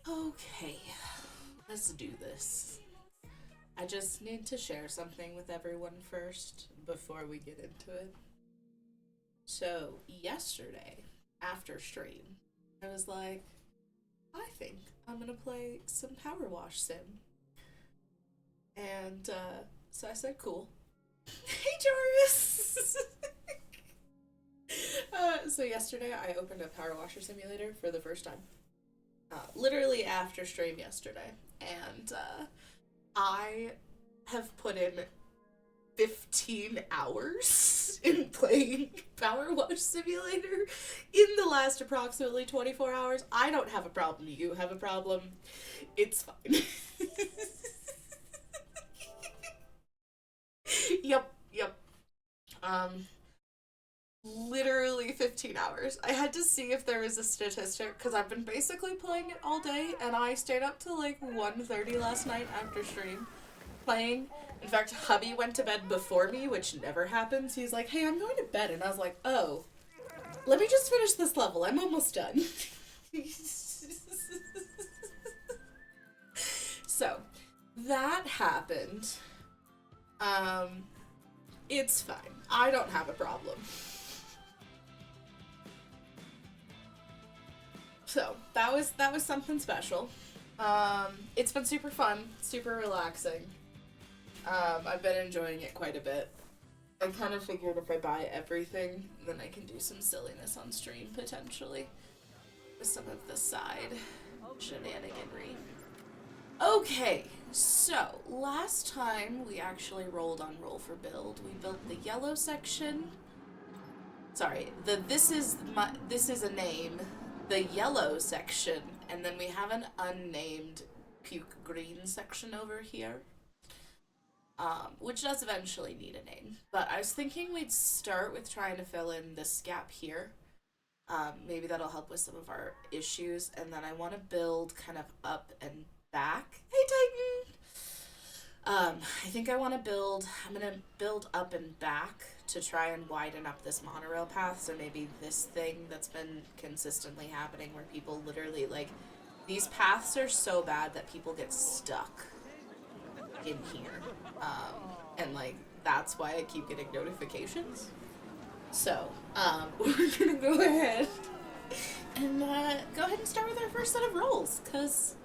Okay, let's do this. I just need to share something with everyone first before we get into it. So, yesterday, after stream, I was like, I think I'm gonna play some Power Wash Sim. And so I said, cool. Hey, Joris! So, yesterday I opened a Power Washer Simulator for the first time. Literally after stream yesterday. And I have put in 15 hours in playing Power Wash Simulator in the last approximately 24 hours. I don't have a problem. You have a problem. It's fine. Yep. Um, Literally 15 hours. I had to see if there was a statistic because I've been basically playing it all day and I stayed up till like 1:30 last night after stream playing. In fact, hubby went to bed before me, which never happens. He's like, hey, I'm going to bed. And I was like, oh, let me just finish this level. I'm almost done. So, that happened. Um, it's fine. I don't have a problem. So, that was something special. It's been super fun, super relaxing. I've been enjoying it quite a bit. I kind of figured if I buy everything, then I can do some silliness on stream potentially with some of the side shenaniganry. Okay, so last time we actually rolled on Roll for Build. We built the yellow section. Sorry, this is a name. The yellow section, and then we have an unnamed puke green section over here. Which does eventually need a name. But I was thinking we'd start with trying to fill in this gap here. Maybe that'll help with some of our issues. And then I want to build kind of up and back. Hey, Titan! I think I'm going to build up and back to try and widen up this monorail path. So maybe this thing that's been consistently happening where people literally, like, these paths are so bad that people get stuck in here. And like that's why I keep getting notifications. So, we're gonna go ahead and start with our first set of rolls, because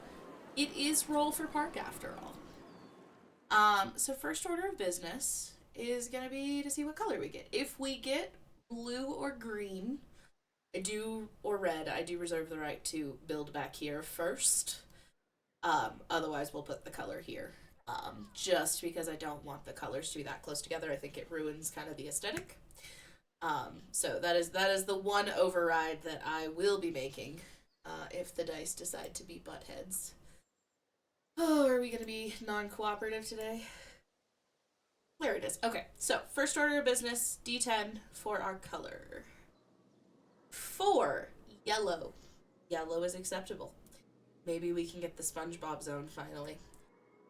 it is Roll for Park after all. So first order of business is gonna be to see what color we get. If we get blue or green, or red, I do reserve the right to build back here first. Otherwise we'll put the color here. Just because I don't want the colors to be that close together. I think it ruins kind of the aesthetic. So that is the one override that I will be making if the dice decide to be butt heads. Oh, are we going to be non-cooperative today? There it is. Okay, so first order of business, D10 for our color. 4, yellow. Yellow is acceptable. Maybe we can get the SpongeBob zone finally.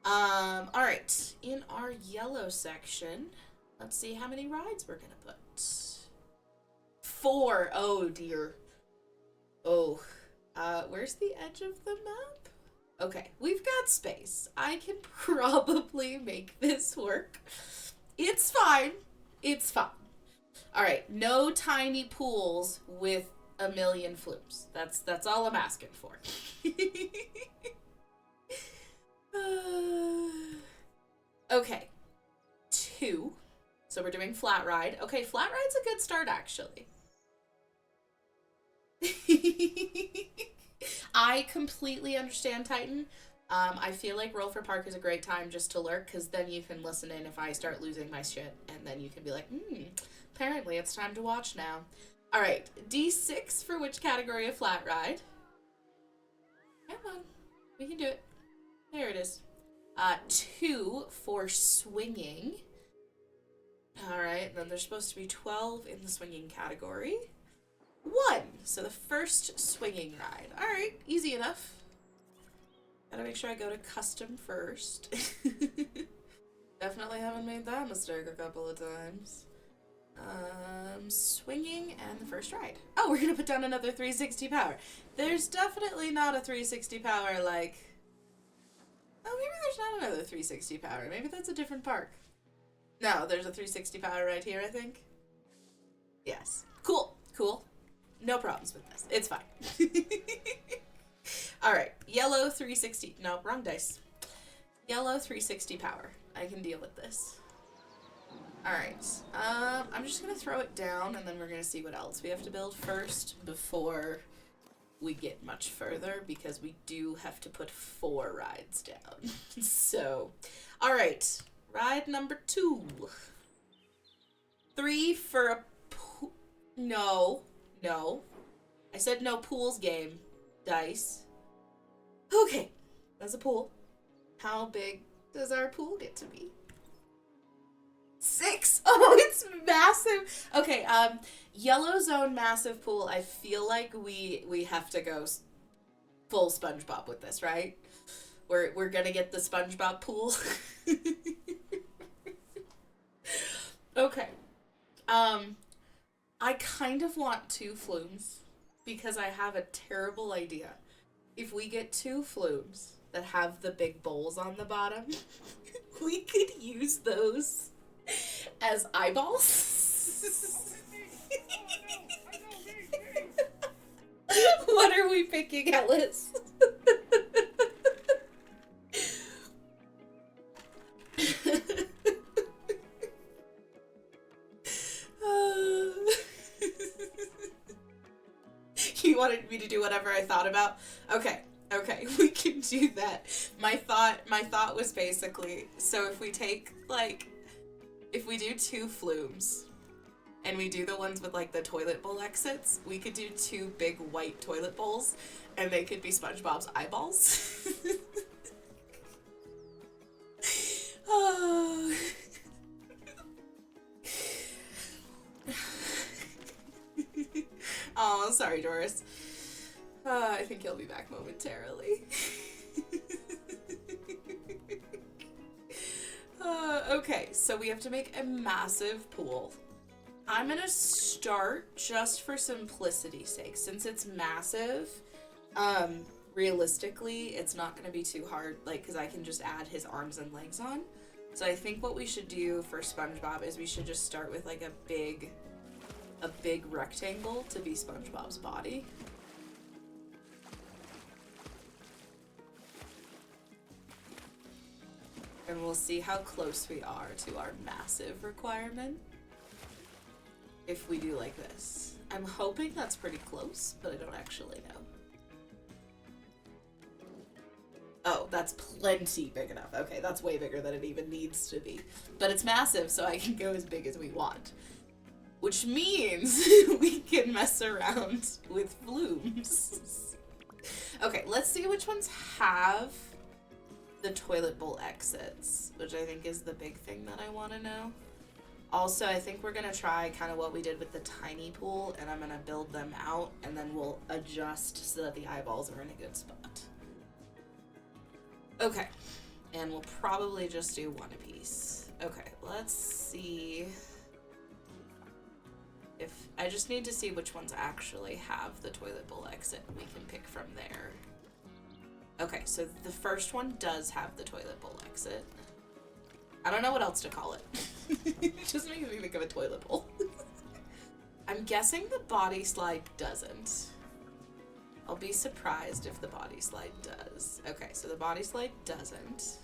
Alright. In our yellow section, let's see how many rides we're gonna put. 4. Oh, dear. Oh. Where's the edge of the map? Okay, we've got space. I can probably make this work. It's fine. It's fine. Alright, no tiny pools with a million flumes. That's all I'm asking for. Okay. 2. So we're doing flat ride. Okay, flat ride's a good start, actually. I completely understand, Titan. I feel like Roll for Park is a great time just to lurk, because then you can listen in if I start losing my shit, and then you can be like, apparently it's time to watch now. Alright, D6 for which category of flat ride? Come on. We can do it. There it is. 2 for swinging. Alright, then there's supposed to be 12 in the swinging category. 1. So the first swinging ride. Alright, easy enough. Gotta make sure I go to custom first. Definitely haven't made that mistake a couple of times. Swinging and the first ride. Oh, we're gonna put down another 360 power. There's definitely not a 360 power like. Oh, maybe there's not another 360 power. Maybe that's a different park. No, there's a 360 power right here, I think. Yes. Cool. Cool. No problems with this. It's fine. Alright. Yellow 360. No, wrong dice. Yellow 360 power. I can deal with this. Alright. I'm just gonna throw it down and then we're gonna see what else we have to build first before we get much further because we do have to put 4 rides down. So, alright. Ride number 2. 3 for a pool. No. No. I said no pools game. Dice. Okay. That's a pool. How big does our pool get to be? 6. Oh, it's massive. Okay, yellow zone massive pool. I feel like we have to go full SpongeBob with this, right? We're gonna get the SpongeBob pool. Okay. I kind of want 2 flumes because I have a terrible idea. If we get 2 flumes that have the big bowls on the bottom, we could use those as eyeballs. What are we picking, Ellis? You wanted me to do whatever I thought about? Okay, we can do that. My thought was basically, so if we take, like, if we do 2 flumes, and we do the ones with, like, the toilet bowl exits, we could do 2 big white toilet bowls, and they could be SpongeBob's eyeballs. Oh. Oh, sorry, Doris. I think he'll be back momentarily. Okay, so we have to make a massive pool. I'm gonna start just for simplicity's sake. Since it's massive, realistically, it's not gonna be too hard, like, because I can just add his arms and legs on. So I think what we should do for SpongeBob is we should just start with, like, a big rectangle to be SpongeBob's body. And we'll see how close we are to our massive requirement if we do like this. I'm hoping that's pretty close, but I don't actually know. Oh, that's plenty big enough. Okay, that's way bigger than it even needs to be. But it's massive, so I can go as big as we want. Which means we can mess around with flumes. Okay, let's see which ones have the toilet bowl exits, which I think is the big thing that I want to know. Also, I think we're going to try kind of what we did with the tiny pool, and I'm going to build them out, and then we'll adjust so that the eyeballs are in a good spot. Okay, and we'll probably just do 1 apiece. Okay, let's see if I just need to see which ones actually have the toilet bowl exit. We can pick from there. Okay, so the first one does have the toilet bowl exit. I don't know what else to call it. It just makes me think of a toilet bowl. I'm guessing the body slide doesn't. I'll be surprised if the body slide does. Okay, so the body slide doesn't.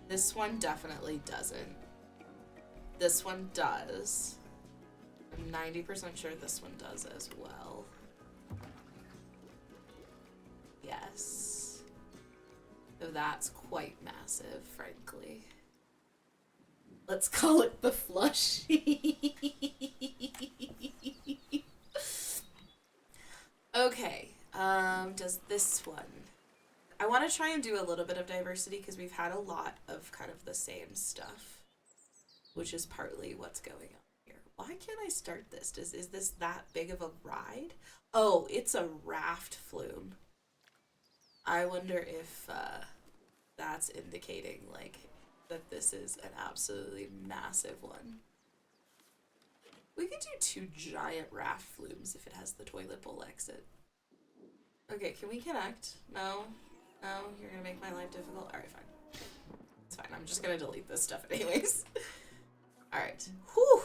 This one definitely doesn't. This one does. I'm 90% sure this one does as well. Yes. So that's quite massive, frankly. Let's call it the flush. Okay, does this one? I want to try and do a little bit of diversity because we've had a lot of kind of the same stuff, which is partly what's going on here. Why can't I start this? Is this that big of a ride? Oh, it's a raft flume. I wonder if that's indicating, like, that this is an absolutely massive one. We could do 2 giant raft flumes if it has the toilet bowl exit. Okay, can we connect? No? No? You're gonna make my life difficult? Alright, fine. It's fine, I'm just gonna delete this stuff anyways. Alright. Whew!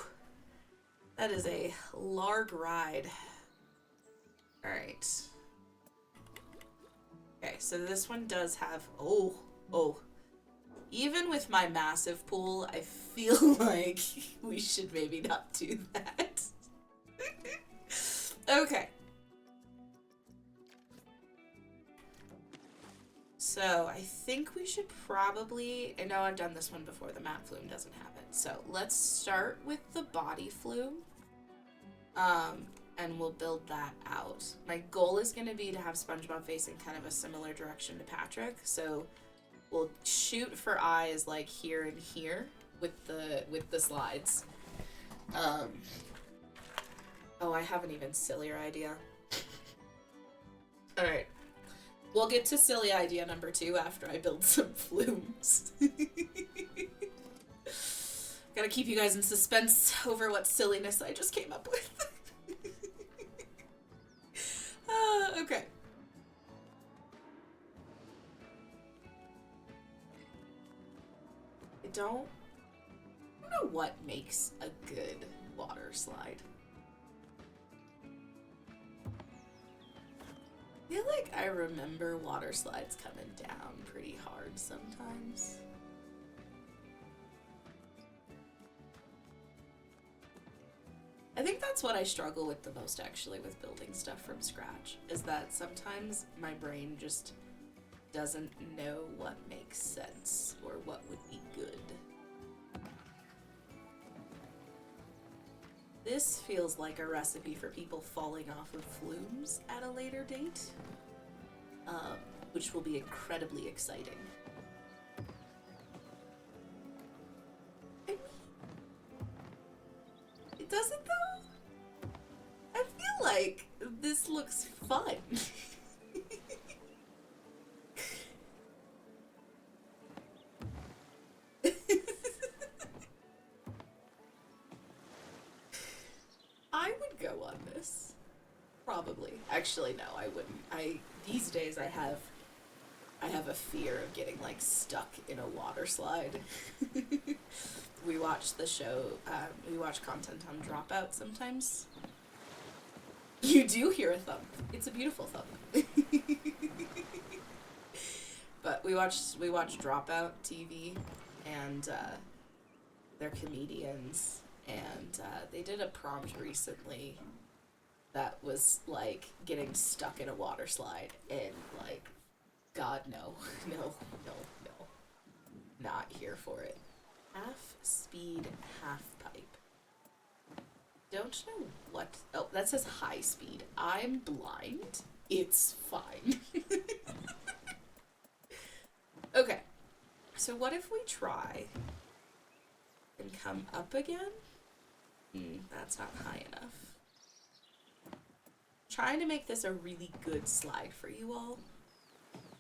That is a larg ride. Alright. Okay, so this one does have... Oh. Even with my massive pool, I feel like we should maybe not do that. Okay. So, I think we should probably... I know I've done this one before, the mat flume doesn't have it. So, let's start with the body flume. And we'll build that out. My goal is going to be to have SpongeBob facing kind of a similar direction to Patrick. So, we'll shoot for eyes like here and here with the slides. Oh, I have an even sillier idea. Alright. We'll get to silly idea number 2 after I build some flumes. Gotta keep you guys in suspense over what silliness I just came up with. Okay. I don't know what makes a good water slide. I feel like I remember water slides coming down pretty hard sometimes. I think that's what I struggle with the most, actually, with building stuff from scratch, is that sometimes my brain just doesn't know what makes sense or what would be good. This feels like a recipe for people falling off of flumes at a later date, which will be incredibly exciting. It doesn't, though? I feel like this looks fun. I would go on this. Probably. Actually, no, I wouldn't. These days I have a fear of getting, like, stuck in a water slide. We watch the show, we watch content on Dropout sometimes. You do hear a thump. It's a beautiful thump. But we watch Dropout TV, and they're comedians, and they did a prompt recently that was, like, getting stuck in a water slide, and, like, God, no. Not here for it. Half speed, half pipe. Don't know what... Oh, that says high speed. I'm blind. It's fine. Okay. So what if we try and come up again? That's not high enough. Trying to make this a really good slide for you all.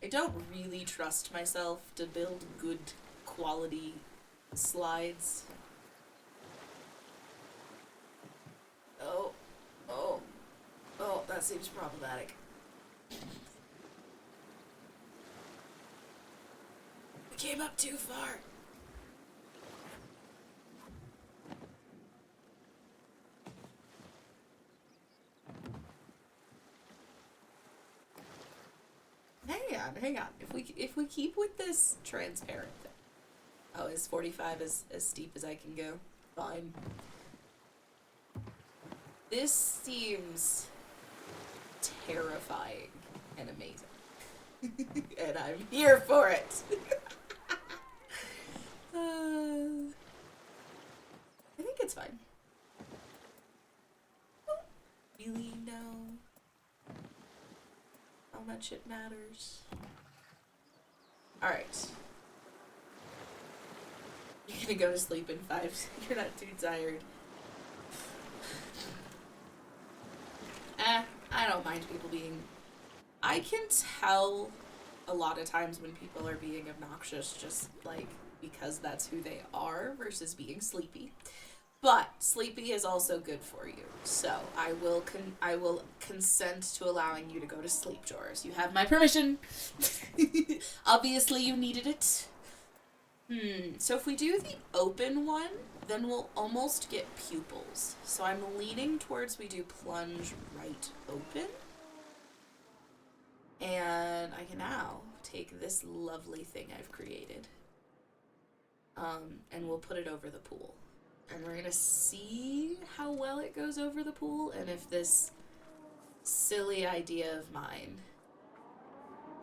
I don't really trust myself to build good quality slides. Oh, that seems problematic. We came up too far. Hang on. If we keep with this transparent thing. Oh, is 45 as steep as I can go? Fine. This seems terrifying and amazing. And I'm here for it. I think it's fine. I don't really know how much it matters. Alright. You're gonna go to sleep in 5. You're not too tired. I don't mind people being... I can tell a lot of times when people are being obnoxious just, like, because that's who they are versus being sleepy. But sleepy is also good for you. So I will consent to allowing you to go to sleep, Joris. You have my permission. Obviously you needed it. So if we do the open one, then we'll almost get pupils. So I'm leaning towards we do plunge right open. And I can now take this lovely thing I've created. And we'll put it over the pool. And we're gonna see how well it goes over the pool and if this silly idea of mine.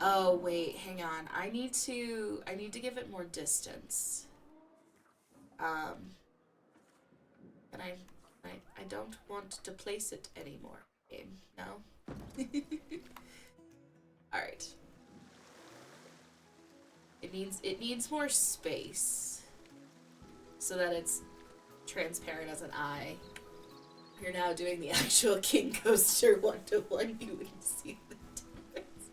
Oh wait, hang on. I need to give it more distance. And I don't want to place it anymore. Game, no. Alright. It needs more space so that it's transparent as an eye. You're now doing the actual King Coaster 1-to-1. You wouldn't see the difference.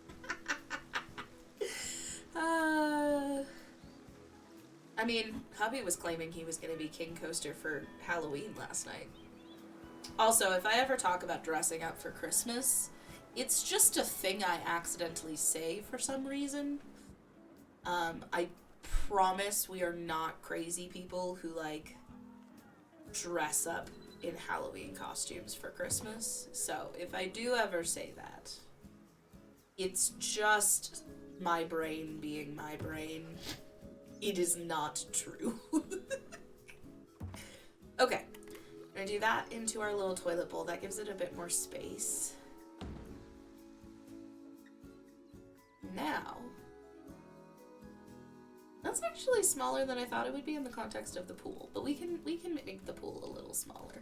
I mean, Hubby was claiming he was going to be King Coaster for Halloween last night. Also, if I ever talk about dressing up for Christmas, it's just a thing I accidentally say for some reason. I promise we are not crazy people who, like, dress up in Halloween costumes for Christmas. So if I do ever say that, it's just my brain being my brain. It is not true. Okay, I'm gonna do that into our little toilet bowl. That gives it a bit more space. Now, that's actually smaller than I thought it would be in the context of the pool, but we can make the pool a little smaller.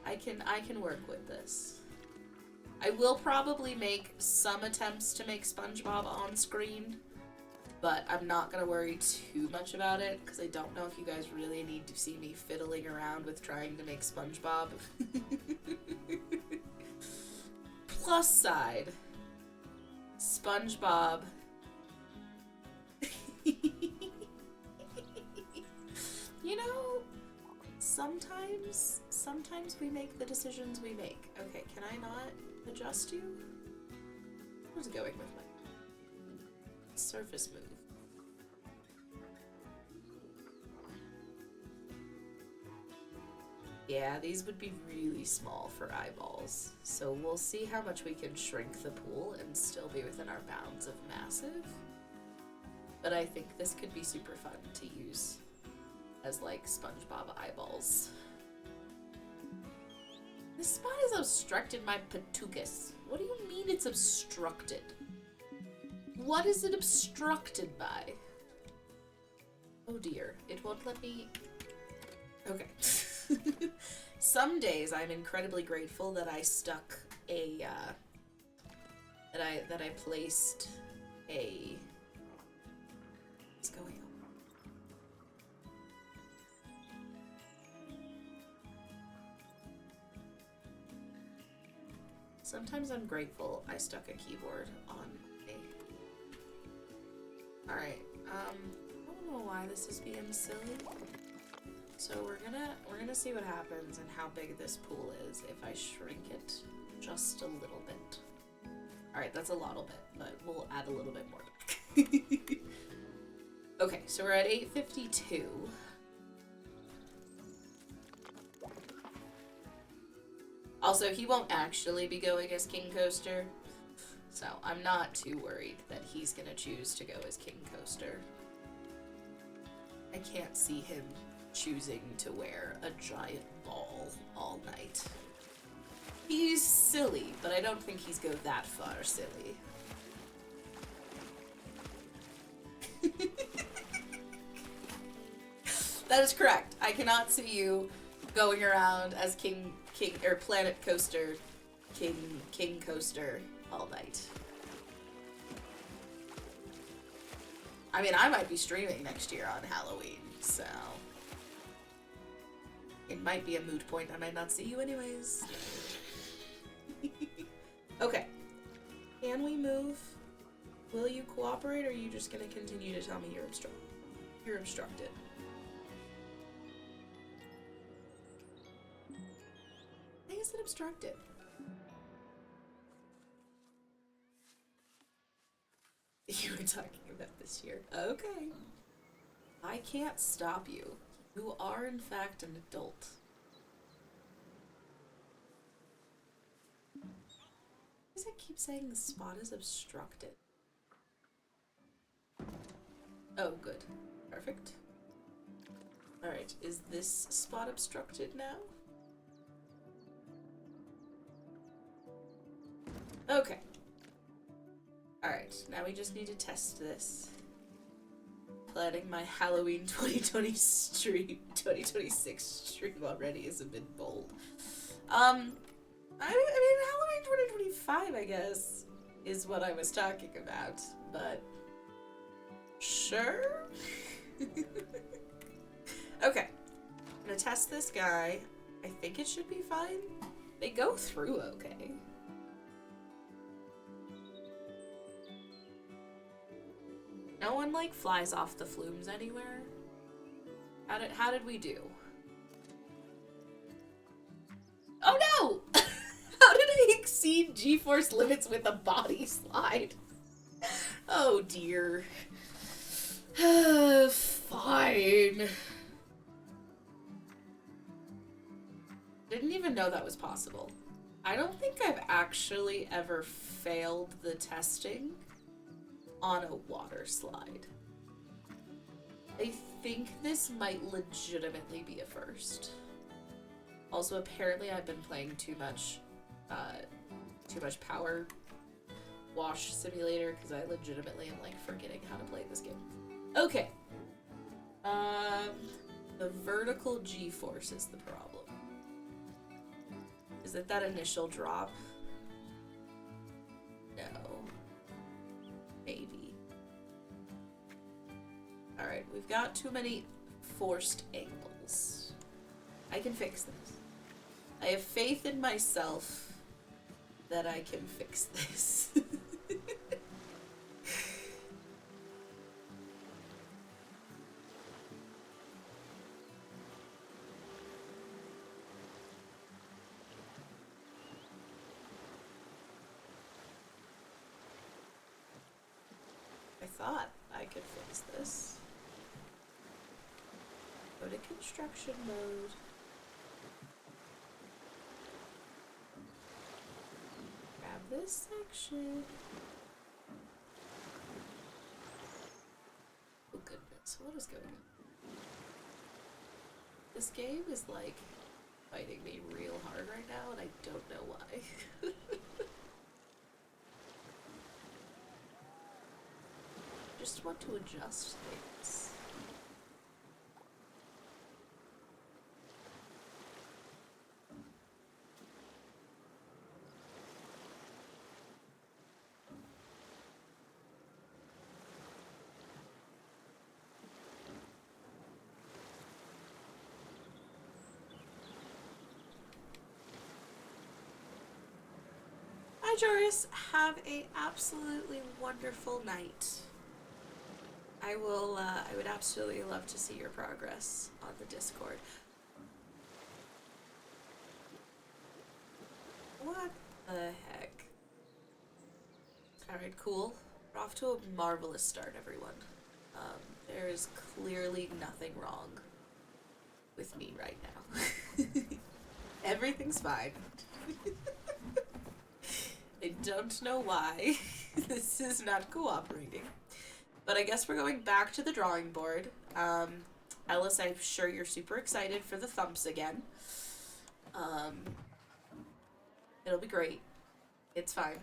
I can work with this. I will probably make some attempts to make SpongeBob on screen, but I'm not gonna worry too much about it because I don't know if you guys really need to see me fiddling around with trying to make SpongeBob. Plus side, SpongeBob. You know, sometimes we make the decisions we make. Okay, can I not adjust you? Where's it going with my surface move? Yeah, these would be really small for eyeballs. So we'll see how much we can shrink the pool and still be within our bounds of massive. But I think this could be super fun to use as, like, SpongeBob eyeballs. This spot is obstructed by Patukas. What do you mean it's obstructed? What is it obstructed by? Oh dear, it won't let me... Okay. Some days I'm incredibly grateful that I stuck a, that I placed a... What's going on? Sometimes I'm grateful I stuck a keyboard on a... Alright, I don't know why this is being silly. So we're gonna see what happens and how big this pool is if I shrink it just a little bit. Alright, that's a little bit, but we'll add a little bit more. Okay, so we're at 8:52. Also, he won't actually be going as King Coaster, so I'm not too worried that he's gonna choose to go as King Coaster. I can't see him choosing to wear a giant ball all night. He's silly, but I don't think he's go that far silly. That is correct. I cannot see you going around as King or Planet Coaster, King Coaster all night. I mean, I might be streaming next year on Halloween, so it might be a moot point. I might not see you anyways. Okay. Can we move? Will you cooperate, or are you just gonna continue to tell me you're obstructed? You're obstructed. Why is it obstructed? You were talking about this year. Okay. I can't stop you. You are, in fact, an adult. Why does it keep saying the spot is obstructed? Oh, good. Perfect. Alright, is this spot obstructed now? Okay. Alright, now we just need to test this. Planning my Halloween 2026 stream already is a bit bold. I mean, Halloween 2025, I guess, is what I was talking about, but sure? Okay, I'm gonna test this guy. I think it should be fine. They go through okay. No one, like, flies off the flumes anywhere. How did we do? Oh no! How did I exceed G-force limits with a body slide? Oh dear. Fine. Didn't even know that was possible. I don't think I've actually ever failed the testing on a water slide. I think this might legitimately be a first. Also, apparently I've been playing too much Power Wash Simulator because I legitimately am like forgetting how to play this game. Okay. The vertical G-force is the problem. Is it that initial drop? No. Maybe. Alright, we've got too many forced angles. I can fix this. I have faith in myself that I can fix this. I thought I could fix this. Go to construction mode. Grab this section. Oh goodness, what is going on? This game is like fighting me real hard right now and I don't know why. Just want to adjust things. Hi Joris, have a absolutely wonderful night. I would absolutely love to see your progress on the Discord. What the heck? Alright, cool. We're off to a marvelous start, everyone. There is clearly nothing wrong with me right now. Everything's fine. I don't know why this is not cooperating. But I guess we're going back to the drawing board. Ellis, I'm sure you're super excited for the thumps again. It'll be great. It's fine.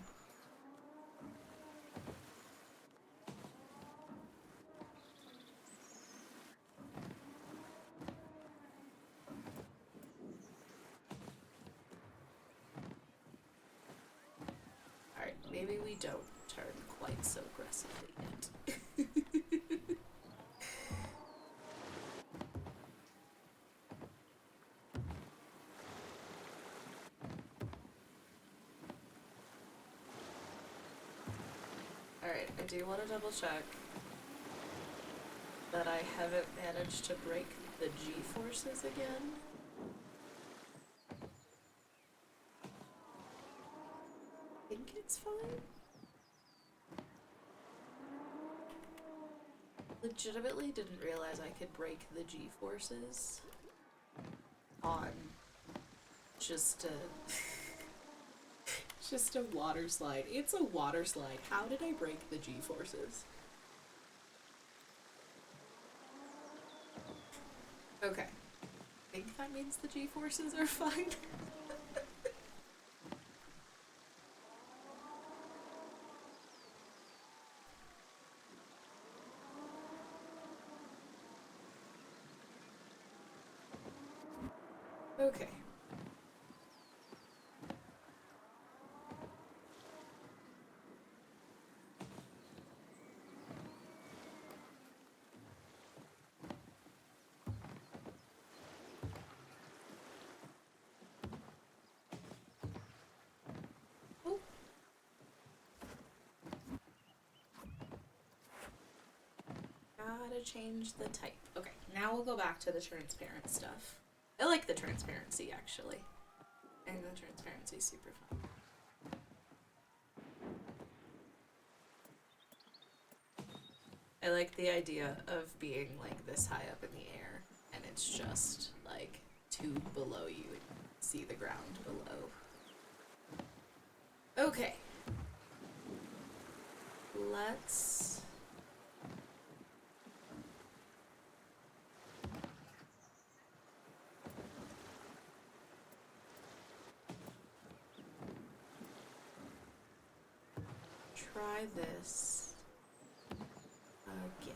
Alright, maybe we don't turn quite so aggressively yet. Alright, I do want to double check that I haven't managed to break the G-forces again. I think it's fine. Legitimately didn't realize I could break the G-forces on just a just a water slide. It's a water slide. How did I break the G-forces? Okay. I think that means the G-forces are fine. Okay. Oh. Gotta change the type. Okay, now we'll go back to the transparent stuff. I like the transparency, actually. And the transparency is super fun. I like the idea of being, like, this high up in the air, and it's just, like, tube below you and see the ground below. Okay. Let's... try this again.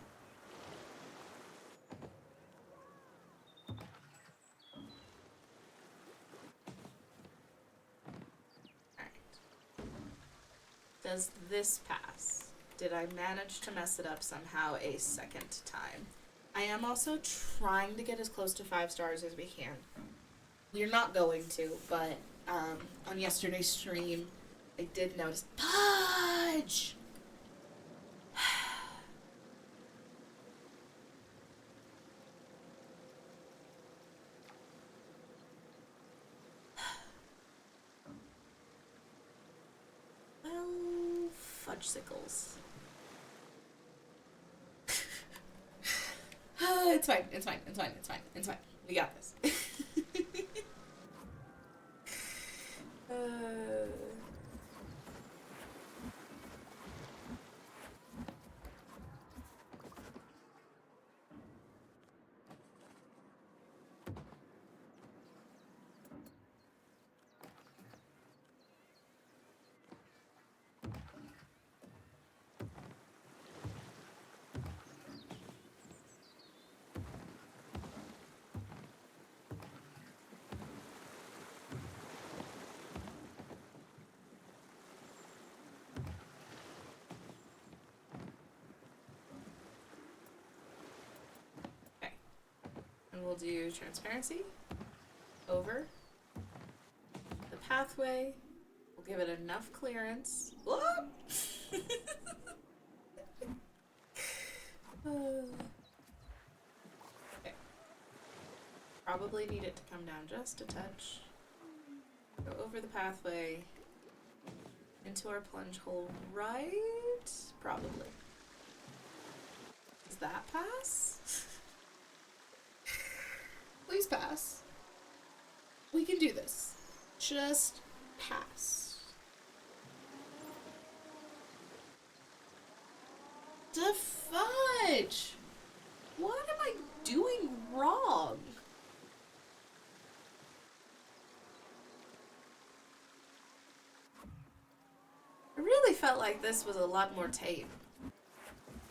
Alright. Does this pass? Did I manage to mess it up somehow a second time? I am also trying to get as close to 5 stars as we can. We're not going to, but on yesterday's stream, I did notice Pudge! Well, fudgesicles. It's fine, it's fine, it's fine, it's fine, it's fine. We got this. And we'll do transparency over the pathway. We'll give it enough clearance. Whoop! Okay. Probably need it to come down just a touch. Go over the pathway into our plunge hole, right? Probably. Does that pass? Please pass. We can do this. Just pass. The fudge! What am I doing wrong? I really felt like this was a lot more tame.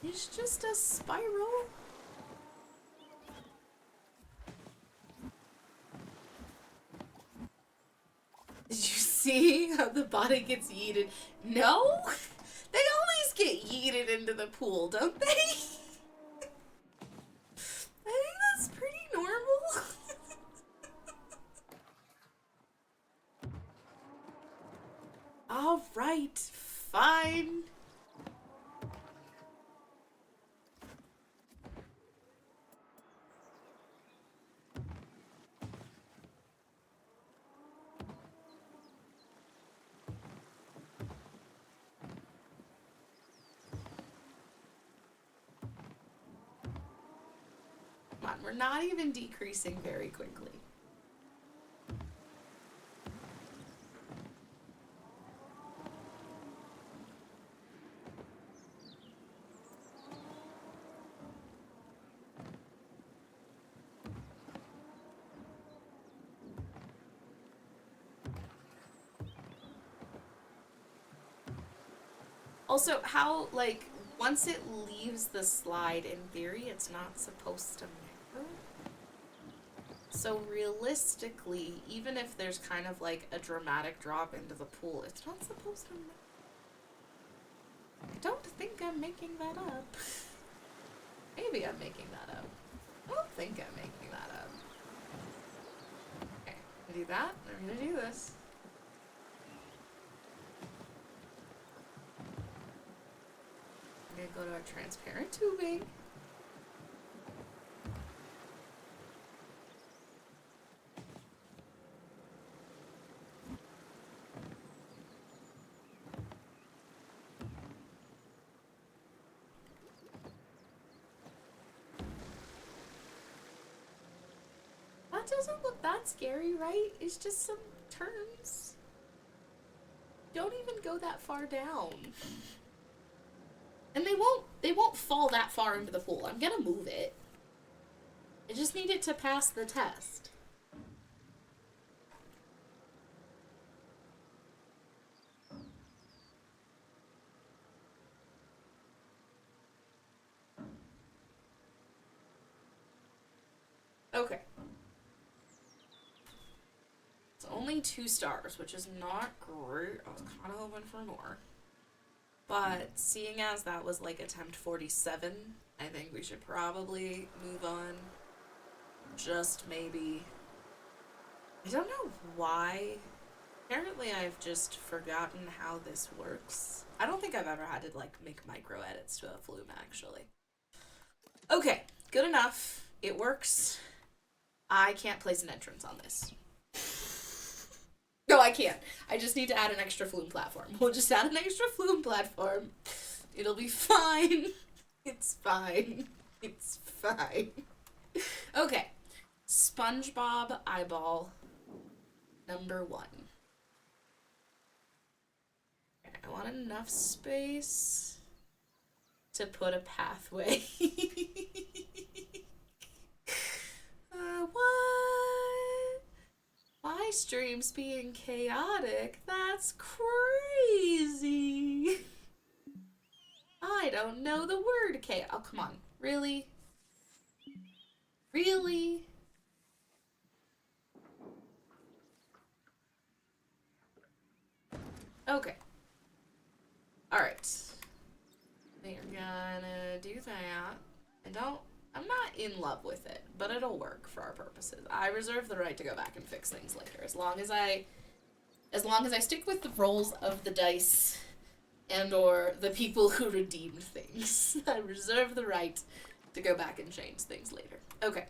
It's just a spiral. Did you see how the body gets yeeted? No? They always get yeeted into the pool, don't they? I think that's pretty normal. Alright, fine. on. We're not even decreasing very quickly. Also, how, like, once it leaves the slide, in theory, it's not supposed to mirror. So realistically, even if there's kind of like a dramatic drop into the pool, it's not supposed to mirror. I don't think I'm making that up. Maybe I'm making that up. I don't think I'm making that up. Okay, I'm gonna do that. I'm gonna do this. I'm gonna go to our transparent tubing. That doesn't look that scary, right? It's just some turns. Don't even go that far down. And they won't fall that far into the pool. I'm gonna move it. I just need it to pass the test. Okay. It's only 2 stars, which is not great. I was kind of hoping for more. But seeing as that was like attempt 47, I think we should probably move on. Just maybe. I don't know why. Apparently I've just forgotten how this works. I don't think I've ever had to like make micro edits to a flume actually. Okay, good enough. It works. I can't place an entrance on this. No, I can't. I just need to add an extra flume platform. We'll just add an extra flume platform. It'll be fine. It's fine. It's fine. Okay. SpongeBob eyeball number 1. I want enough space to put a pathway. What? My stream's being chaotic? That's crazy. I don't know the word chaos. Oh, come on. Really? Really? Okay. Alright. We're gonna do that. I'm not in love with it, but it'll work for our purposes. I reserve the right to go back and fix things later, as long as I stick with the rolls of the dice and or the people who redeemed things. I reserve the right to go back and change things later. Okay,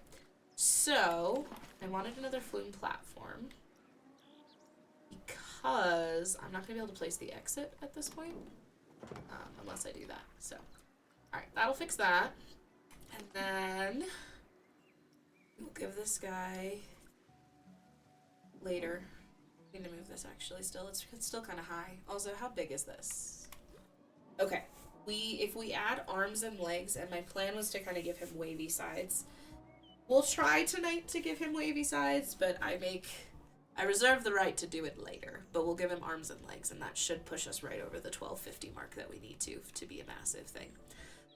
so I wanted another flume platform because I'm not gonna be able to place the exit at this point unless I do that. So, all right, that'll fix that. And then we'll give this guy later. I need to move this actually still. It's still kind of high. Also, how big is this? Okay. If we add arms and legs, and my plan was to kind of give him wavy sides. We'll try tonight to give him wavy sides, but I reserve the right to do it later. But we'll give him arms and legs, and that should push us right over the 1250 mark that we need to be a massive thing.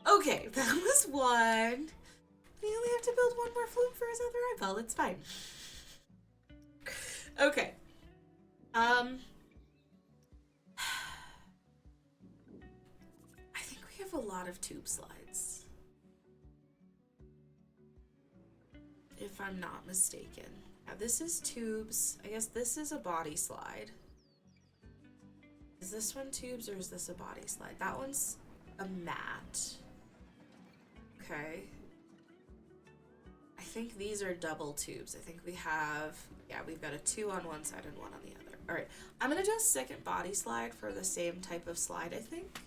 Okay, that was 1. We only have to build 1 more flume for his other eyeball. It's fine. Okay. I think we have a lot of tube slides. If I'm not mistaken. Now this is tubes. I guess this is a body slide. Is this one tubes or is this a body slide? That one's a mat. Okay. I think these are double tubes. I think we have, yeah, we've got a 2 on one side and 1 on the other. All right, I'm gonna do a second body slide for the same type of slide, I think.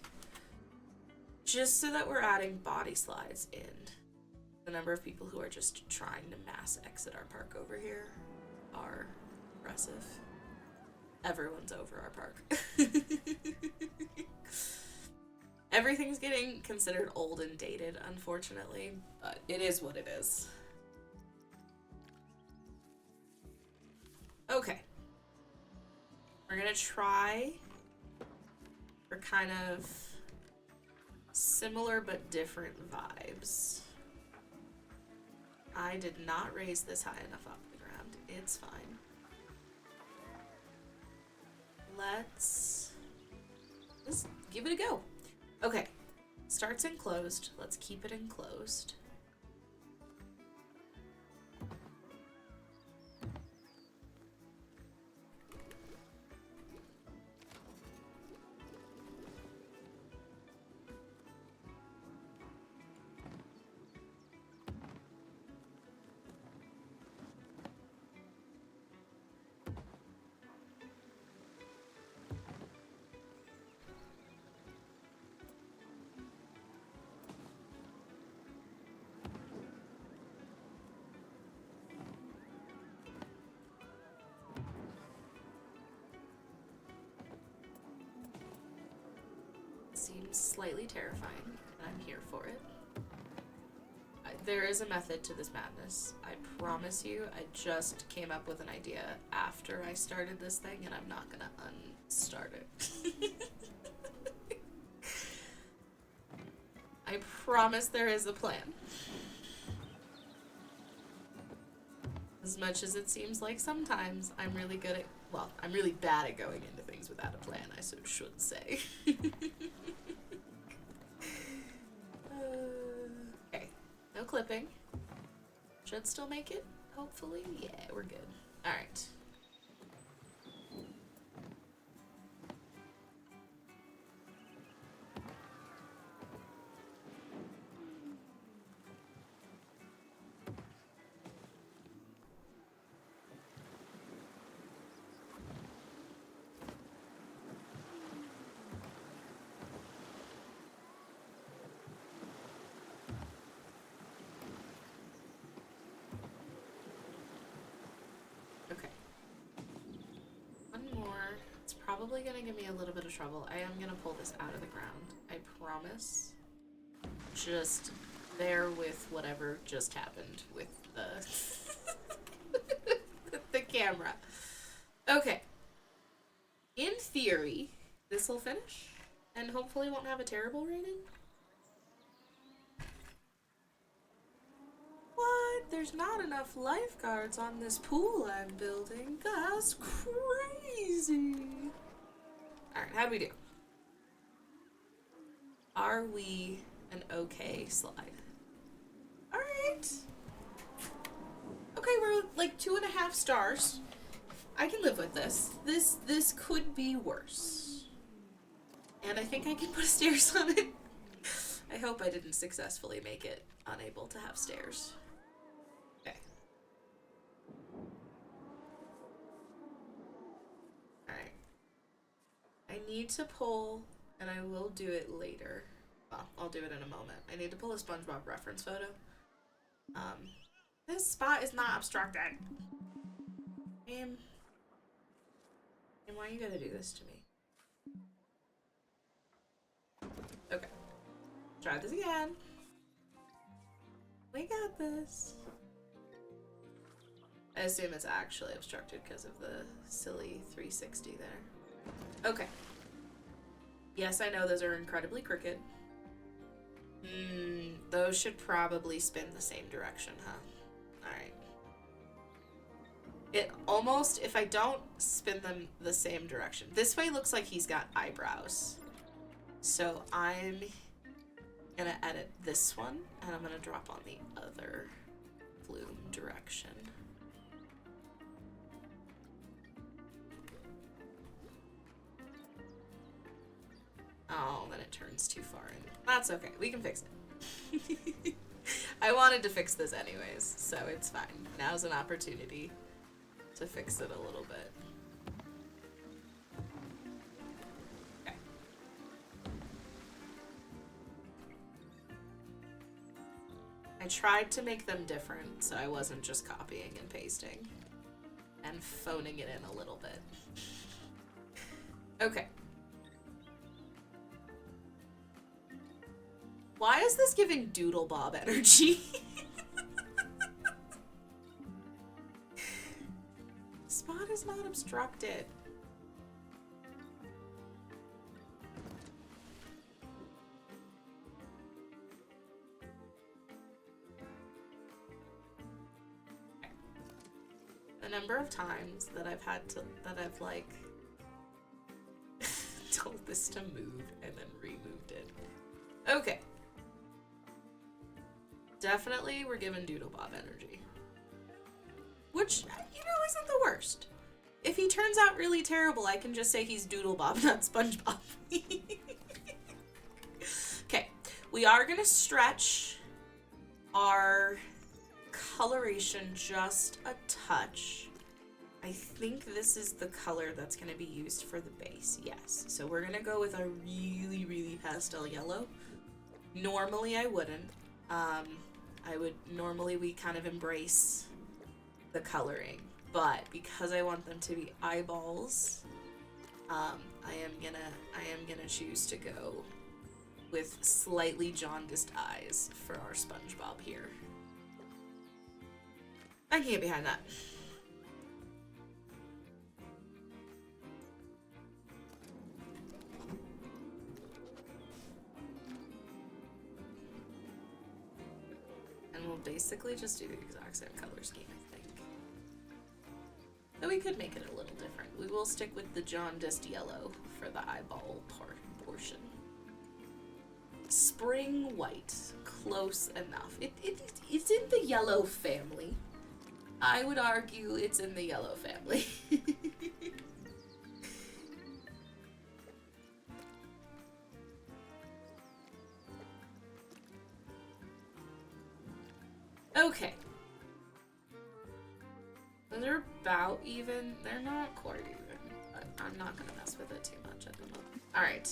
Just so that we're adding body slides in. The number of people who are just trying to mass exit our park over here are impressive. Everyone's over our park. Everything's getting considered old and dated, unfortunately, but it is what it is. Okay. We're gonna try for kind of similar but different vibes. I did not raise this high enough off the ground. It's fine. Let's give it a go. Okay. Starts enclosed. Let's keep it enclosed. Seems slightly terrifying, and I'm here for it. There is a method to this madness. I promise you, I just came up with an idea after I started this thing, and I'm not gonna unstart it. I promise there is a plan. As much as it seems like sometimes I'm really good at, well, I'm really bad at going into things without a plan, I should say. Okay, no clipping. Should still make it, hopefully. Yeah, we're good. Alright. Probably gonna give me a little bit of trouble. I am gonna pull this out of the ground. I promise. Just bear with whatever just happened with the the camera. Okay. In theory, this will finish, and hopefully won't have a terrible rating. What? There's not enough lifeguards on this pool I'm building. That's crazy. Alright, how'd we do? Are we an okay slide? Alright. Okay, we're like 2.5 stars. I can live with this. This could be worse. And I think I can put stairs on it. I hope I didn't successfully make it unable to have stairs. Okay. Alright. I need to pull, and I will do it later. Well, I'll do it in a moment. I need to pull a SpongeBob reference photo. This spot is not obstructed. And why you gotta do this to me? Okay. Try this again. We got this. I assume it's actually obstructed because of the silly 360 there. Okay. Yes, I know those are incredibly crooked. Those should probably spin the same direction, huh? Alright. It almost, if I don't spin them the same direction. This way looks like he's got eyebrows. So I'm gonna edit this one, and I'm gonna drop on the other flume direction. Oh, then it turns too far in. That's okay. We can fix it. I wanted to fix this anyways, so it's fine. Now's an opportunity to fix it a little bit. Okay. I tried to make them different so I wasn't just copying and pasting and phoning it in a little bit. Okay. Why is this giving Doodle Bob energy? Spot is not obstructed. The number of times that I've like told this to move and then removed it. Okay. Definitely we're giving Doodle Bob energy. Which, you know, isn't the worst. If he turns out really terrible, I can just say he's Doodle Bob, not SpongeBob. Okay, we are gonna stretch our coloration just a touch. I think this is the color that's gonna be used for the base, yes. So we're gonna go with a really, really pastel yellow. Normally I wouldn't. Normally we kind of embrace the coloring, but because I want them to be eyeballs, I am gonna choose to go with slightly jaundiced eyes for our SpongeBob here. I can get behind that. And we'll basically just do the exact same color scheme, I think. Though we could make it a little different. We will stick with the jaundiced yellow for the eyeball portion. Spring white. Close enough. It's in the yellow family. I would argue it's in the yellow family. Okay. They're about even. They're not quite even. But I'm not gonna mess with it too much at the moment. Alright.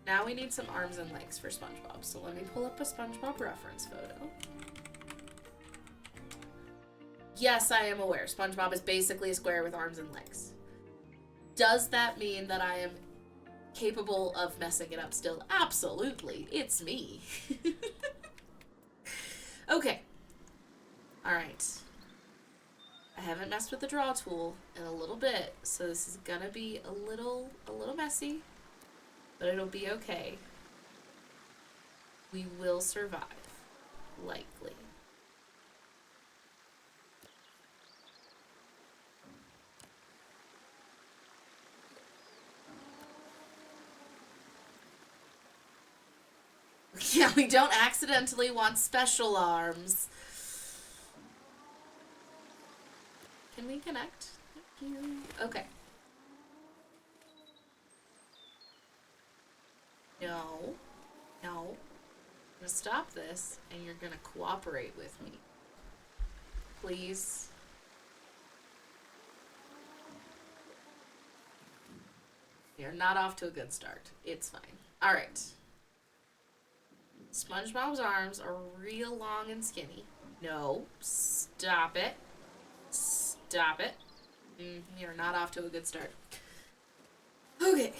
Now we need some arms and legs for SpongeBob. So let me pull up a SpongeBob reference photo. Yes, I am aware. SpongeBob is basically a square with arms and legs. Does that mean that I am capable of messing it up still? Absolutely. It's me. Okay. Alright. I haven't messed with the draw tool in a little bit, so this is gonna be a little messy, but it'll be okay. We will survive. Likely. Yeah, we don't accidentally want special arms. Can we connect? Okay. No. No. I'm gonna stop this, and you're gonna cooperate with me. Please. You're not off to a good start. It's fine. Alright. SpongeBob's arms are real long and skinny. No. Stop it. Stop it. You're not off to a good start. Okay.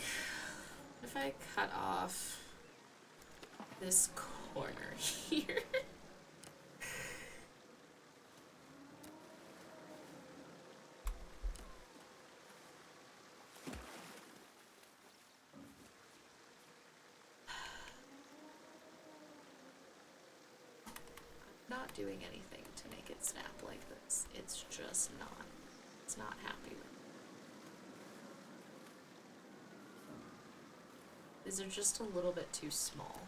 If I cut off this corner here. Not doing anything to make it snap like this. It's just not. It's not happy with it. These are just a little bit too small,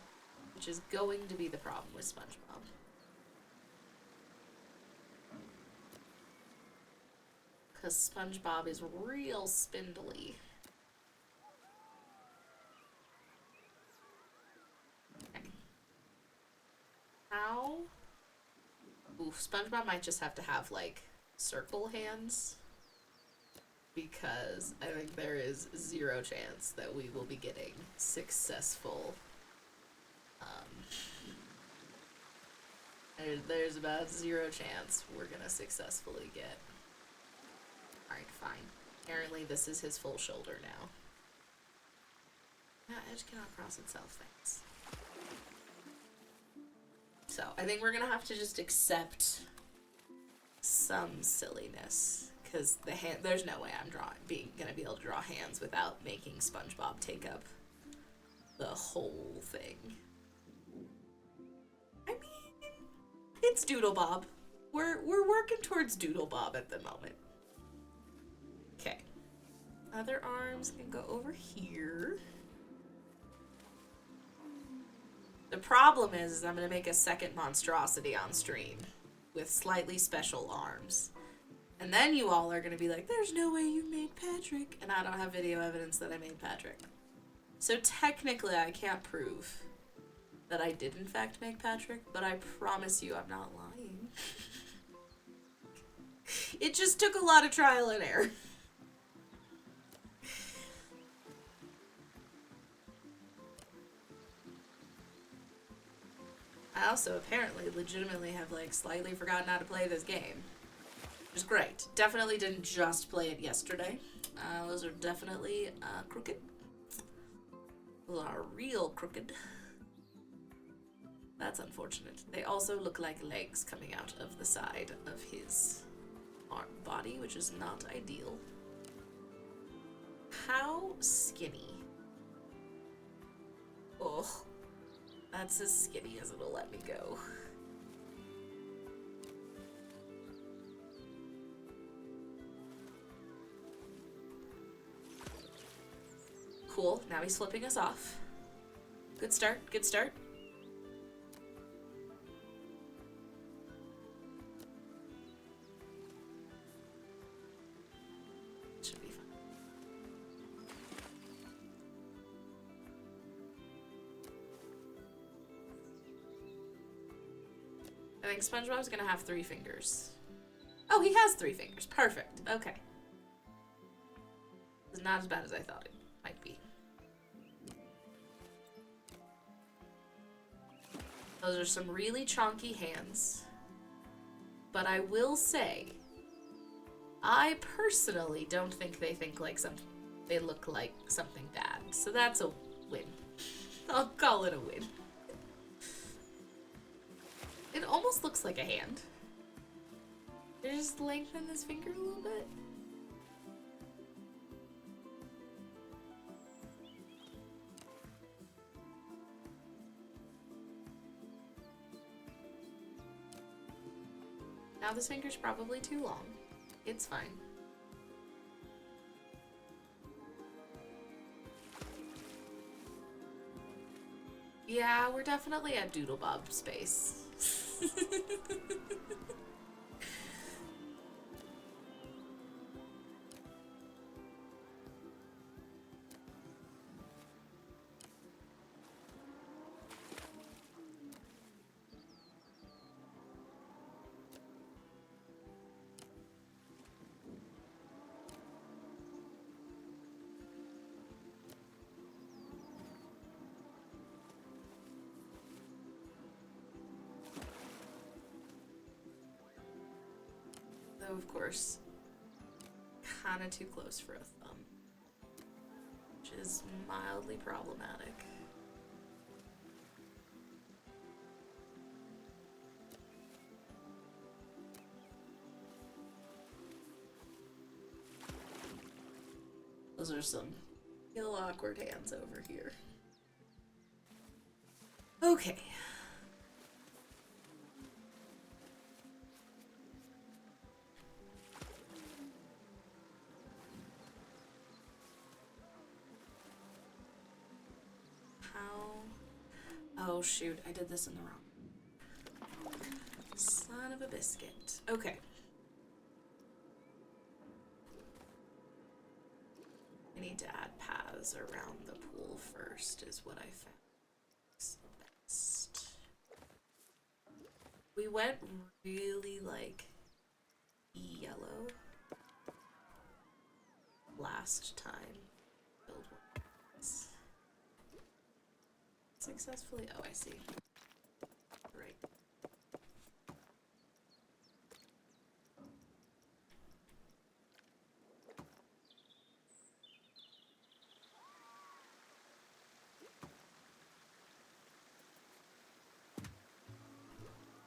which is going to be the problem with SpongeBob. Because SpongeBob is real spindly. Okay. How? Oof, SpongeBob might just have to have, like, circle hands. Because I think there is zero chance that we will be getting successful There's about 0 chance we're gonna successfully get. Alright, fine. Apparently this is his full shoulder now. That edge cannot cross itself, thanks. So, I think we're gonna have to just accept some silliness. Because there's no way I'm gonna be able to draw hands without making SpongeBob take up the whole thing. I mean, it's Doodlebob. We're working towards Doodlebob at the moment. Okay. Other arms can go over here. The problem is I'm gonna make a second monstrosity on stream with slightly special arms. And then you all are gonna be like, there's no way you made Patrick. And I don't have video evidence that I made Patrick. So technically I can't prove that I did in fact make Patrick, but I promise you I'm not lying. It just took a lot of trial and error. I also apparently legitimately have like slightly forgotten how to play this game. Which is great. Definitely didn't just play it yesterday. Those are definitely crooked. Those are real crooked. That's unfortunate. They also look like legs coming out of the side of his body, which is not ideal. How skinny? Oh, that's as skinny as it'll let me go. Cool, now he's flipping us off. Good start, good start. Should be fun. I think SpongeBob's gonna have 3 fingers. Oh, he has 3 fingers. Perfect. Okay. It's not as bad as I thought it might be. Those are some really chonky hands. But I will say, I personally don't think they they look like something bad. So that's a win. I'll call it a win. It almost looks like a hand. Just lengthen this finger a little bit. Now this finger's probably too long. It's fine. Yeah, we're definitely at Doodlebob space. Though, of course, kinda too close for a thumb, which is mildly problematic. Those are some real awkward hands over here. Okay. Oh shoot, I did this in the wrong. Son of a biscuit. Okay. I need to add paths around the pool first, is what I found is the best. We went really like yellow last time. Build one. Successfully. Oh, I see. Right.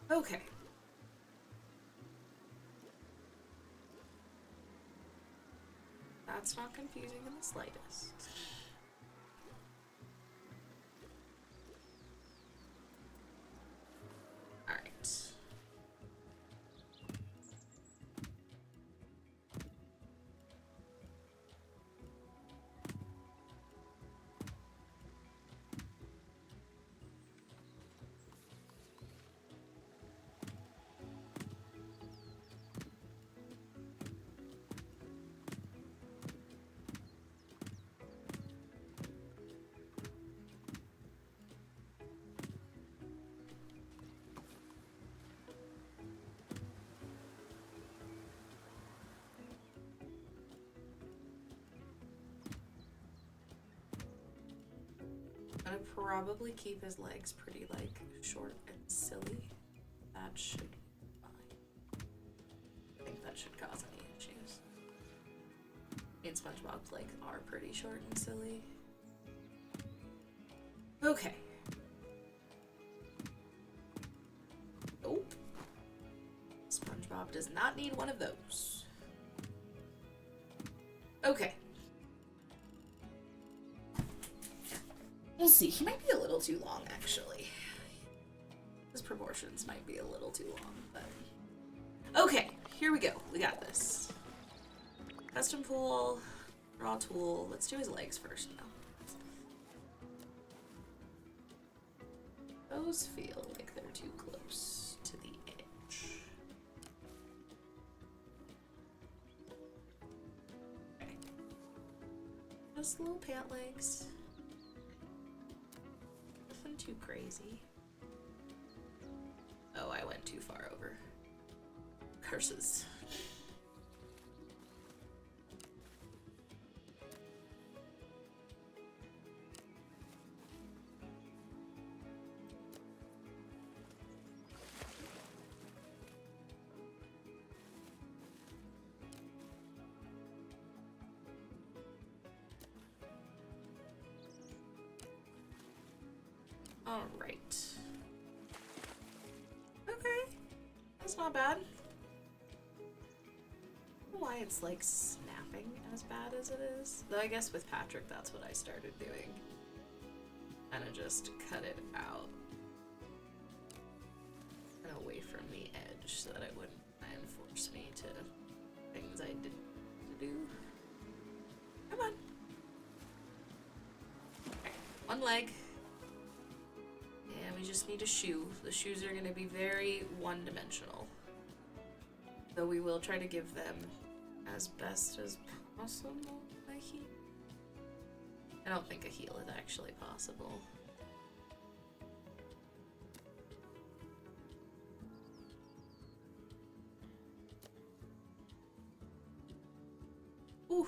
Okay. That's not confusing in the slightest. Alright. I'm gonna probably keep his legs pretty, like, short and silly. That should be fine. I think that should cause any issues. Me and SpongeBob's legs are pretty short and silly. Okay. Nope. SpongeBob does not need one of those. Okay. We'll see. He might be a little too long, actually. His proportions might be a little too long, but... Okay, here we go. We got this. Custom pool, raw tool. Let's do his legs first now. Those feel like they're too close to the edge. Okay. Just little pant legs. Nothing too crazy. Oh, I went too far over. Curses. All right. Okay. That's not bad. I don't know why it's like snapping as bad as it is. Though I guess with Patrick that's what I started doing. Kind of just cut it out and away from the edge so that it wouldn't try and force me to things I didn't do. Come on. Okay. One leg. And we just need a shoe. The shoes are going to be very one-dimensional. Though we will try to give them as best as possible a heel. I don't think a heel is actually possible. Ooh.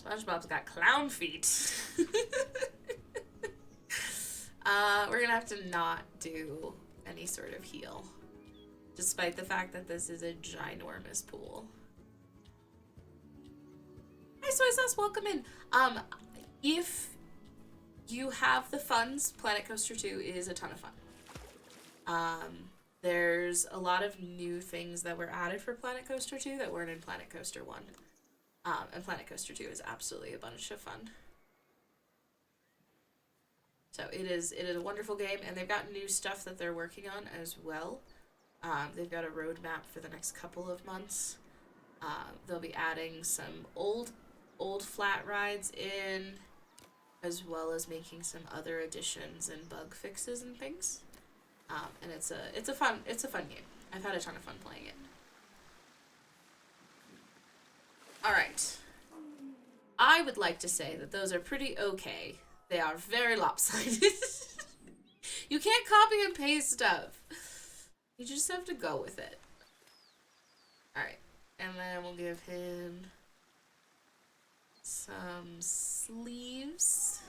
SpongeBob's got clown feet. We're gonna have to not do any sort of heel. Despite the fact that this is a ginormous pool. Hi, Soy Sauce, welcome in. If you have the funds, Planet Coaster 2 is a ton of fun. There's a lot of new things that were added for Planet Coaster 2 that weren't in Planet Coaster 1. And Planet Coaster 2 is absolutely a bunch of fun. So it is a wonderful game, and they've got new stuff that they're working on as well. They've got a roadmap for the next couple of months. They'll be adding some old flat rides in, as well as making some other additions and bug fixes and things. And it's a fun game. I've had a ton of fun playing it. All right. I would like to say that those are pretty okay. They are very lopsided. You can't copy and paste stuff. You just have to go with it. Alright. And then we'll give him some sleeves.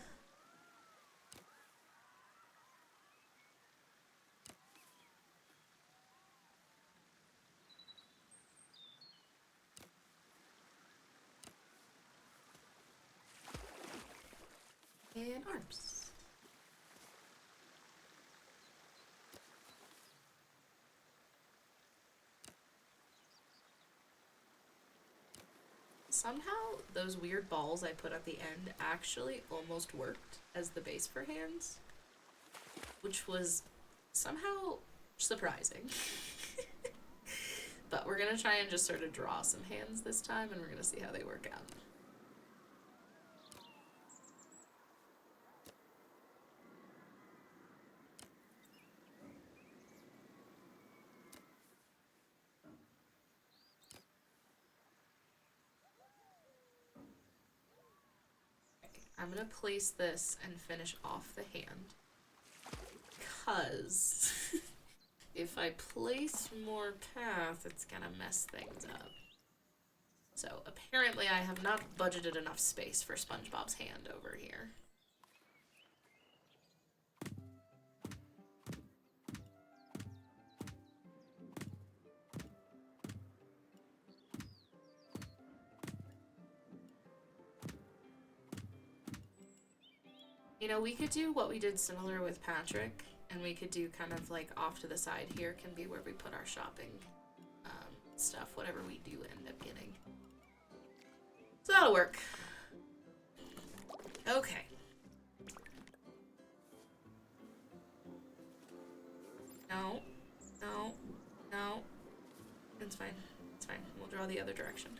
And arms. somehow those weird balls I put at the end actually almost worked as the base for hands, which was somehow surprising. But we're gonna try and just sort of draw some hands this time, and we're gonna see how they work out. I'm gonna place this and finish off the hand, because if I place more path, it's gonna mess things up. So apparently I have not budgeted enough space for SpongeBob's hand over here. You know, we could do what we did similar with Patrick, and we could do kind of like off to the side here can be where we put our shopping stuff, whatever we do end up getting. So that'll work. Okay. No. No. No. It's fine. It's fine. We'll draw the other direction.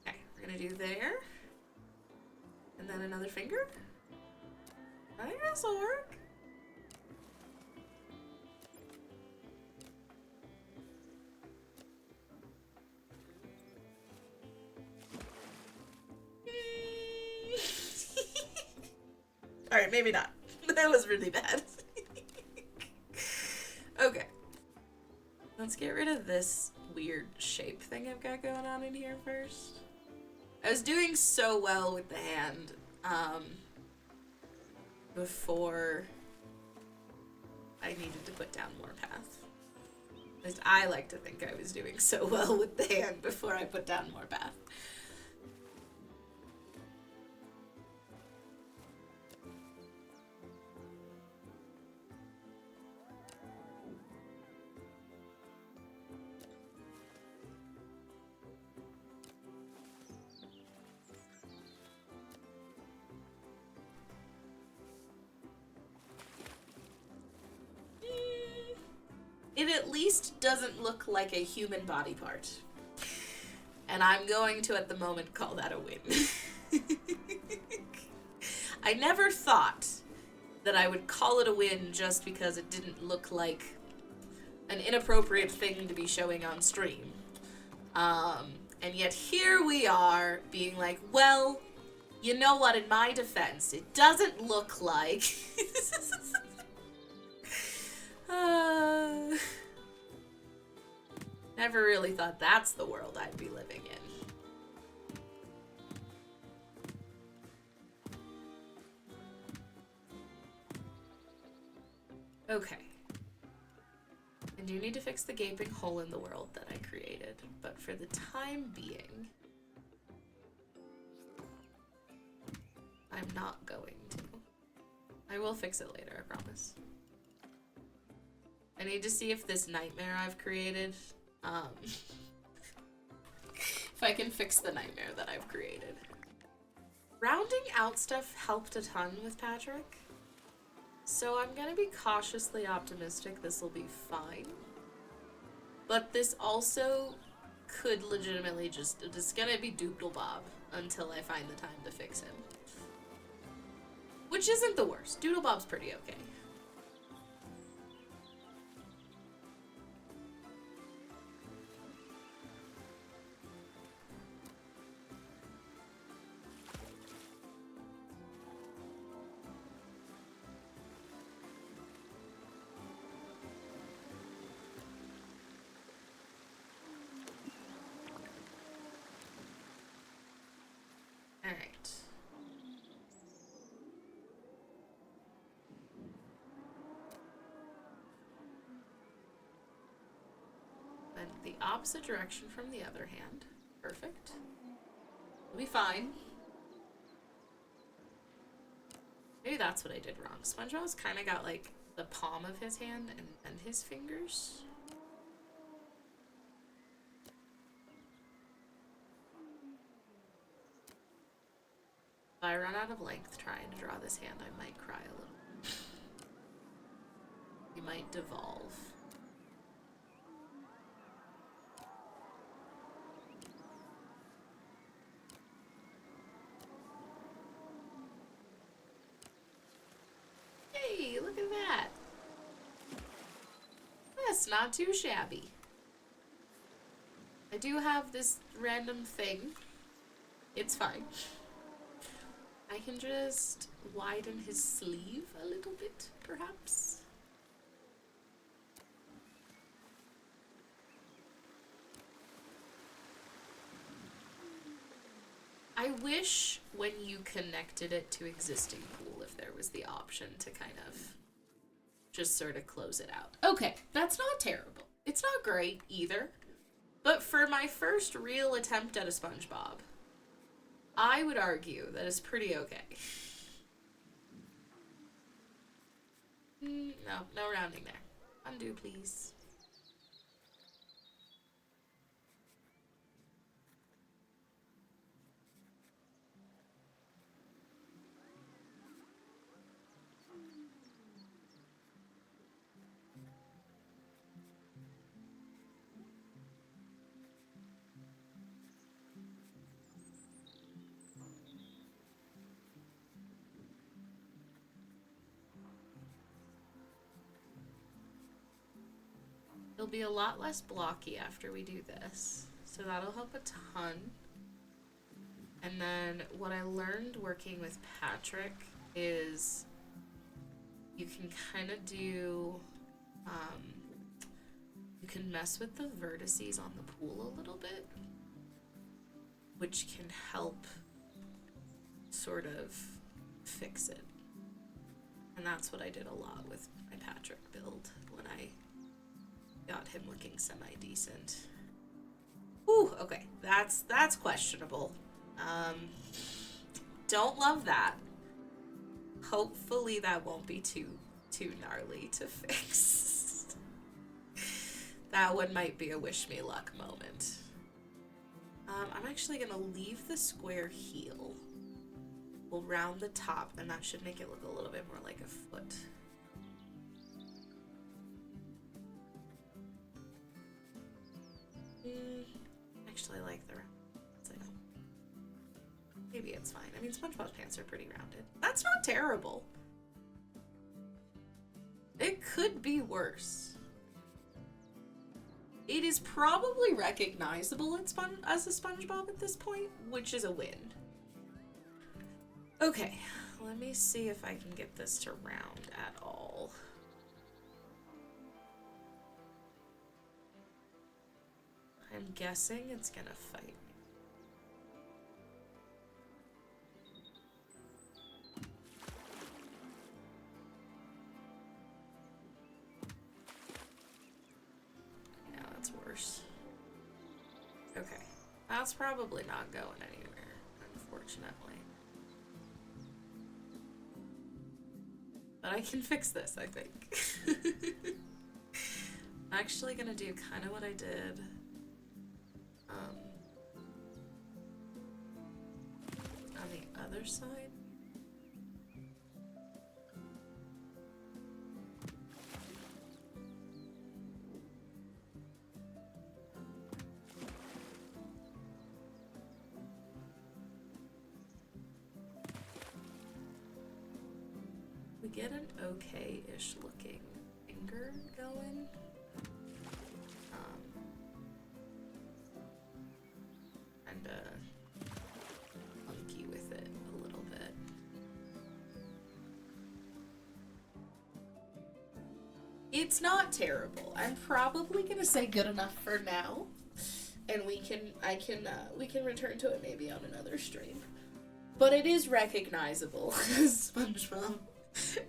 Okay, we're gonna do there. And then another finger. I think this'll work. Alright, maybe not. That was really bad. Okay. Let's get rid of this weird shape thing I've got going on in here first. I was doing so well with the hand, before I needed to put down more path. At least I like to think I was doing so well with the hand before I put down more path. It at least doesn't look like a human body part. And I'm going to, at the moment, call that a win. I never thought that I would call it a win just because it didn't look like an inappropriate thing to be showing on stream. And yet here we are, being like, well, you know what, in my defense, it doesn't look like... Never really thought that's the world I'd be living in. Okay. I do need to fix the gaping hole in the world that I created, but for the time being, I'm not going to. I will fix it later, I promise. I need to see if this nightmare I've created, if I can fix the nightmare that I've created. Rounding out stuff helped a ton with Patrick, so I'm gonna be cautiously optimistic this will be fine. But this also could legitimately it's gonna be Doodlebob until I find the time to fix him. Which isn't the worst. Doodlebob's pretty okay. Alright. And the opposite direction from the other hand. Perfect. We'll be fine. Maybe that's what I did wrong. SpongeBob's kind of got like the palm of his hand and his fingers. If I run out of length trying to draw this hand, I might cry a little. We might devolve. Hey, look at that. That's not too shabby. I do have this random thing. It's fine. I can just widen his sleeve a little bit, perhaps. I wish when you connected it to existing pool, if there was the option to kind of just sort of close it out. Okay, that's not terrible. It's not great either. But for my first real attempt at a SpongeBob, I would argue that it's pretty okay. No, no rounding there. Undo, please. It'll be a lot less blocky after we do this, so that'll help a ton. And then what I learned working with Patrick is you can kind of do, you can mess with the vertices on the pool a little bit, which can help sort of fix it. And that's what I did a lot with my Patrick build when I got him looking semi-decent. Ooh, okay, that's questionable. Don't love that. Hopefully that won't be too gnarly to fix. That one might be a wish me luck moment. I'm actually gonna leave the square heel. We'll round the top, and that should make it look a little bit more like a foot. Actually, I like the round. Maybe it's fine. I mean, SpongeBob's pants are pretty rounded. That's not terrible. It could be worse. It is probably recognizable as a SpongeBob at this point, which is a win. Okay, let me see if I can get this to round at all. I'm guessing it's gonna fight me. Yeah, that's worse. Okay, that's probably not going anywhere, unfortunately. But I can fix this, I think. I'm actually gonna do kind of what I did on the other side. We get an okay-ish looking finger going. And funky with it a little bit. It's not terrible. I'm probably gonna say good enough for now, and we can return to it maybe on another stream. But it is recognizable as SpongeBob,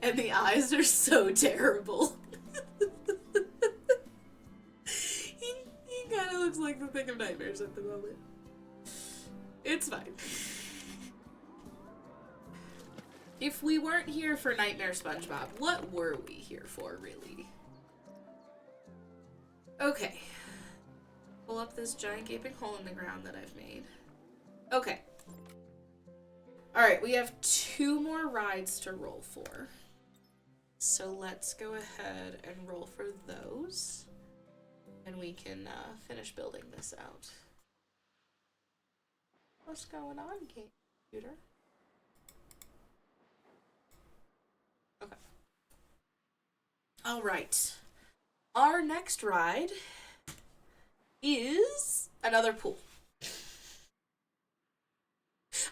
and the eyes are so terrible. He kind of looks like the Thing of Nightmares at the moment. It's fine. If we weren't here for Nightmare SpongeBob, what were we here for, really? Okay. Pull up this giant gaping hole in the ground that I've made. Okay. Alright, we have 2 more rides to roll for. So let's go ahead and roll for those. And we can finish building this out. What's going on, computer? Okay. Alright. Our next ride is another pool.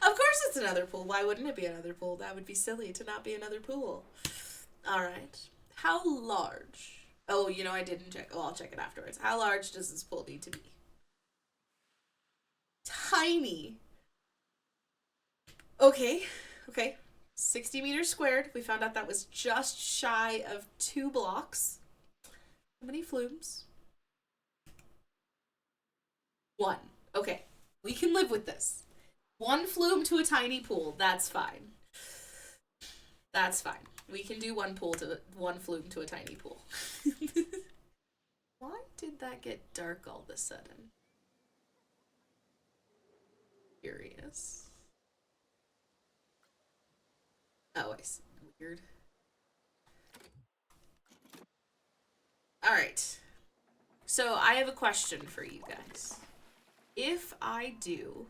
Of course it's another pool. Why wouldn't it be another pool? That would be silly to not be another pool. Alright. How large? Oh, you know, I didn't check. Oh, I'll check it afterwards. How large does this pool need to be? Tiny. Okay. Okay. 60 meters squared. We found out that was just shy of 2 blocks. How many flumes? 1. Okay. We can live with this. 1 flume to a tiny pool. That's fine. That's fine. We can do 1 flume to a tiny pool. Why did that get dark all of a sudden? Curious. Oh, I see. Weird. Alright. So, I have a question for you guys. If I do...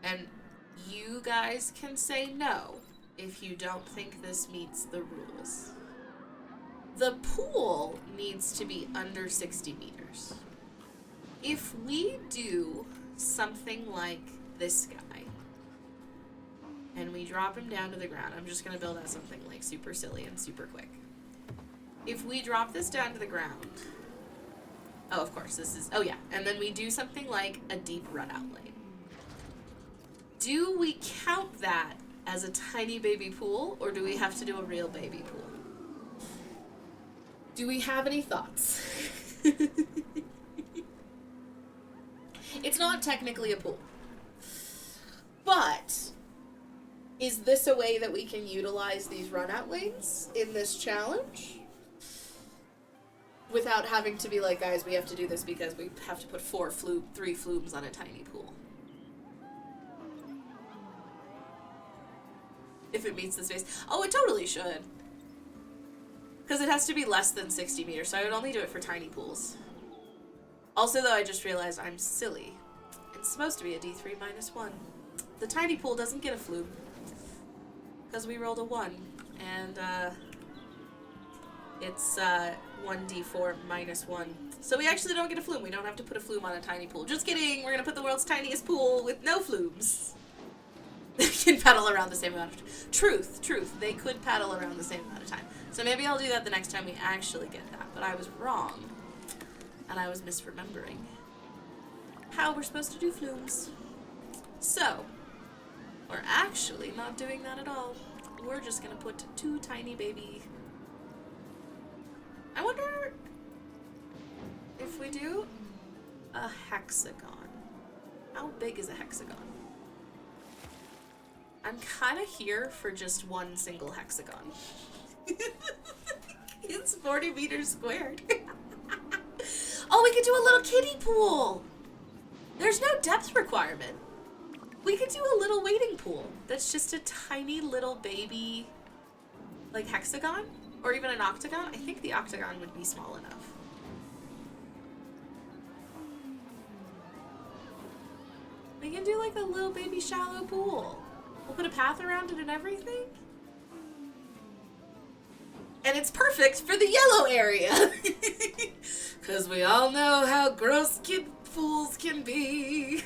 And you guys can say no if you don't think this meets the rules. The pool needs to be under 60 meters. If we do something like this guy, and we drop him down to the ground, I'm just going to build out something like super silly and super quick. If we drop this down to the ground, oh, of course, this is, oh yeah, and then we do something like a deep run-out lane. Do we count that as a tiny baby pool, or do we have to do a real baby pool? Do we have any thoughts? It's not technically a pool. But is this a way that we can utilize these run-out lanes in this challenge? Without having to be like, guys, we have to do this because we have to put 3 flumes on a tiny pool. If it meets the space. Oh, it totally should. Because it has to be less than 60 meters, so I would only do it for tiny pools. Also, though, I just realized I'm silly. It's supposed to be a D3 minus 1. The tiny pool doesn't get a flume. Because we rolled a 1. And, it's, 1d4 minus 1. So we actually don't get a flume. We don't have to put a flume on a tiny pool. Just kidding! We're gonna put the world's tiniest pool with no flumes. They can paddle around the same amount of time. Truth. They could paddle around the same amount of time. So maybe I'll do that the next time we actually get that. But I was wrong. And I was misremembering how we're supposed to do flumes. So, we're actually not doing that at all. We're just gonna put 2 tiny baby... I wonder if we do a hexagon. How big is a hexagon? I'm kind of here for just 1 single hexagon. It's 40 meters squared. Oh, we could do a little kiddie pool. There's no depth requirement. We could do a little wading pool. That's just a tiny little baby, like, hexagon? Or even an octagon? I think the octagon would be small enough. We can do, like, a little baby shallow pool. We'll put a path around it and everything. And it's perfect for the yellow area. Because we all know how gross kid pools can be.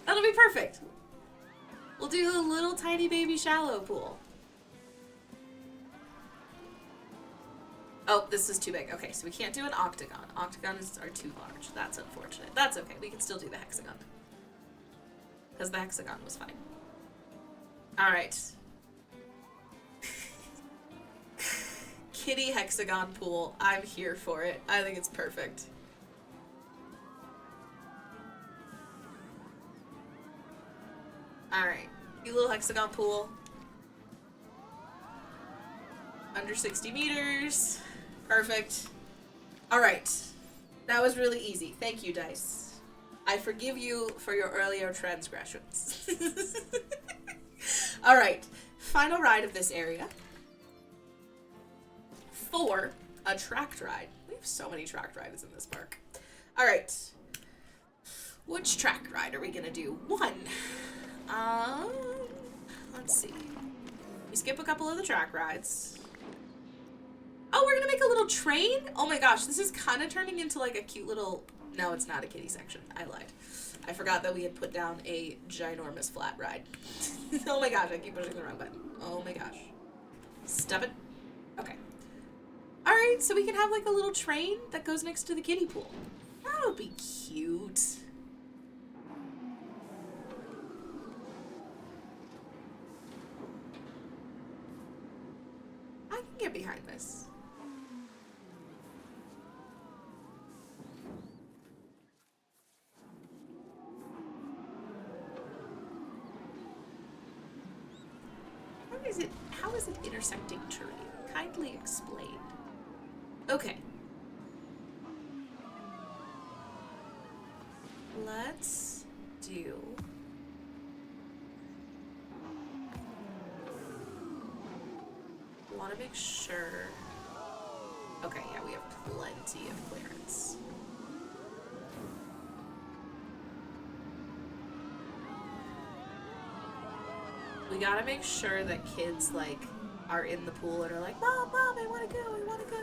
That'll be perfect. We'll do a little tiny baby shallow pool. Oh, this is too big. Okay, so we can't do an octagon. Octagons are too large. That's unfortunate. That's okay. We can still do the hexagon. Because the hexagon was fine. Alright. Kitty hexagon pool. I'm here for it. I think it's perfect. Alright. Cute little hexagon pool. Under 60 meters. Perfect. Alright. That was really easy. Thank you, Dice. I forgive you for your earlier transgressions. Alright, final ride of this area. For a tracked ride. We have so many tracked rides in this park. Alright. Which track ride are we gonna do? One. Let's see. We skip a couple of the track rides. Oh, we're gonna make a little train? Oh my gosh, this is kind of turning into like a cute little... No, it's not a kiddie section. I lied. I forgot that we had put down a ginormous flat ride. Oh my gosh, I keep pushing the wrong button. Oh my gosh. Stop it. Okay. Alright, so we can have like a little train that goes next to the kiddie pool. That'll be cute. I can get behind this. How is it intersecting terrain? Kindly explain. Okay. Let's do... Want to make sure... Okay, yeah, we have plenty of clearance. We gotta make sure that kids, like, are in the pool and are like, Mom, Mom, I wanna go, I wanna go.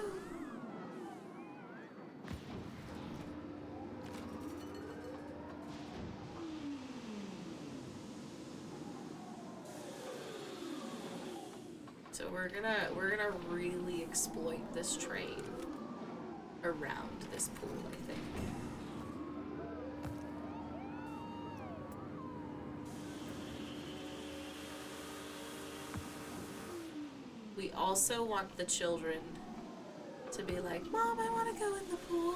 So we're gonna really exploit this train around this pool, I think. We also want the children to be like, Mom, I want to go in the pool.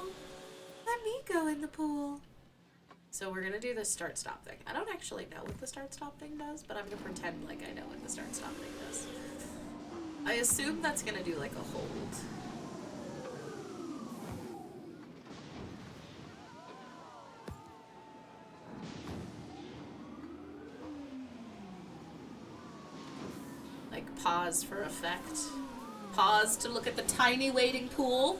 Let me go in the pool. So we're going to do the start-stop thing. I don't actually know what the start-stop thing does, but I'm going to pretend like I know what the start-stop thing does. I assume that's going to do like a hold. Pause for effect. Pause to look at the tiny waiting pool.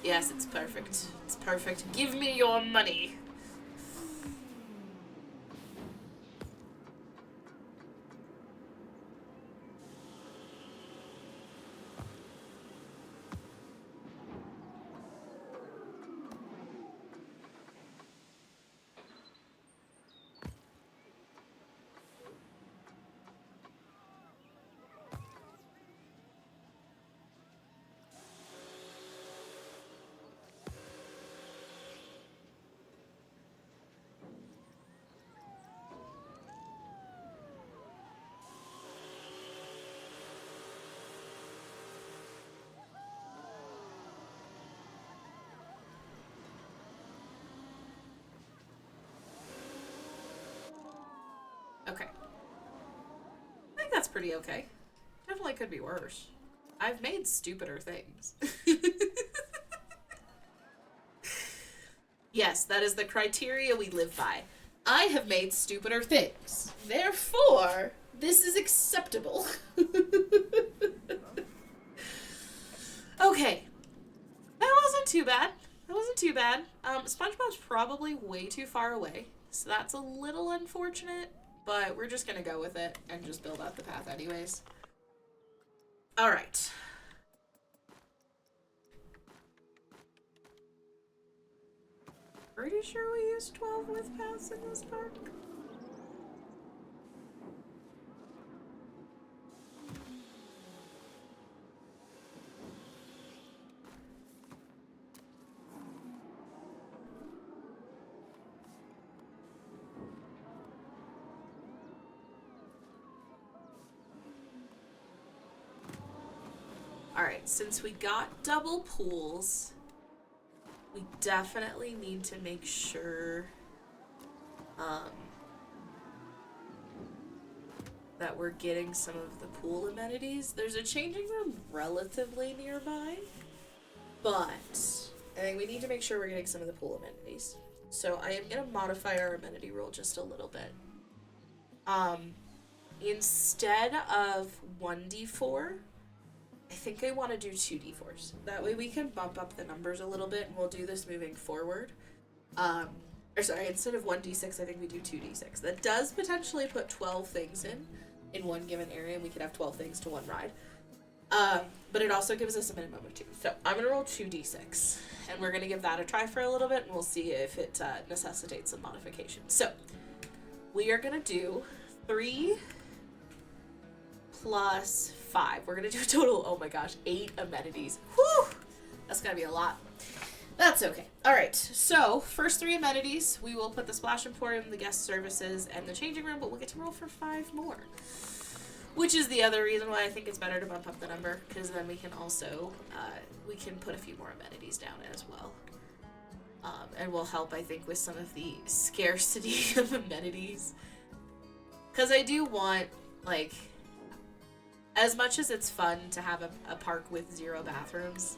Yes, it's perfect. It's perfect. Give me your money. Okay. I think that's pretty okay. Definitely could be worse. I've made stupider things. Yes, that is the criteria we live by. I have made stupider things. Therefore, this is acceptable. Okay. That wasn't too bad. That wasn't too bad. SpongeBob's probably way too far away, so that's a little unfortunate, but we're just gonna go with it and just build out the path anyways. Alright. Pretty sure we used 12 with paths in this park. Alright, since we got double pools, we definitely need to make sure that we're getting some of the pool amenities. There's a changing room relatively nearby, but think we need to make sure we're getting some of the pool amenities. So I am going to modify our amenity rule just a little bit. Instead of 1d4, I think I want to do 2d4s. That way we can bump up the numbers a little bit, and we'll do this moving forward. Or sorry, instead of 1d6, I think we do 2d6. That does potentially put 12 things in one given area, and we could have 12 things to one ride. But it also gives us a minimum of 2. So I'm going to roll 2d6, and we're going to give that a try for a little bit, and we'll see if it necessitates some modification. So we are going to do 3 plus 5. We're going to do a total, oh my gosh, 8 amenities. Whew! That's going to be a lot. That's okay. All right, so first 3 amenities, we will put the Splash Emporium, the guest services, and the changing room, but we'll get to roll for 5 more. Which is the other reason why I think it's better to bump up the number, because then we can also, we can put a few more amenities down as well. And will help, I think, with some of the scarcity of amenities. Because I do want, like, as much as it's fun to have a park with 0 bathrooms,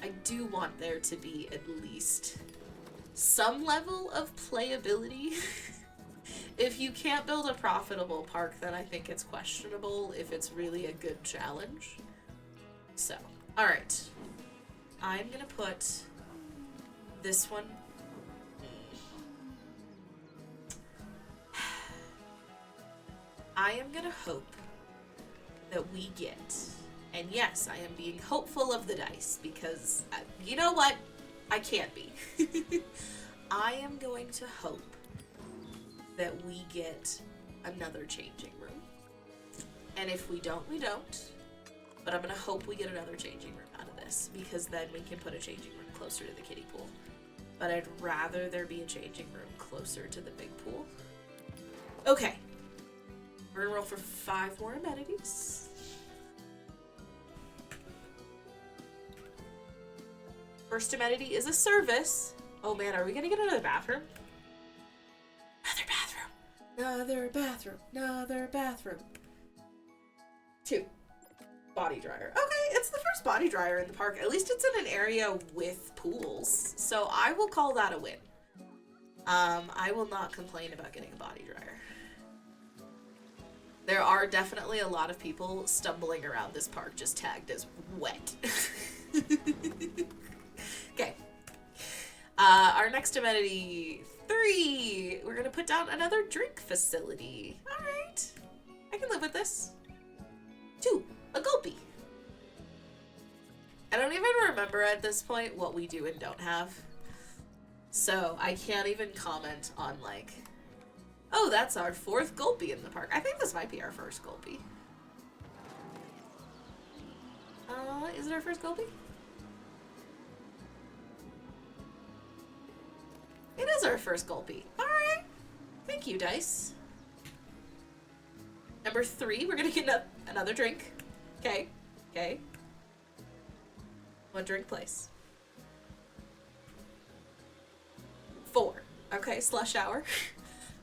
I do want there to be at least some level of playability. If you can't build a profitable park, then I think it's questionable if it's really a good challenge. So, alright. I'm gonna put this one. I am gonna hope that we get, and yes, I am being hopeful of the dice, because you know what? I can't be. I am going to hope that we get another changing room. And if we don't, we don't. But I'm going to hope we get another changing room out of this, because then we can put a changing room closer to the kiddie pool. But I'd rather there be a changing room closer to the big pool. Okay. We're going to roll for 5 more amenities. First amenity is a service. Oh man, are we going to get another bathroom? Another bathroom. Another bathroom. 2. Body dryer. Okay, it's the first body dryer in the park. At least it's in an area with pools. So I will call that a win. I will not complain about getting a body dryer. There are definitely a lot of people stumbling around this park just tagged as wet. Okay. Our next amenity, 3. We're gonna put down another drink facility. All right, I can live with this. 2, a gulpy. I don't even remember at this point what we do and don't have, so I can't even comment on like, oh, that's our 4th gulpy in the park. I think this might be our first gulpy. Is it our first gulpy? It is our first gulpy. Alright. Thank you, dice. Number 3, we're gonna get another drink. Okay. Okay. 1 drink place. 4. Okay, slush hour.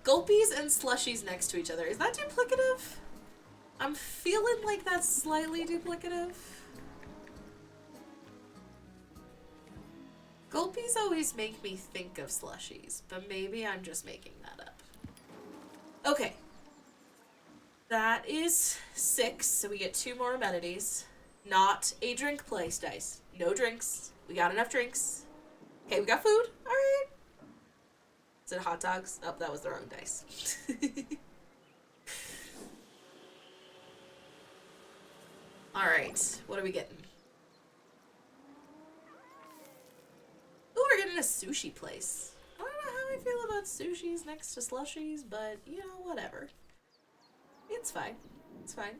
Gulpies and slushies next to each other. Is that duplicative? I'm feeling like that's slightly duplicative. Gulpies always make me think of slushies, but maybe I'm just making that up. Okay. That is 6, so we get 2 more amenities. Not a drink place, dice. No drinks. We got enough drinks. Okay, we got food. Alright. Is it hot dogs? Oh, that was the wrong dice. Alright, what are we getting? Ooh, we're getting a sushi place. I don't know how I feel about sushis next to slushies, but, you know, whatever. It's fine. It's fine.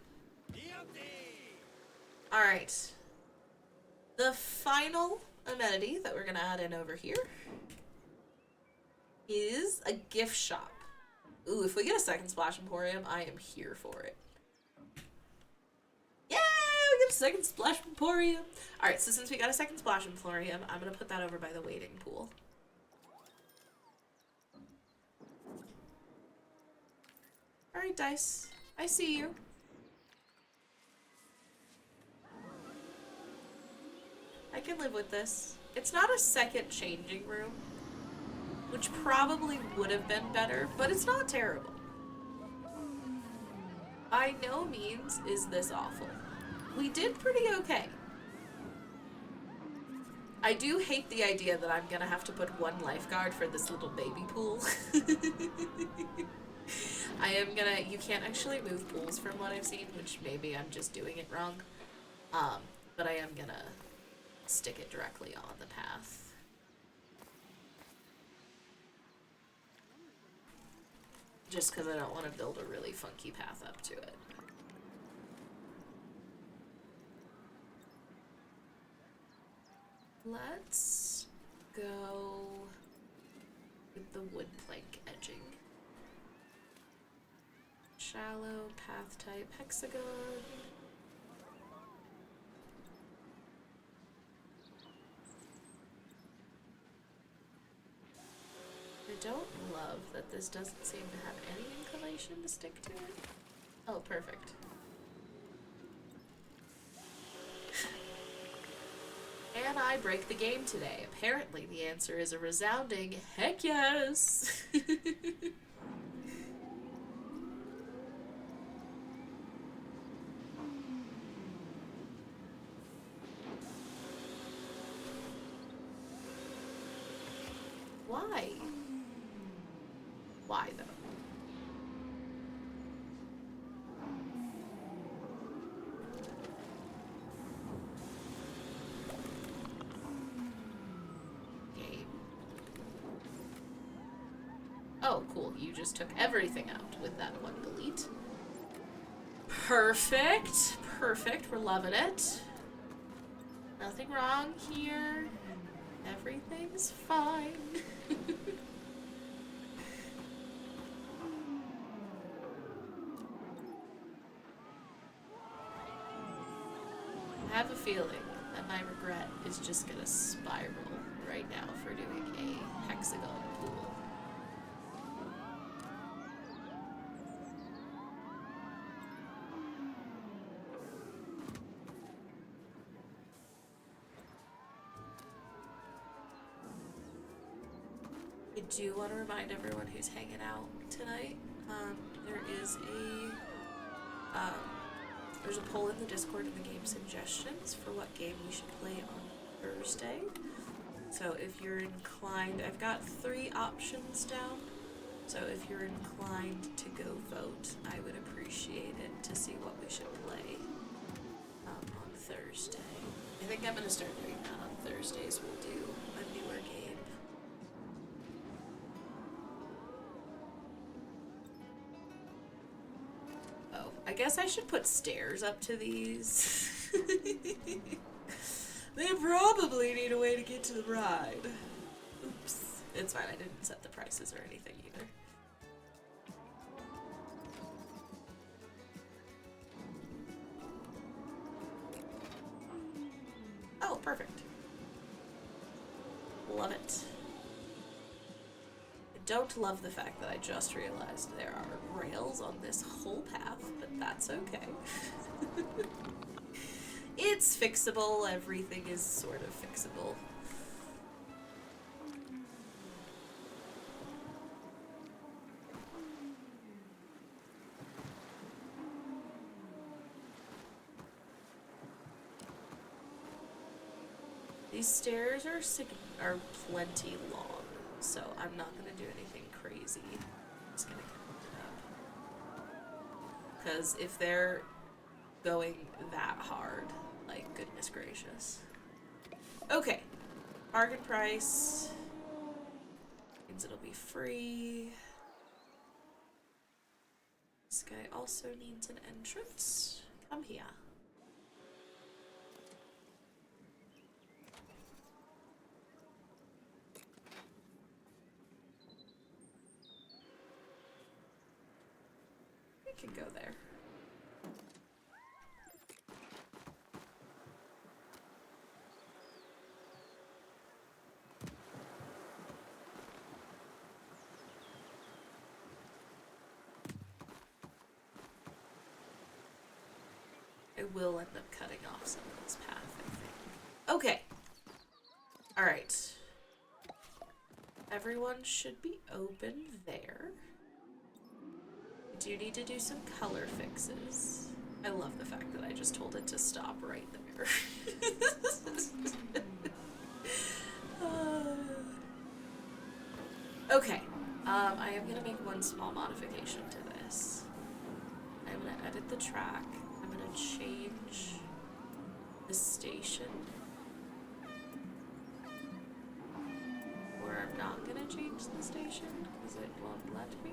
Alright. The final amenity that we're going to add in over here is a gift shop. Ooh, if we get a second Splash Emporium, I am here for it. Yeah, we get a second Splash Emporium. Alright, so since we got a second Splash Emporium, I'm going to put that over by the waiting pool. Alright, dice. I see you. I can live with this. It's not a second changing room, which probably would have been better, but it's not terrible. By no means is this awful. We did pretty okay. I do hate the idea that I'm gonna have to put one lifeguard for this little baby pool. You can't actually move pools from what I've seen, which maybe I'm just doing it wrong. But I am gonna stick it directly on the path. Just because I don't want to build a really funky path up to it. Let's go with the wood plank edging. Shallow, path type, hexagon. I don't love that this doesn't seem to have any inclination to stick to it. Oh, perfect. Can I break the game today? Apparently the answer is a resounding heck yes! Why? Why though? Game. Oh, cool. You just took everything out with that one delete. Perfect. Perfect. We're loving it. Nothing wrong here. Everything's fine. I have a feeling that my regret is just gonna spiral right now for doing a hexagon pool. I do want to remind everyone who's hanging out tonight, there's a poll in the Discord in the game suggestions for what game we should play on Thursday. So if you're inclined, I've got 3 options down. So if you're inclined to go vote, I would appreciate it to see what we should play on Thursday. I think I'm going to start doing that on Thursdays. We'll do a newer game. Oh, I guess I should put stairs up to these. They probably need a way to get to the ride. Oops. It's fine, I didn't set the prices or anything either. Oh, perfect. Love it. I don't love the fact that I just realized there are rails on this whole path, but that's okay. It's fixable, everything is sort of fixable. These stairs are plenty long, so I'm not gonna do anything crazy. I'm just gonna count it up. Because if they're going that hard, like, goodness gracious. Okay. Bargain price. Means it'll be free. This guy also needs an entrance. Come here. We can go there. I will end up cutting off some of this path, I think. Okay. Alright. Everyone should be open there. I do need to do some color fixes. I love the fact that I just told it to stop right there. Okay. I am gonna make one small modification to this. I'm gonna edit the track. I'm gonna change the station. Or I'm not gonna change the station because it won't let me.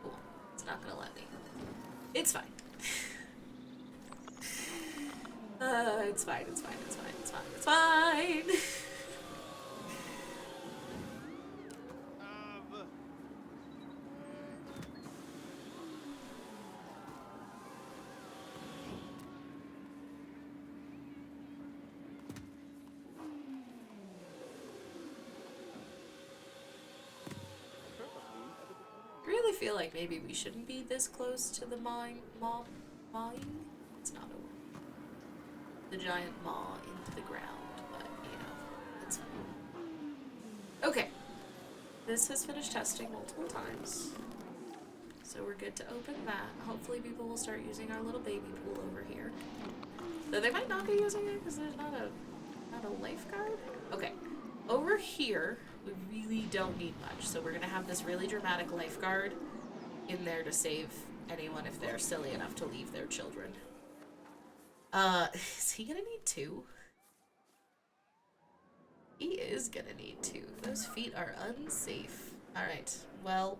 Cool. It's not gonna let me. It's fine. It's fine, it's fine, it's fine, it's fine, it's fine! I really feel like maybe we shouldn't be this close to the mawing? It's not a word. The giant maw into the ground, but you know, it's fine. Okay. This has finished testing multiple times. So we're good to open that. Hopefully people will start using our little baby pool over here. Though they might not be using it because there's not a lifeguard. Okay. Over here, we really don't need much. So we're gonna have this really dramatic lifeguard in there to save anyone if they're silly enough to leave their children. Is he gonna need two? He is gonna need two. Those feet are unsafe. Alright, well,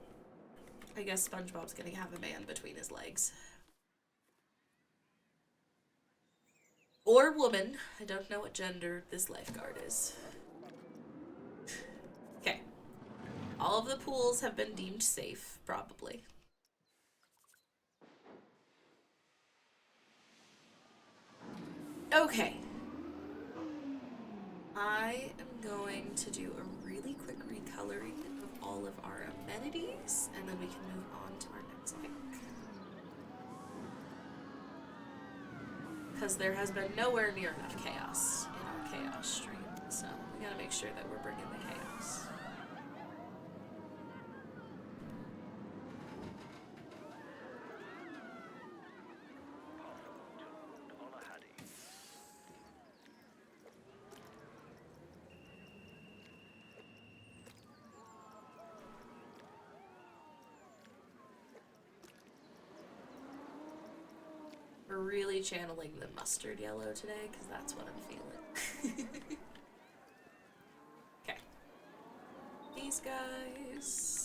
I guess SpongeBob's gonna have a man between his legs. Or woman. I don't know what gender this lifeguard is. Okay. All of the pools have been deemed safe, probably. Okay. I am going to do a really quick recoloring of all of our amenities, and then we can move on to our next pick. Because there has been nowhere near enough chaos in our chaos stream, so we gotta make sure that we're bringing the chaos. We're really channeling the mustard yellow today, because that's what I'm feeling. Okay. These guys.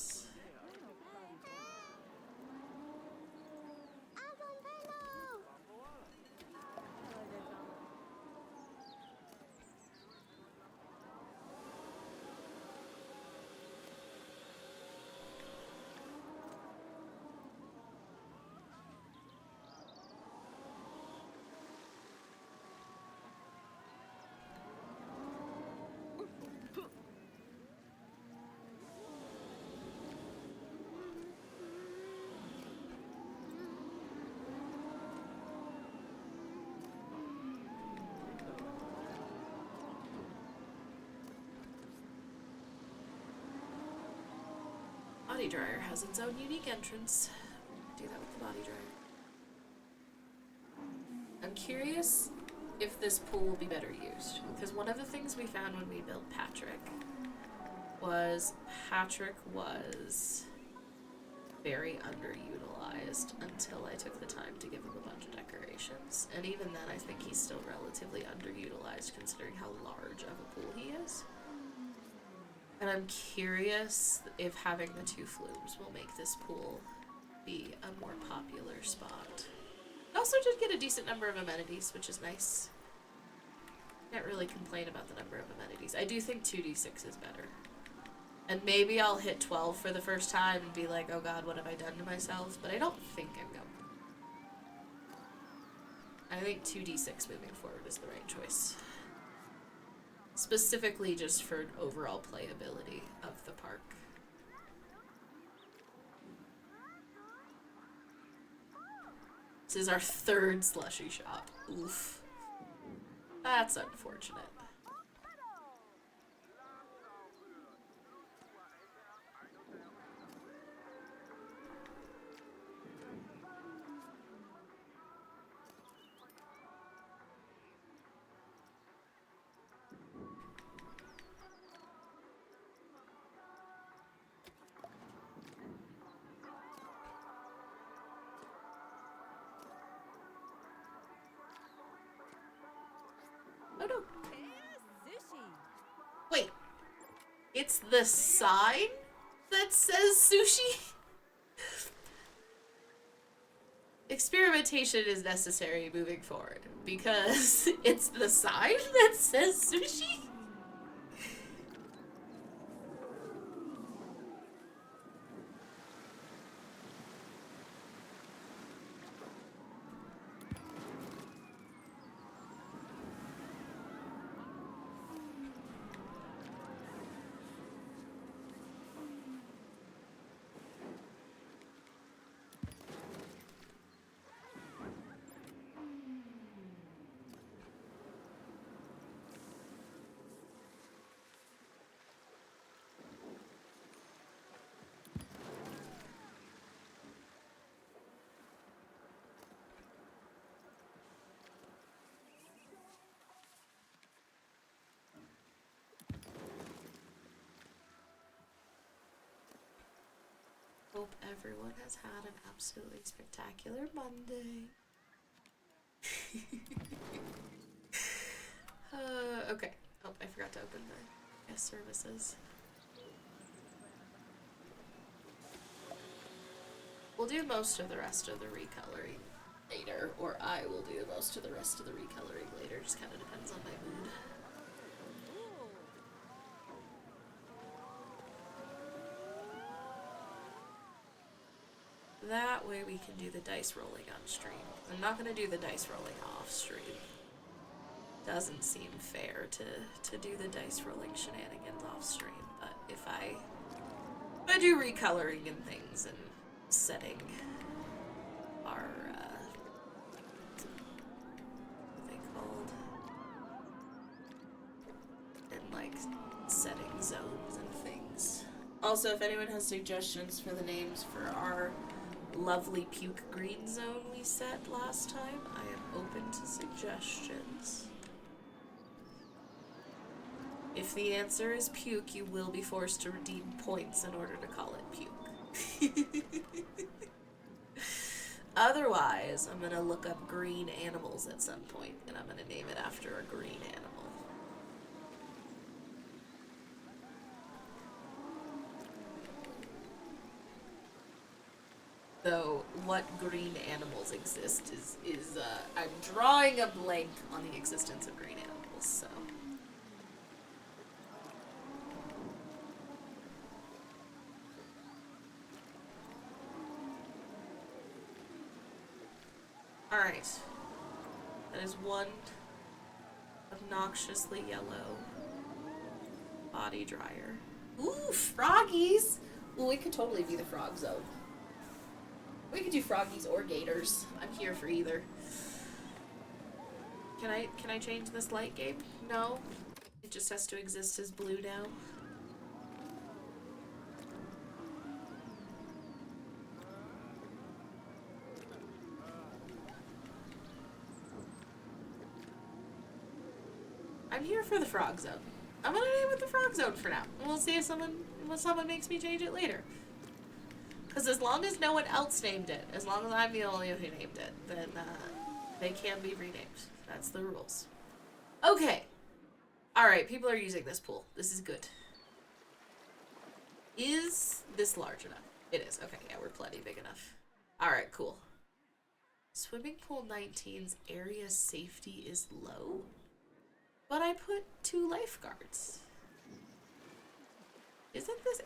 Body dryer has its own unique entrance. Do that with the body dryer. I'm curious if this pool will be better used, because one of the things we found when we built Patrick was very underutilized until I took the time to give him a bunch of decorations. And even then, I think he's still relatively underutilized considering how large of a pool he is. And I'm curious if having the two flumes will make this pool be a more popular spot. I also did get a decent number of amenities, which is nice. Can't really complain about the number of amenities. I do think 2d6 is better. And maybe I'll hit 12 for the first time and be like, oh god, what have I done to myself? But I don't think I'm going. I think 2d6 moving forward is the right choice. Specifically just for overall playability of the park. This is our third slushy shop. Oof. That's unfortunate. Oh no. Wait. It's the sign that says sushi? Experimentation is necessary moving forward because it's the sign that says sushi? Hope everyone has had an absolutely spectacular Monday. Okay. Oh, I forgot to open the guest services. We'll do most of the rest of the recoloring later, or I will do most of the rest of the recoloring later. Just kind of depends on my mood. That way we can do the dice rolling on stream. I'm not going to do the dice rolling off stream. Doesn't seem fair to do the dice rolling shenanigans off stream, but if I do recoloring and things and setting our, what are they called? And like setting zones and things. Also, if anyone has suggestions for the names for our lovely puke green zone we set last time, I am open to suggestions. If the answer is puke, you will be forced to redeem points in order to call it puke. Otherwise, I'm gonna look up green animals at some point, and I'm gonna name it after a green animal. Though, what green animals exist is I'm drawing a blank on the existence of green animals, so. Alright. That is one obnoxiously yellow body dryer. Ooh, froggies! Well, we could totally be the frog zone. We could do froggies or gators. I'm here for either. Can I change this light, Gabe? No? It just has to exist as blue now. I'm here for the frog zone. I'm gonna name it the frog zone for now. And we'll see if someone makes me change it later. Because as long as no one else named it, as long as I'm the only one who named it, then they can be renamed. That's the rules. Okay. Alright, people are using this pool. This is good. Is this large enough? It is. Okay, yeah, we're plenty big enough. Alright, cool. Swimming pool 19's area safety is low. But I put 2 lifeguards. Isn't this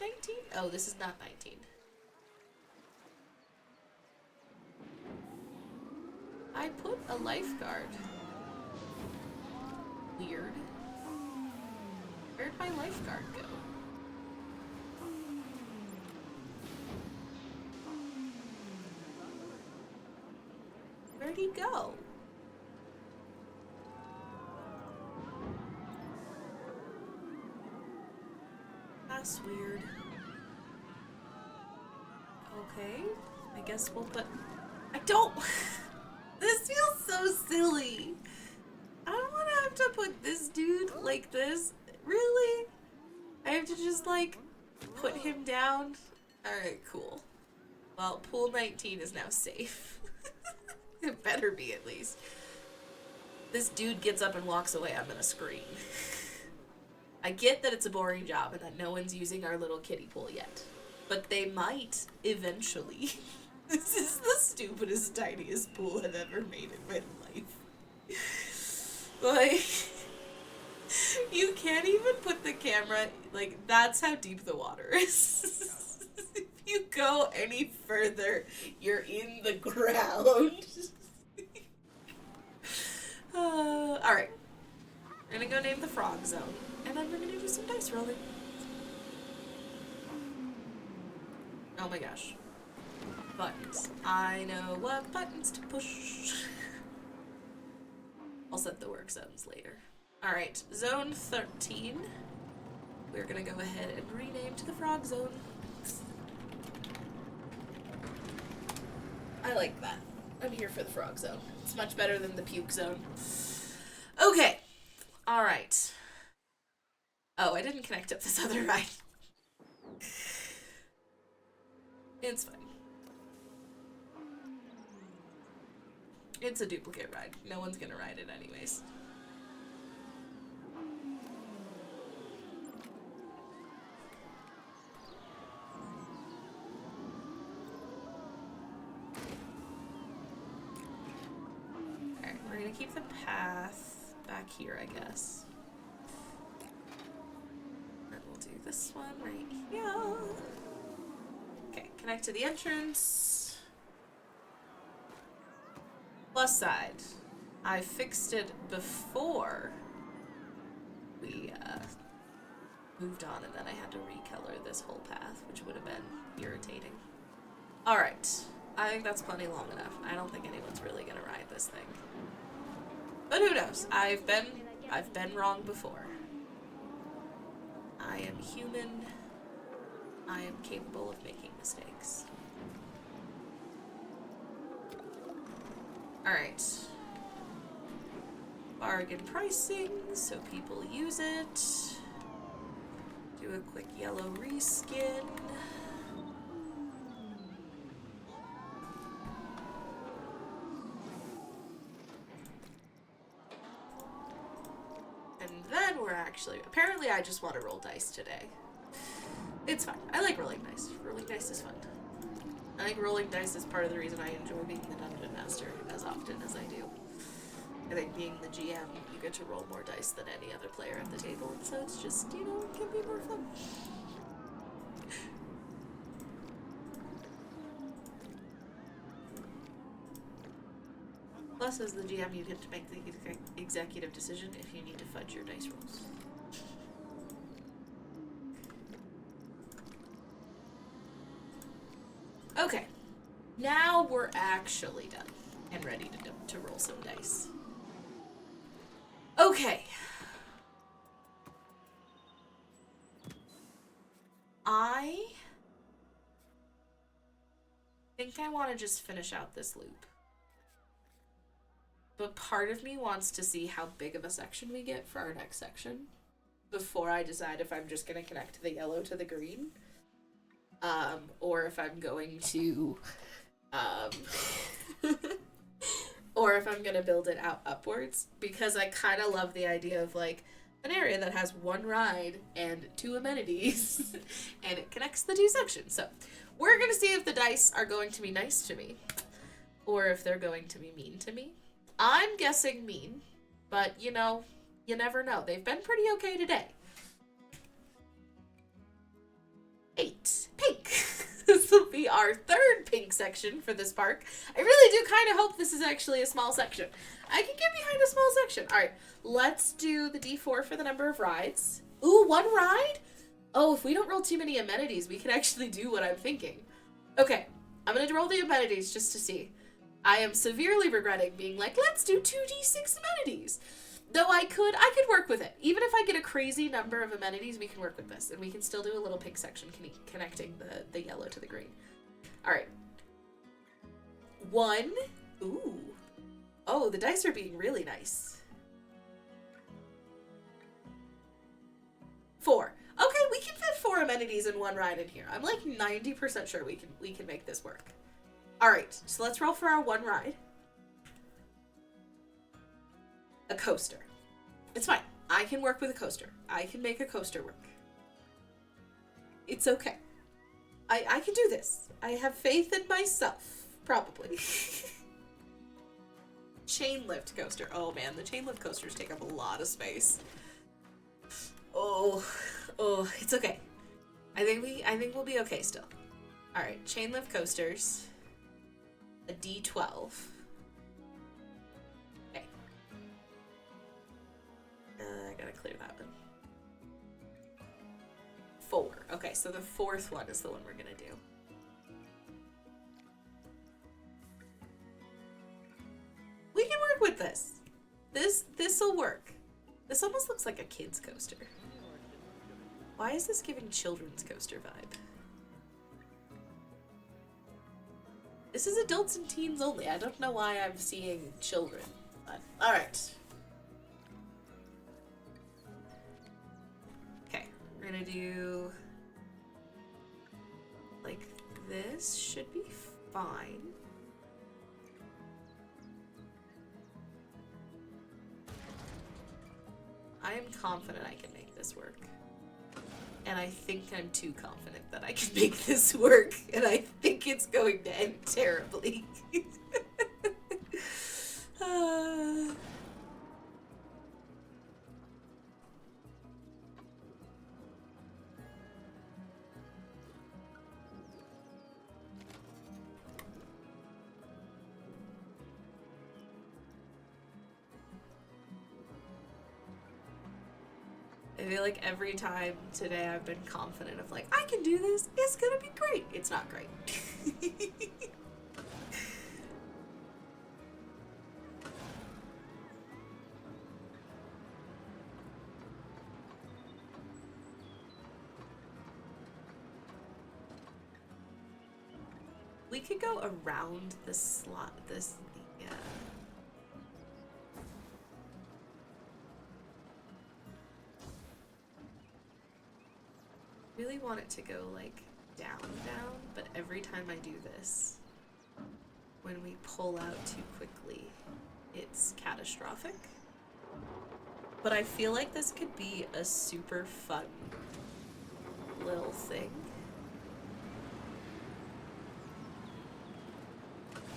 19? Oh, this is not 19. I put a lifeguard. Weird. Where'd my lifeguard go? Where'd he go? That's weird. Okay, I guess we'll put... I don't... This feels so silly. I don't want to have to put this dude like this. Really? I have to just, like, put him down? Alright, cool. Well, pool 19 is now safe. It better be, at least. This dude gets up and walks away, I'm gonna scream. I get that it's a boring job and that no one's using our little kiddie pool yet. But they might, eventually. This is the stupidest, tiniest pool I've ever made in my life. Like, you can't even put the camera, like, that's how deep the water is. If you go any further, you're in the ground. Alright. We're gonna go name the frog zone. And then we're gonna do some dice rolling. Oh my gosh. Buttons. I know what buttons to push. I'll set the work zones later. Alright, zone 13. We're gonna go ahead and rename to the frog zone. I like that. I'm here for the frog zone. It's much better than the puke zone. Okay. Alright. Oh, I didn't connect up this other ride. It's fine. It's a duplicate ride. No one's gonna ride it anyways. Alright, we're gonna keep the path back here, I guess. And we'll do this one right here. Okay, connect to the entrance. Plus side. I fixed it before we moved on, and then I had to recolor this whole path, which would have been irritating. Alright. I think that's plenty long enough. I don't think anyone's really gonna ride this thing. But who knows? I've been wrong before. I am human. I am capable of making mistakes. Alright. Bargain pricing, so people use it. Do a quick yellow reskin. And then we're actually... Apparently I just want to roll dice today. It's fine. I like rolling dice. Rolling dice is fun. I think rolling dice is part of the reason I enjoy being the Dungeon Master as often as I do. I think being the GM, you get to roll more dice than any other player at the table, so it's just, you know, it can be more fun. Plus, as the GM, you get to make the executive decision if you need to fudge your dice rolls. Okay, now we're actually done and ready to roll some dice. Okay. I think I want to just finish out this loop. But part of me wants to see how big of a section we get for our next section before I decide if I'm just going to connect the yellow to the green. Or if I'm going to, or if I'm gonna build it out upwards, because I kind of love the idea of, like, an area that has one ride and 2 amenities, and it connects the 2 sections. So, we're gonna see if the dice are going to be nice to me, or if they're going to be mean to me. I'm guessing mean, but, you know, you never know. They've been pretty okay today. 8. Pink. This will be our 3rd pink section for this park. I really do kind of hope this is actually a small section. I can get behind a small section. Alright, let's do the D4 for the number of rides. Ooh, 1 ride? Oh, if we don't roll too many amenities, we can actually do what I'm thinking. Okay, I'm going to roll the amenities just to see. I am severely regretting being like, let's do 2d6 amenities. Though I could work with it. Even if I get a crazy number of amenities, we can work with this. And we can still do a little pink section connecting the yellow to the green. Alright. 1. Ooh. Oh, the dice are being really nice. 4. Okay, we can fit 4 amenities in one ride in here. I'm like 90% sure we can make this work. Alright, so let's roll for our one ride. A coaster. It's fine. I can work with a coaster. I can make a coaster work. It's okay. I can do this. I have faith in myself. Probably. Chain lift coaster. Oh man, the chain lift coasters take up a lot of space. Oh, it's okay. I think we'll be okay still. Alright, chain lift coasters. A D12. Okay. I gotta clear that one. 4. Okay, so the 4th one is the one we're gonna do. We can work with this. This'll work. This almost looks like a kid's coaster. Why is this giving children's coaster vibe? This is adults and teens only. I don't know why I'm seeing children. But alright. Okay, we're gonna do like this. Should be fine. I am confident I can make this work. And I think I'm too confident that I can make this work. And I think it's going to end terribly. I feel like every time today I've been confident of like, I can do this, it's gonna be great. It's not great. We could go around the slot, really want it to go like down, but every time I do this, when we pull out too quickly, it's catastrophic. But I feel like this could be a super fun little thing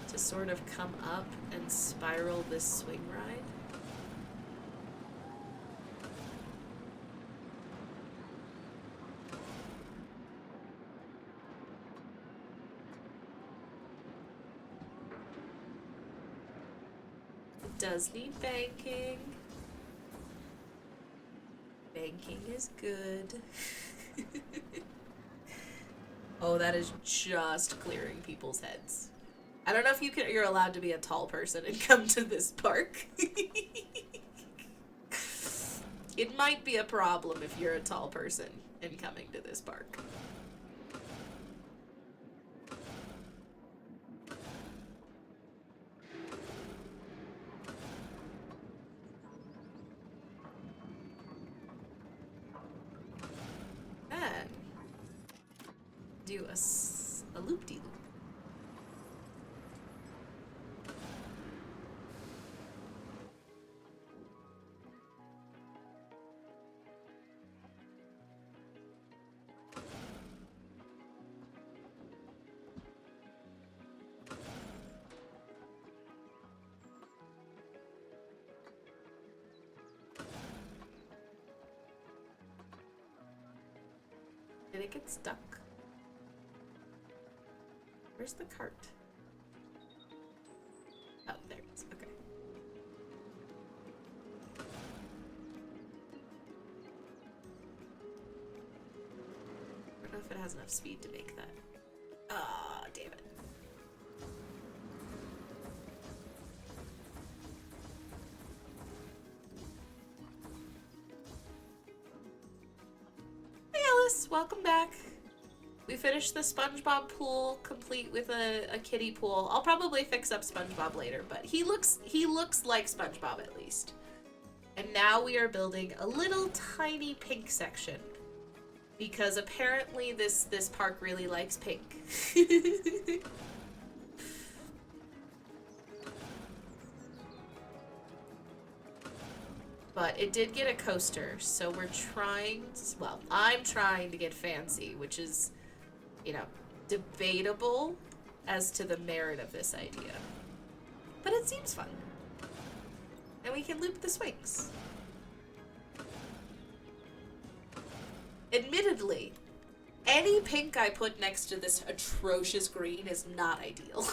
to sort of come up and spiral this swing ride. Does need banking. Banking is good. Oh, that is just clearing people's heads. I don't know if you're allowed to be a tall person and come to this park. It might be a problem if you're a tall person and coming to this park. Do a loop-de-loop. Did it get stuck? Where's the cart? Oh, there it is. Okay. I don't know if it has enough speed to make that. Ah, damn it. welcome back. We finished the SpongeBob pool, complete with a kiddie pool. I'll probably fix up SpongeBob later, but he looks like SpongeBob at least. And now we are building a little tiny pink section. Because apparently this park really likes pink. But it did get a coaster, so we're trying to, well, I'm trying to get fancy, which is, you know, debatable as to the merit of this idea. But it seems fun. And we can loop the swings. Admittedly, any pink I put next to this atrocious green is not ideal.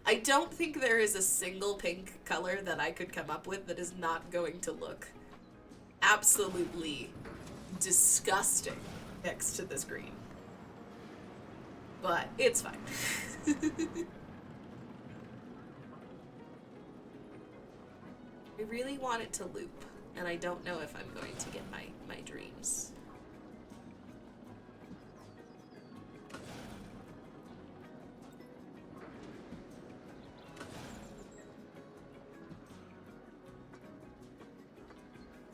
I don't think there is a single pink color that I could come up with that is not going to look absolutely disgusting next to this green. But it's fine. I really want it to loop, and I don't know if I'm going to get my dreams.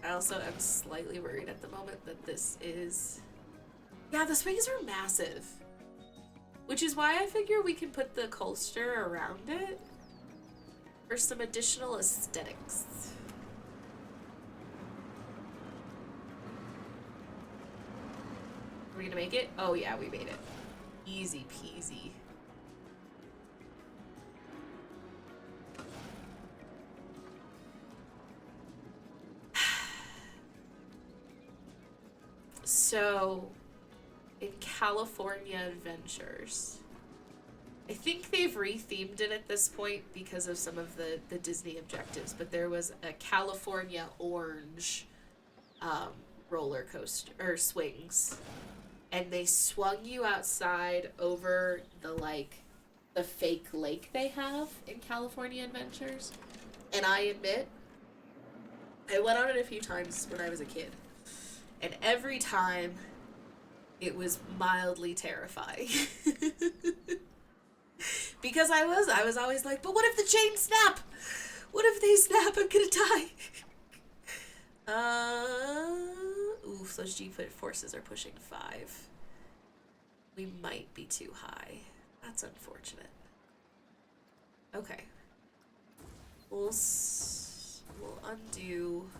I also am slightly worried at the moment that this is... Yeah, the swings are massive. Which is why I figure we can put the coaster around it for some additional aesthetics. Are we gonna make it? Oh yeah, we made it. Easy peasy. So, in California Adventures, I think they've rethemed it at this point because of some of the Disney objectives, but there was a California Orange roller coaster, or swings, and they swung you outside over the fake lake they have in California Adventures. And I admit, I went on it a few times when I was a kid. And every time, it was mildly terrifying. Because I was always like, but what if the chains snap? What if they snap? I'm gonna die. Oof, those G-forces are pushing 5. We might be too high. That's unfortunate. Okay. We'll undo...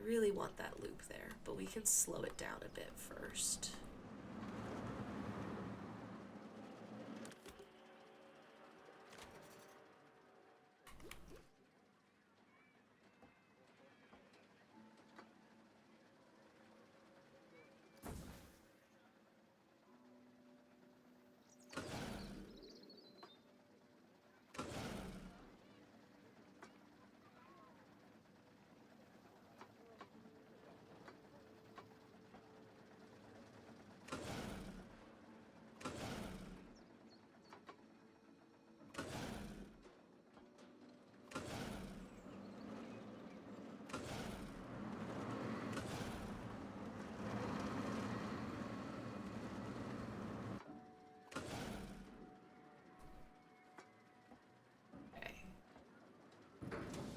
really want that loop there, but we can slow it down a bit first.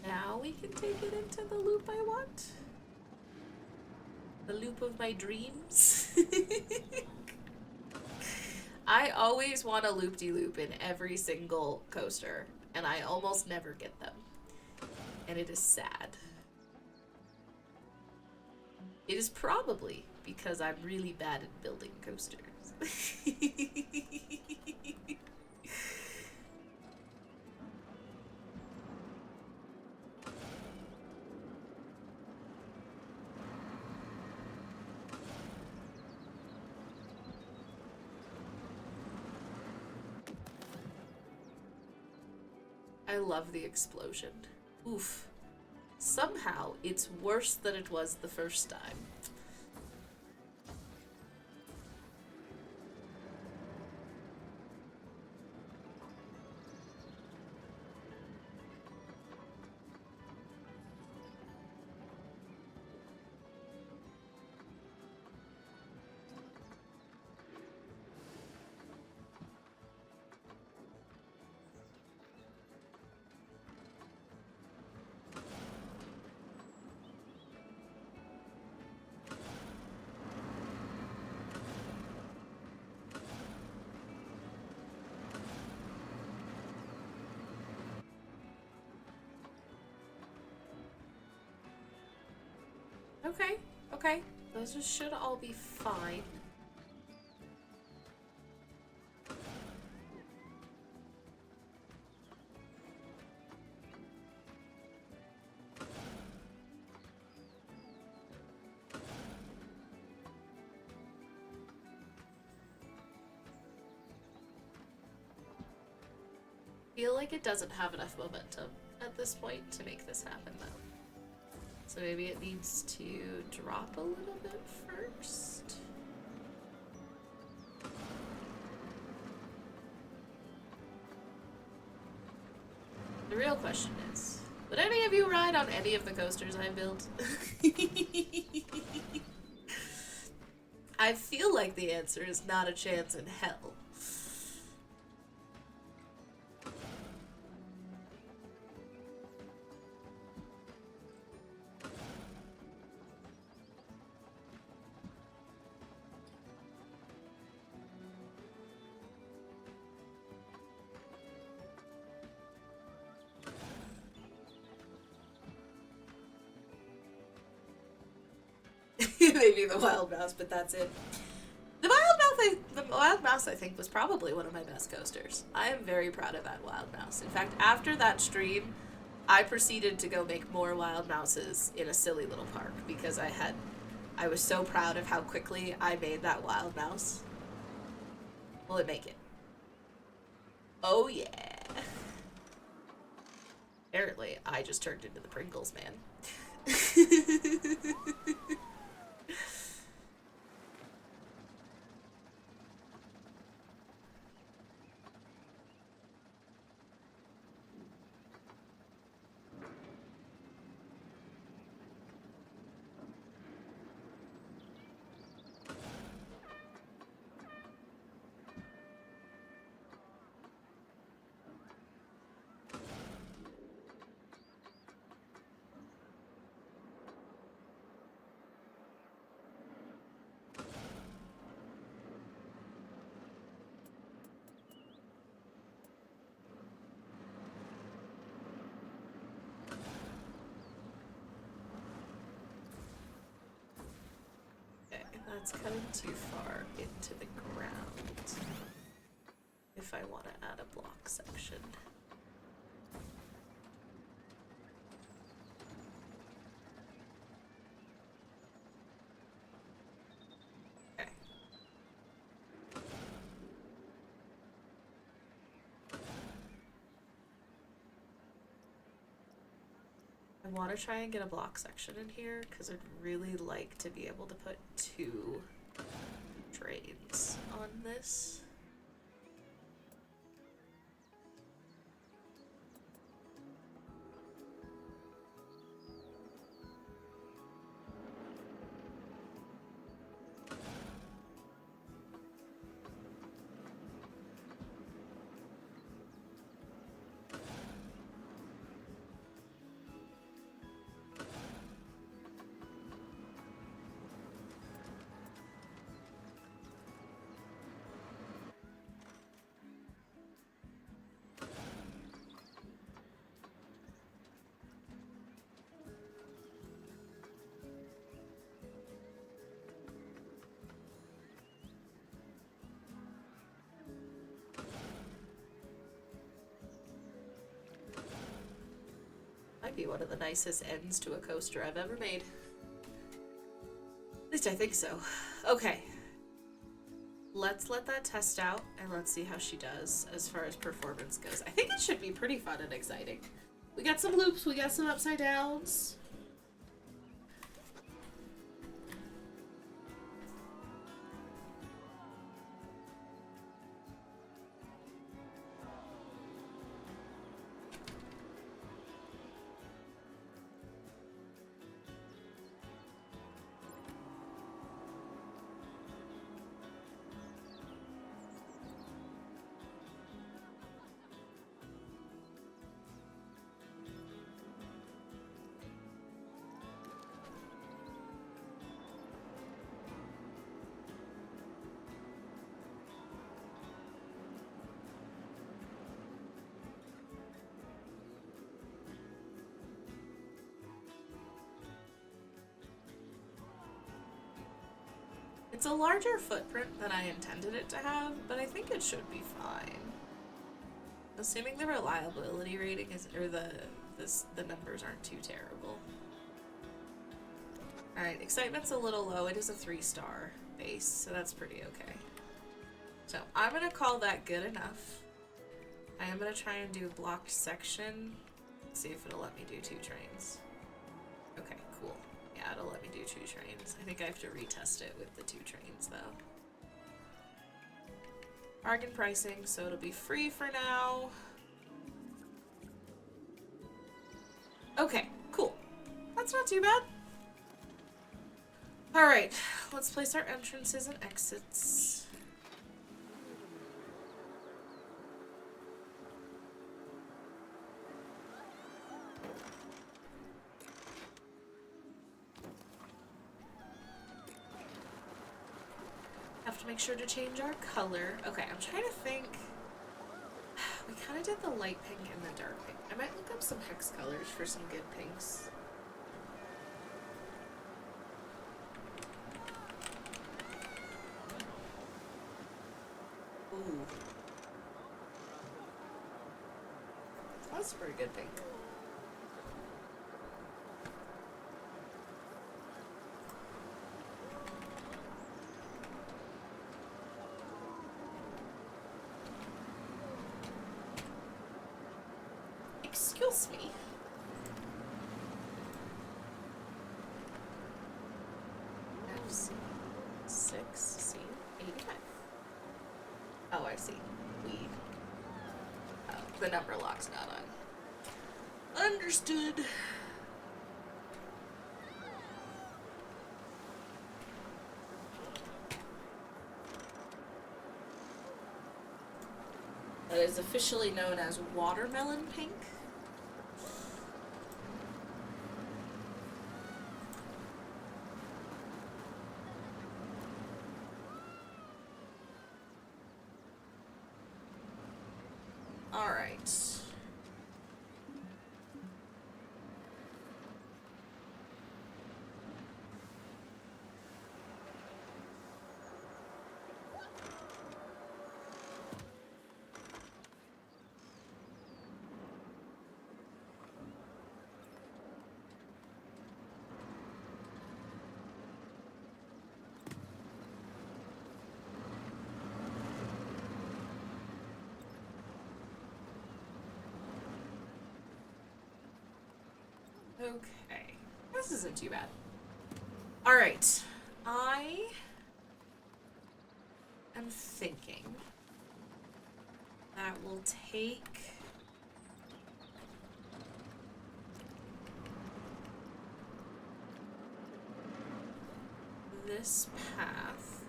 Now we can take it into the loop I want. The loop of my dreams. I always want a loop-de-loop in every single coaster, and I almost never get them. And it is sad. It is probably because I'm really bad at building coasters. I love the explosion. Oof. Somehow, it's worse than it was the first time. Okay, okay. Those should all be fine. Feel like it doesn't have enough momentum at this point to make this happen, though. So maybe it needs to drop a little bit first. The real question is, would any of you ride on any of the coasters I built? I feel like the answer is not a chance in hell. Maybe the Wild Mouse, but that's it. The Wild Mouse, I think, was probably one of my best coasters. I am very proud of that Wild Mouse. In fact, after that stream, I proceeded to go make more Wild Mouses in a silly little park because I was so proud of how quickly I made that Wild Mouse. Will it make it? Oh yeah. Apparently, I just turned into the Pringles man. That's cutting too far into the ground if I want to add a block section. Okay. I want to try and get a block section in here because I'd really like to be able to put 2 trains on this. Might be one of the nicest ends to a coaster I've ever made. At least I think so. Okay. Let's let that test out and let's see how she does as far as performance goes. I think it should be pretty fun and exciting. We got some loops, we got some upside downs. It's a larger footprint than I intended it to have, but I think it should be fine. Assuming the reliability rating is, or the numbers aren't too terrible. Alright, excitement's a little low. It is a 3-star base, so that's pretty okay. So I'm gonna call that good enough. I am gonna try and do blocked section. See if it'll let me do 2 trains. Okay, cool. Yeah, it'll let me do 2 trains. I think I have to retest it with the 2 trains though. Bargain pricing, so it'll be free for now. Okay, cool. That's not too bad. Alright, let's place our entrances and exits. Have to make sure to change our color. Okay, I'm trying to think. We kind of did the light pink and the dark pink. I might look up some hex colors for some good pinks. Ooh. That's a pretty good pink. Excuse me. FC6C85. Oh, I see. Weed. Oh, the number lock's not on. Understood. That is officially known as watermelon pink. All right. Okay, this isn't too bad. All right, I am thinking that we'll take this path,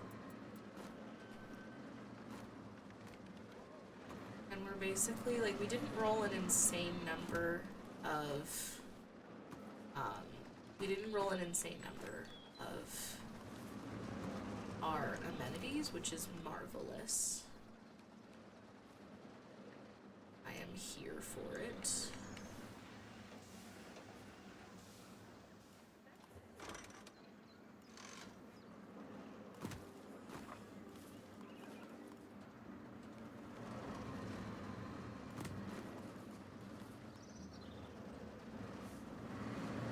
and we're basically like, we didn't roll an insane number of our amenities, which is marvelous. I am here for it.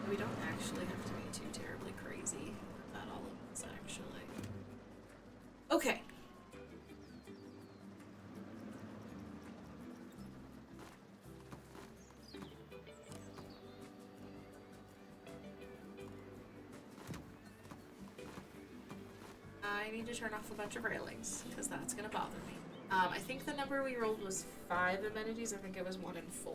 We don't actually have to be too terribly crazy about all of this, actually. Okay. I need to turn off a bunch of railings, because that's going to bother me. I think the number we rolled was 5 amenities. I think it was 1 and 4.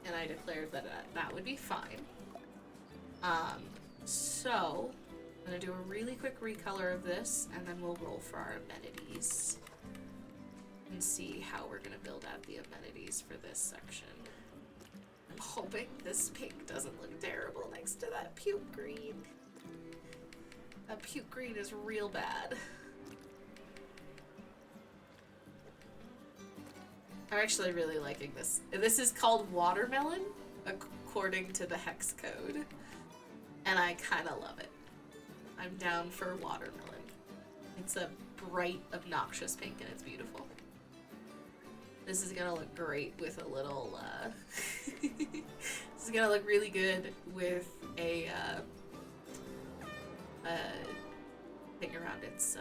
And I declared that that would be fine. So I'm gonna do a really quick recolor of this, and then we'll roll for our amenities and see how we're gonna build out the amenities for this section. I'm hoping this pink doesn't look terrible next to that puke green. That puke green is real bad. I'm actually really liking this. This is called watermelon, according to the hex code. And I kind of love it. I'm down for watermelon. It's a bright, obnoxious pink and it's beautiful. This is gonna look great with a little, this is gonna look really good with a, thing around its,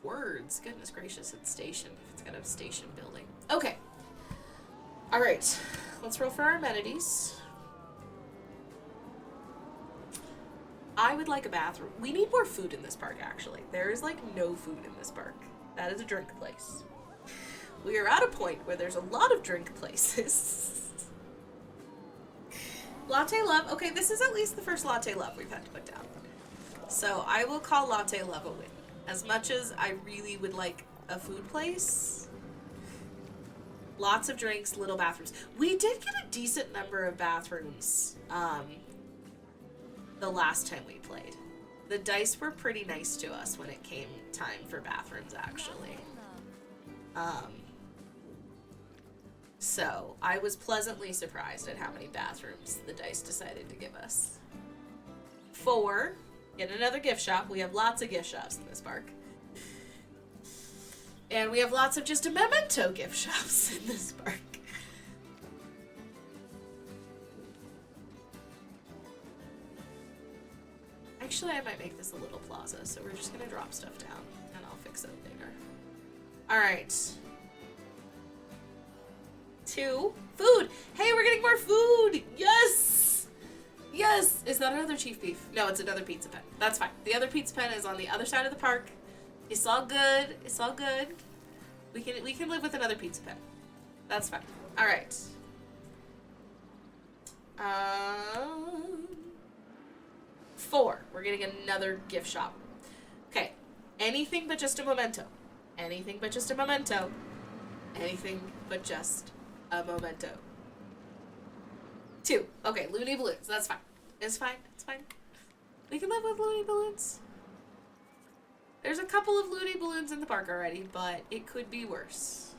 words. Goodness gracious, it's station. It's got a station building. Okay. Alright. Let's roll for our amenities. I would like a bathroom. We need more food in this park, actually. There is, like, no food in this park. That is a drink place. We are at a point where there's a lot of drink places. Latte Love. Okay, this is at least the first Latte Love we've had to put down. So I will call Latte Love a win. As much as I really would like a food place, lots of drinks, little bathrooms. We did get a decent number of bathrooms the last time we played. The dice were pretty nice to us when it came time for bathrooms, actually. So I was pleasantly surprised at how many bathrooms the dice decided to give us. 4. Get another gift shop. We have lots of gift shops in this park. And we have lots of just a memento gift shops in this park. Actually, I might make this a little plaza, so we're just gonna drop stuff down, and I'll fix it later. Alright. 2. Food! Hey, we're getting more food! Yes! Yes! Is that another Chief Beef? No, it's another Pizza Pen. That's fine. The other Pizza Pen is on the other side of the park. It's all good. It's all good. We can live with another Pizza Pen. That's fine. Alright. 4. We're getting another gift shop. Okay. Anything but just a memento. Anything but just a memento. Anything but just a memento. 2. Okay, Looney Balloons. That's fine. It's fine. It's fine. We can live with Looney Balloons. There's a couple of Looney Balloons in the park already, but it could be worse.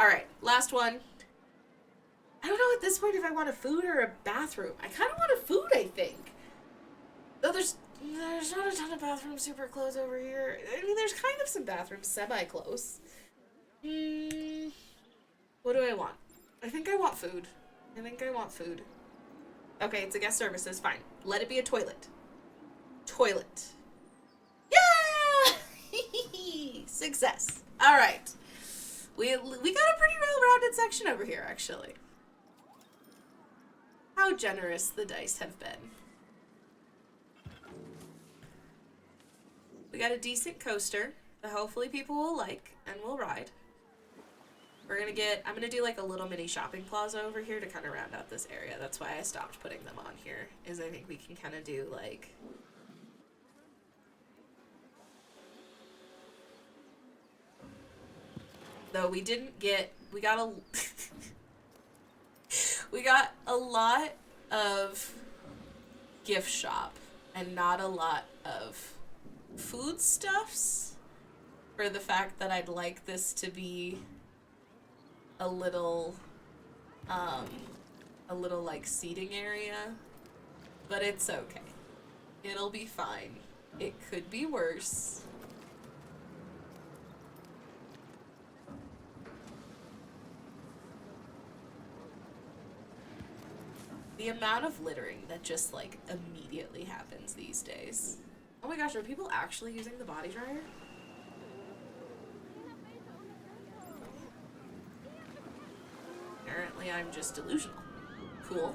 Alright, last one. I don't know at this point if I want a food or a bathroom. I kind of want a food, I think. Though there's not a ton of bathrooms super close over here. I mean, there's kind of some bathrooms semi-close. What do I want? I think I want food. Okay, it's a guest services. Fine. Let it be a toilet. Toilet. Yeah! Success. All right. We got a pretty well-rounded section over here, actually. How generous the dice have been. We got a decent coaster that hopefully people will like and will ride. I'm gonna do like a little mini shopping plaza over here to kind of round out this area. That's why I stopped putting them on here, is I think we can kind of do like... Though we didn't get, we got a lot of gift shop and not a lot of foodstuffs, for the fact that I'd like this to be a little like seating area, but it's okay. It'll be fine. It could be worse. The amount of littering that just like immediately happens these days. Oh my gosh, are people actually using the body dryer? Apparently I'm just delusional. Cool.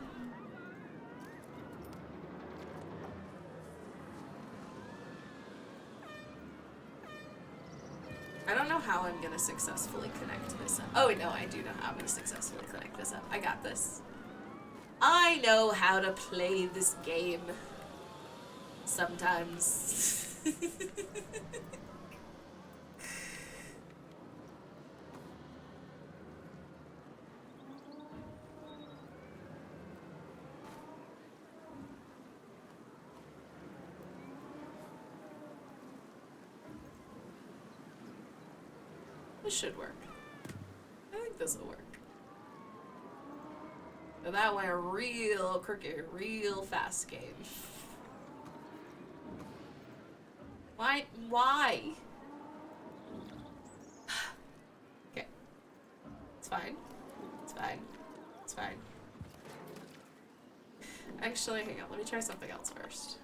I don't know how I'm gonna successfully connect this up. Oh wait, no, I do know how I'm gonna successfully connect this up. I got this. I know how to play this game. Sometimes. This should work. I think this will work. So that went real crooked, real fast game. Why? Why? Okay. It's fine. It's fine. It's fine. Actually, hang on. Let me try something else first.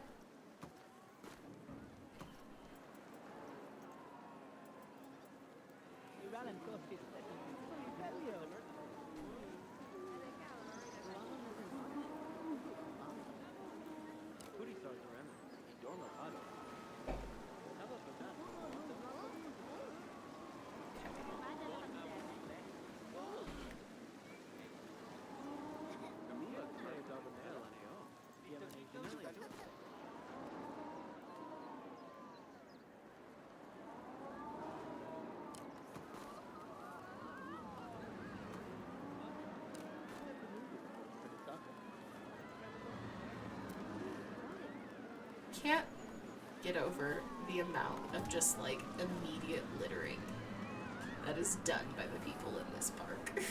Can't get over the amount of just like immediate littering that is done by the people in this park.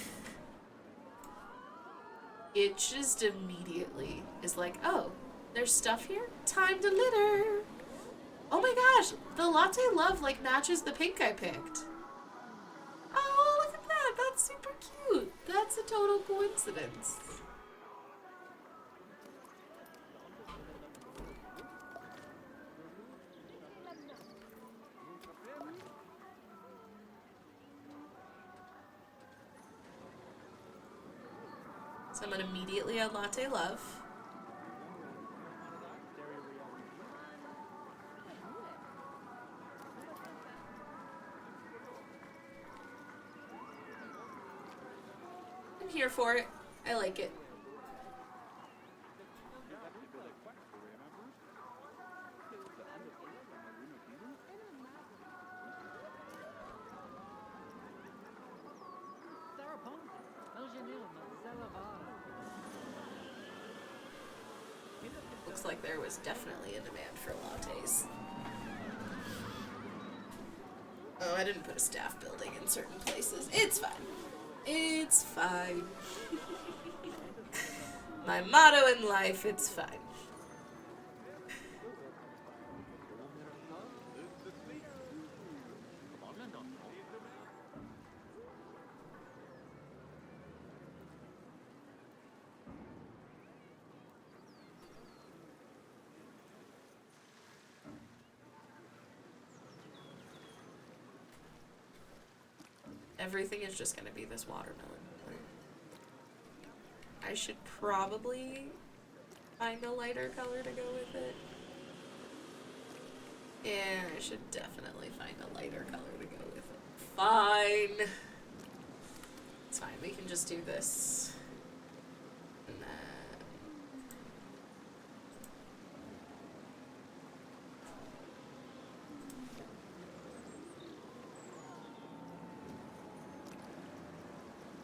It just immediately is like, oh, there's stuff here? Time to litter! Oh my gosh, the latte love like matches the pink I picked. Oh, look at that, that's super cute. That's a total coincidence. So I'm gonna immediately add latte love. I'm here for it. I like it. Looks like there was definitely a demand for lattes. Oh, I didn't put a staff building in certain places. It's fine. It's fine. My motto in life, it's fine. Everything is just gonna be this watermelon. I should probably find a lighter color to go with it. Yeah, I should definitely find a lighter color to go with it. Fine. It's fine, we can just do this. And then...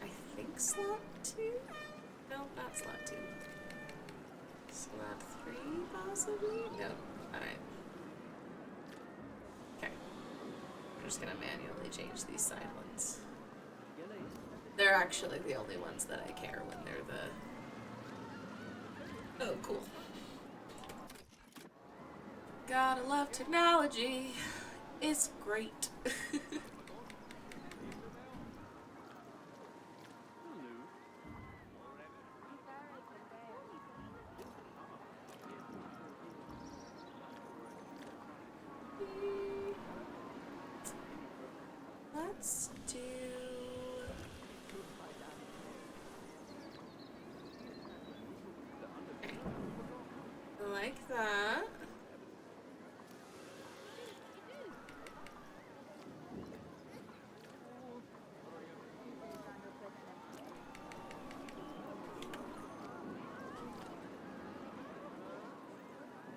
I think slot 2? No, not slot 2. Slot 3, possibly? No. Alright. Okay. I'm just gonna manually change these side ones. They're actually the only ones that I care when they're the... Oh, cool. Gotta love technology. It's great. Let's do... Okay. Like that.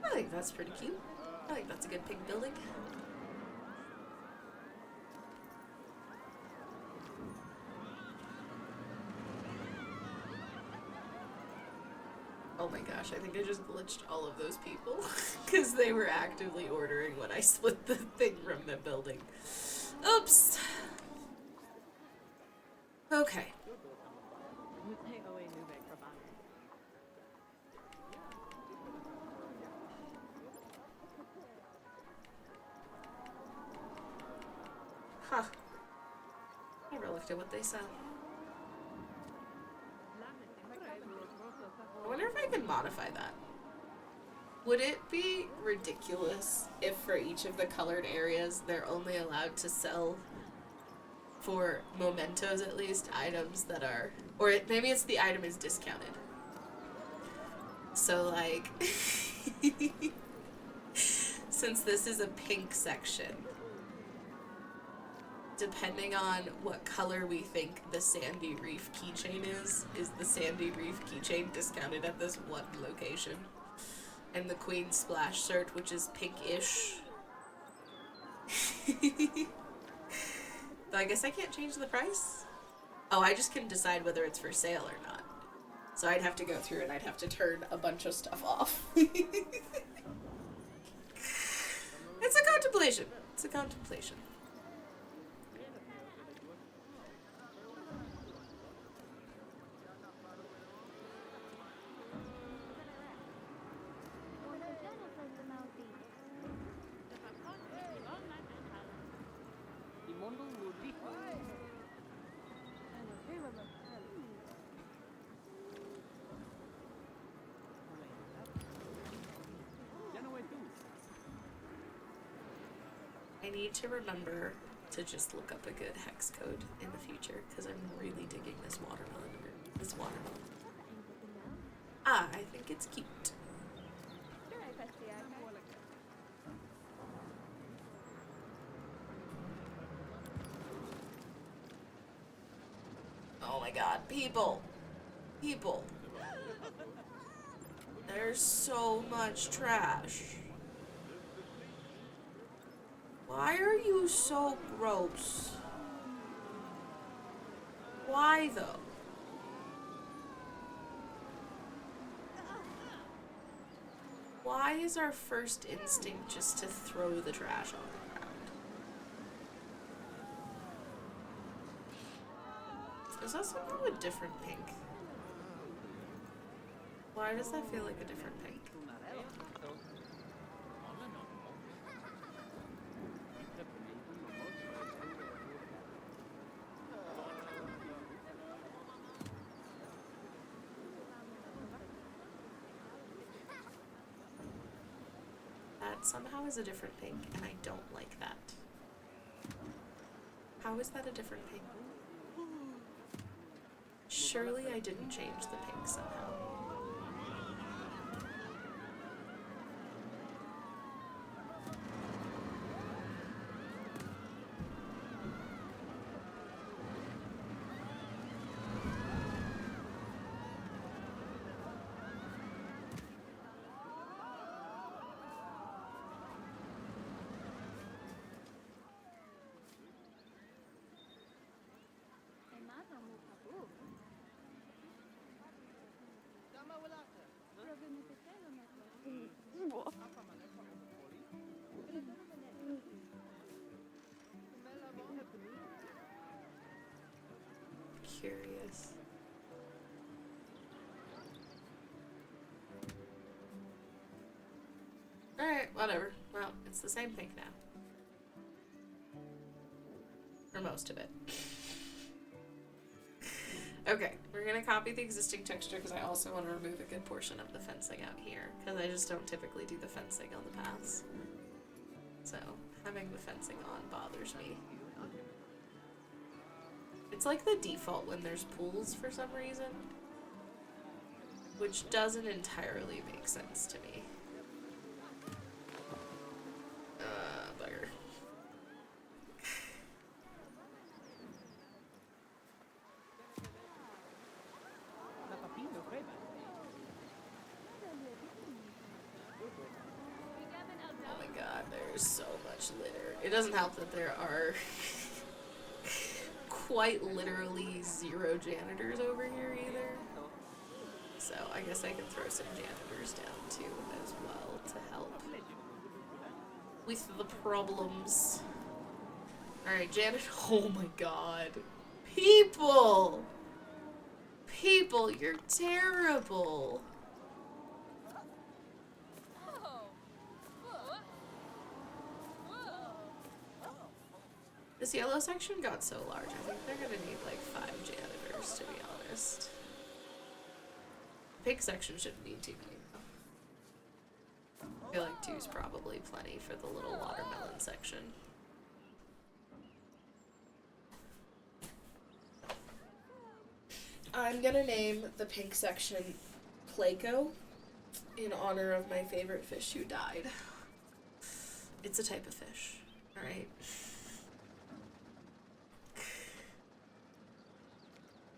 I think that's pretty cute. I think that's a good pink building. Oh my gosh, I think I just glitched all of those people because they were actively ordering when I split the thing from the building. Oops. Okay. Huh. Never looked at what they sell. I wonder if I can modify that. Would it be ridiculous if for each of the colored areas they're only allowed to sell, for mementos at least, items that are, or maybe it's the item is discounted. So like, since this is a pink section, depending on what color we think the Sandy Reef keychain is the Sandy Reef keychain discounted at this one location? And the Queen Splash Cert, which is pink-ish. But I guess I can't change the price? Oh, I just can decide whether it's for sale or not. So I'd have to go through and I'd have to turn a bunch of stuff off. It's a contemplation. It's a contemplation. I need to remember to just look up a good hex code in the future, because I'm really digging this watermelon. Ah, I think it's cute. Oh my god, people! People! There's so much trash. Why are you so gross? Why though? Why is our first instinct just to throw the trash on the ground? Is that somehow a different pink? Why does that feel like a different pink? That somehow is a different pink, and I don't like that. How is that a different pink? Surely I didn't change the pink somehow. Curious. Alright, whatever. Well, it's the same thing now. For most of it. Okay, we're gonna copy the existing texture because I also want to remove a good portion of the fencing out here, because I just don't typically do the fencing on the paths. So, having the fencing on bothers me. It's like the default when there's pools for some reason, which doesn't entirely make sense to me. Bugger. Oh my god, there's so much litter. It doesn't help that there are quite literally 0 janitors over here either. So I guess I can throw some janitors down too as well to help with the problems. Alright, janitor. Oh my god. People! People, you're terrible. This yellow section got so large. I think they're gonna need like 5 janitors, to be honest. Pink section shouldn't need too many though. I feel like 2 is probably plenty for the little watermelon section. I'm gonna name the pink section Placo in honor of my favorite fish who died. It's a type of fish, alright?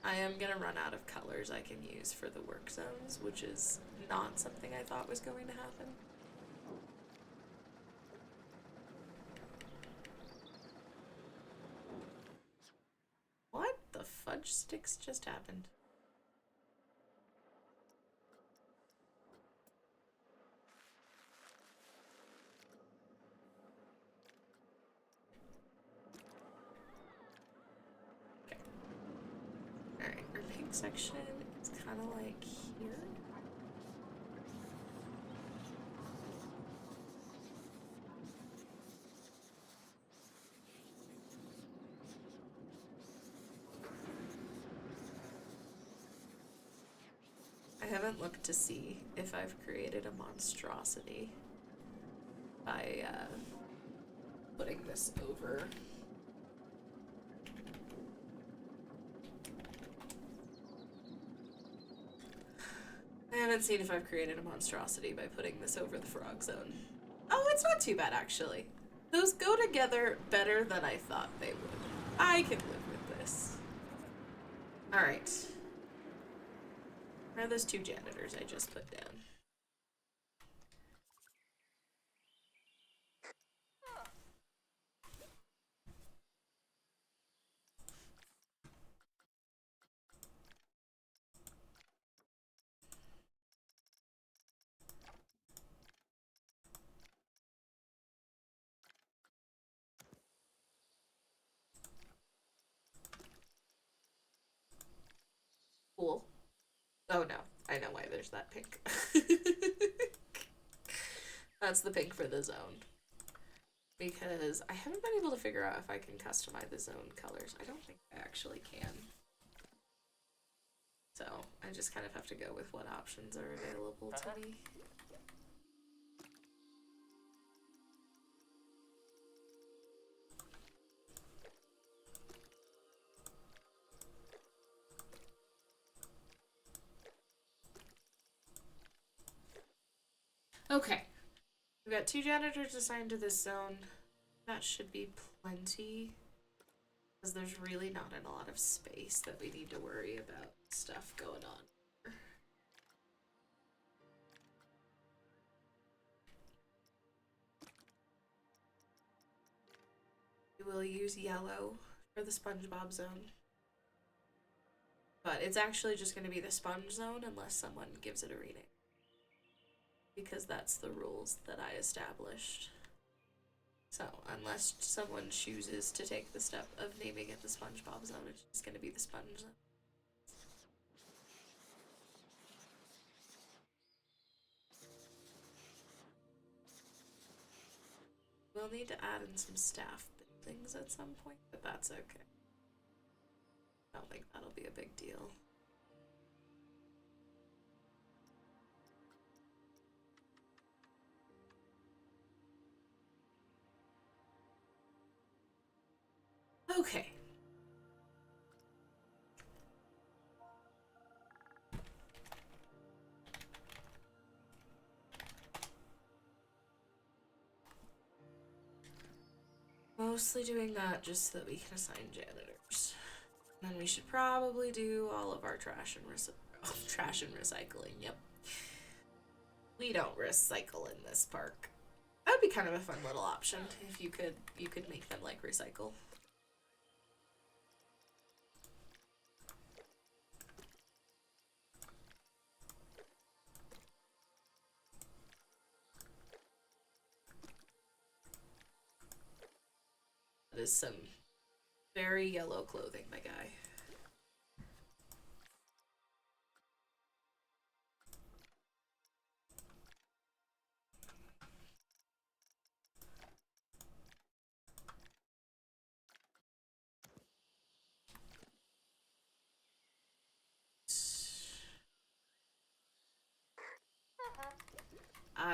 I am gonna run out of colors I can use for the work zones, which is not something I thought was going to happen. What the fudge sticks just happened? Alright, our pink section is kind of like here. I haven't looked to see if I've created a monstrosity by Putting this over. I haven't seen if I've created a monstrosity by putting this over the frog zone. Oh, it's not too bad, actually. Those go together better than I thought they would. I can live with this. Alright. Where are those 2 janitors I just put down? Cool. Oh no, I know why there's that pink. That's the pink for the zone. Because I haven't been able to figure out if I can customize the zone colors. I don't think I actually can. So I just kind of have to go with what options are available to me. Okay. We've got 2 janitors assigned to this zone. That should be plenty. Because there's really not a lot of space that we need to worry about stuff going on. We will use yellow for the SpongeBob zone. But it's actually just going to be the sponge zone unless someone gives it a rename. Because that's the rules that I established. So, unless someone chooses to take the step of naming it the SpongeBob zone, it's just going to be the sponge zone. We'll need to add in some staff buildings at some point, but that's okay. I don't think that'll be a big deal. Okay. Mostly doing that just so that we can assign janitors. And then we should probably do all of our trash and recycling. Yep. We don't recycle in this park. That would be kind of a fun little option if you could make them like recycle. That is some very yellow clothing, my guy.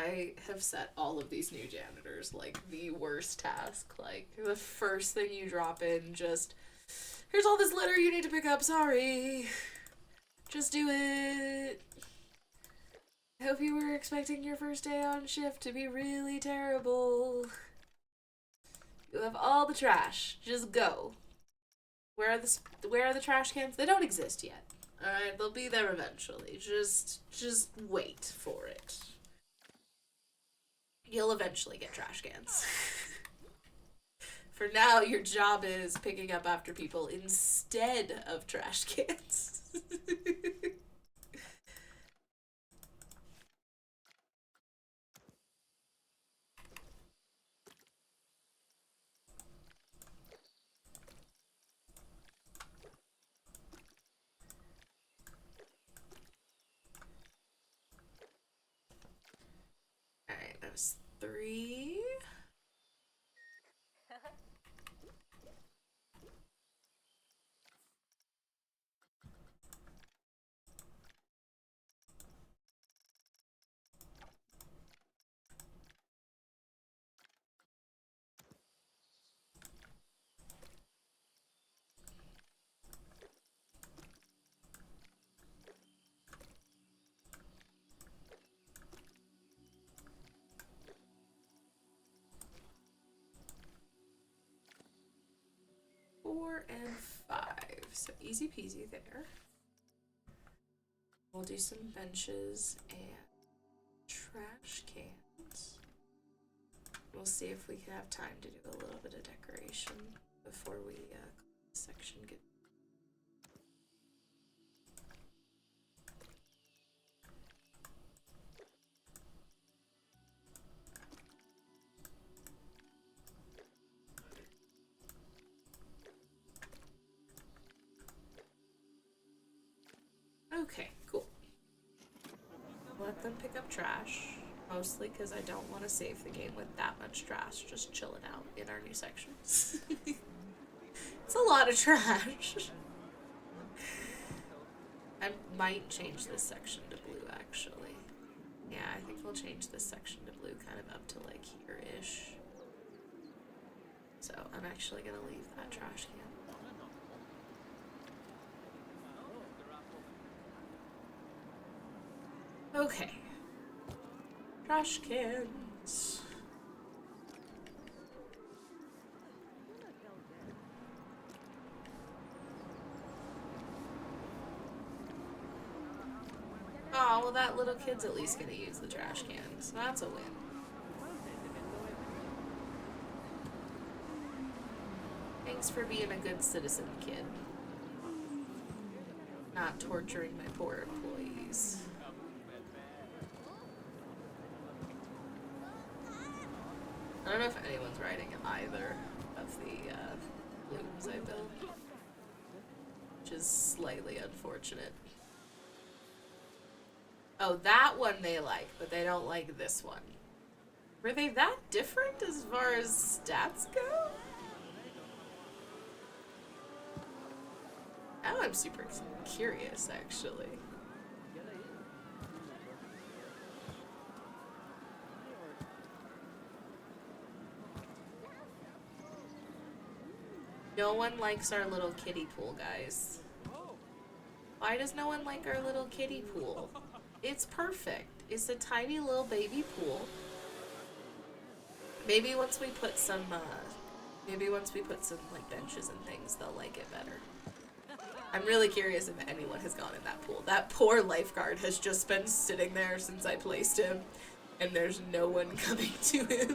I have set all of these new janitors like the worst task. Like the first thing you drop in, just here's all this litter you need to pick up. Sorry, just do it. I hope you were expecting your first day on shift to be really terrible. You have all the trash. Just go. Where are the trash cans? They don't exist yet. All right, they'll be there eventually. Just wait for it. You'll eventually get trash cans. For now, your job is picking up after people instead of trash cans. Alright, that was 3. And 5. So easy peasy there. We'll do some benches and trash cans. We'll see if we can have time to do a little bit of decoration before we section get. Okay, cool. Let them pick up trash. Mostly because I don't want to save the game with that much trash just chilling out in our new sections. It's a lot of trash. I might change this section to blue, actually. Yeah, I think we'll change this section to blue kind of up to like here-ish. So I'm actually going to leave that trash can. Okay. Trash cans. Oh, well that little kid's at least gonna use the trash cans. That's a win. Thanks for being a good citizen, kid. Not torturing my poor employees. I don't know if anyone's riding either of the looms I built, which is slightly unfortunate. Oh, that one they like, but they don't like this one. Were they that different as far as stats go? Now I'm super curious, actually. No one likes our little kiddie pool, guys. Why does no one like our little kiddie pool? It's perfect. It's a tiny little baby pool. Maybe once we put some, like benches and things, they'll like it better. I'm really curious if anyone has gone in that pool. That poor lifeguard has just been sitting there since I placed him, and there's no one coming to him.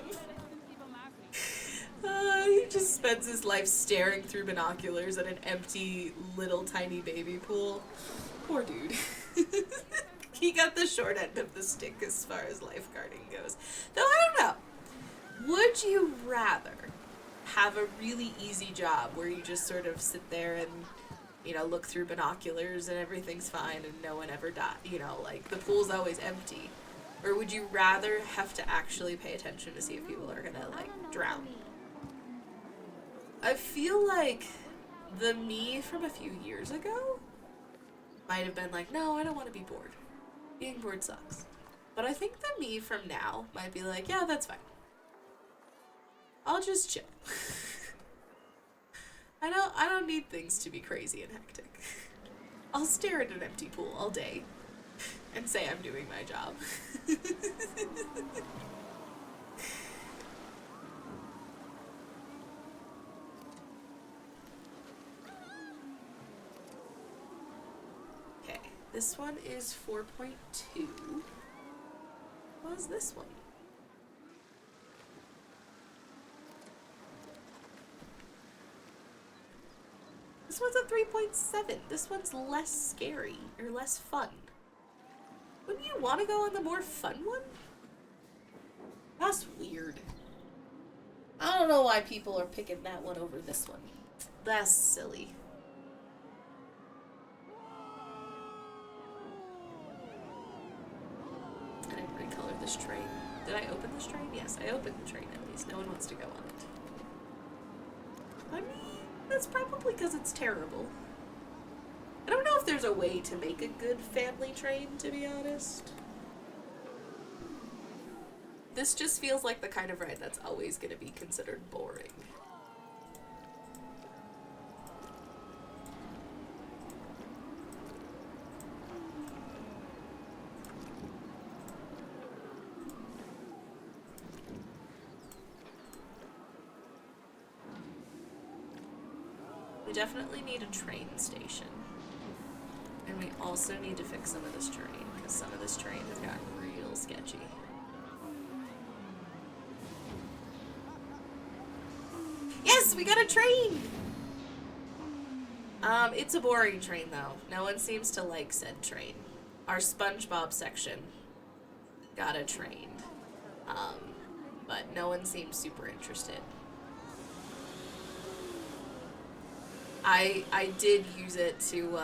He just spends his life staring through binoculars at an empty, little, tiny baby pool. Poor dude. He got the short end of the stick as far as lifeguarding goes. Though I don't know. Would you rather have a really easy job where you just sort of sit there and, you know, look through binoculars and everything's fine and no one ever died, you know, like the pool's always empty? Or would you rather have to actually pay attention to see if people are gonna, like, drown? I feel like the me from a few years ago might have been like, no, I don't want to be bored. Being bored sucks. But I think the me from now might be like, yeah, that's fine. I'll just chill. I don't need things to be crazy and hectic. I'll stare at an empty pool all day and say I'm doing my job. Okay, this one is 4.2. What was this one? This one's a 3.7. This one's less scary, or less fun. Wouldn't you want to go on the more fun one? That's weird. I don't know why people are picking that one over this one. That's silly. I didn't recolor this train. Did I open this train? Yes, I opened the train at least. No one wants to go on it. I mean, that's probably because it's terrible. I don't know if there's a way to make a good family train, to be honest. This just feels like the kind of ride that's always going to be considered boring. We definitely need a train station. And we also need to fix some of this terrain, because some of this terrain has gotten real sketchy. Yes, we got a train! It's a boring train, though. No one seems to like said train. Our SpongeBob section got a train. But no one seems super interested. I did use it to,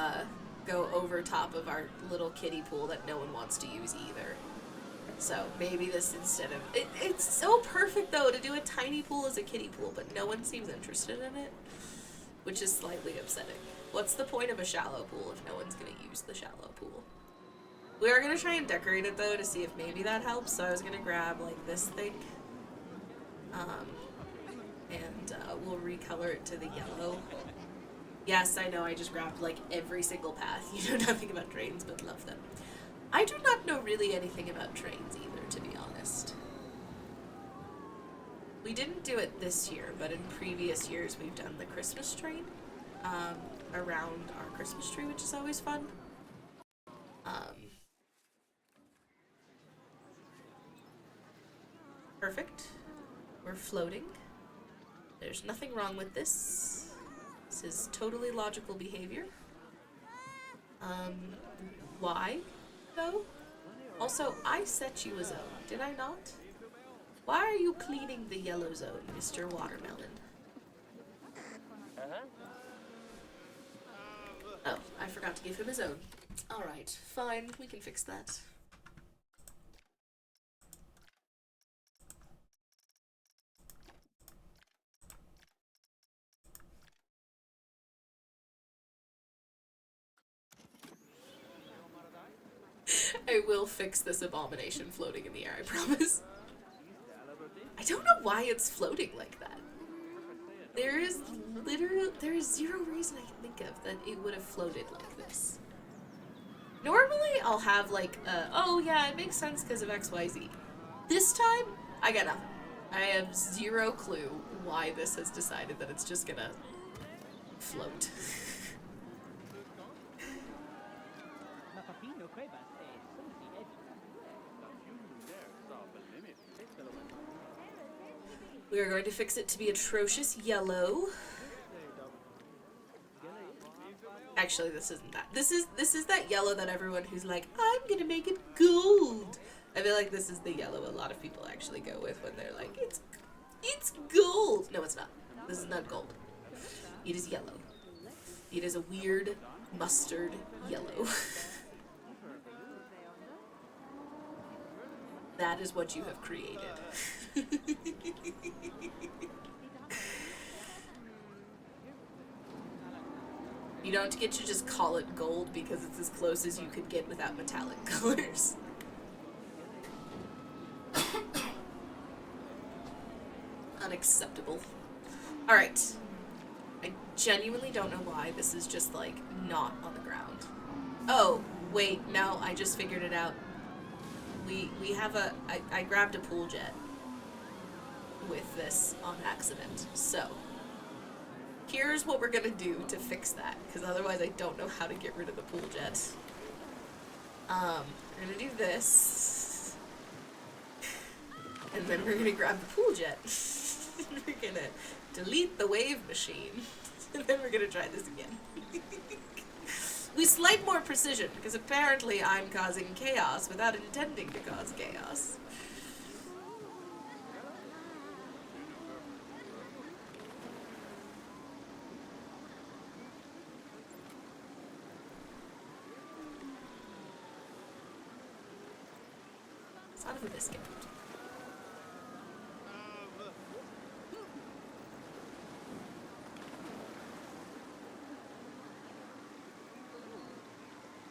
go over top of our little kiddie pool that no one wants to use either. So maybe this instead of... It's so perfect, though, to do a tiny pool as a kiddie pool, but no one seems interested in it, which is slightly upsetting. What's the point of a shallow pool if no one's going to use the shallow pool? We are going to try and decorate it, though, to see if maybe that helps, so I was going to grab, like, this thing. And we'll recolor it to the yellow. Yes, I know, I just grabbed, like, every single path. You know nothing about trains, but love them. I do not know really anything about trains either, to be honest. We didn't do it this year, but in previous years we've done the Christmas train around our Christmas tree, which is always fun. Perfect. We're floating. There's nothing wrong with this. This is totally logical behavior. Why, though? Also, I set you a zone, did I not? Why are you cleaning the yellow zone, Mr. Watermelon? Oh, I forgot to give him a zone. Alright, fine, we can fix that. I will fix this abomination floating in the air, I promise. I don't know why it's floating like that. There is zero reason I can think of that it would have floated like this. Normally I'll have like oh yeah, it makes sense because of XYZ. This time, I got nothing. I have zero clue why this has decided that it's just gonna float. We are going to fix it to be atrocious yellow. Actually, this isn't that. This is that yellow that everyone who's like, I'm gonna make it gold. I feel like this is the yellow a lot of people actually go with when they're like, it's gold. No, it's not. This is not gold. It is yellow. It is a weird mustard yellow. That is what you have created. You don't get to just call it gold because it's as close as you could get without metallic colors. Unacceptable. Alright. I genuinely don't know why this is just, like, not on the ground. Oh, wait, no, I just figured it out. We have I grabbed a pool jet with this on accident, so here's what we're gonna do to fix that, because otherwise I don't know how to get rid of the pool jet. We're gonna do this, and then we're gonna grab the pool jet. We're gonna delete the wave machine, and then we're gonna try this again. With slight more precision, because apparently I'm causing chaos without intending to cause chaos. Son of a biscuit.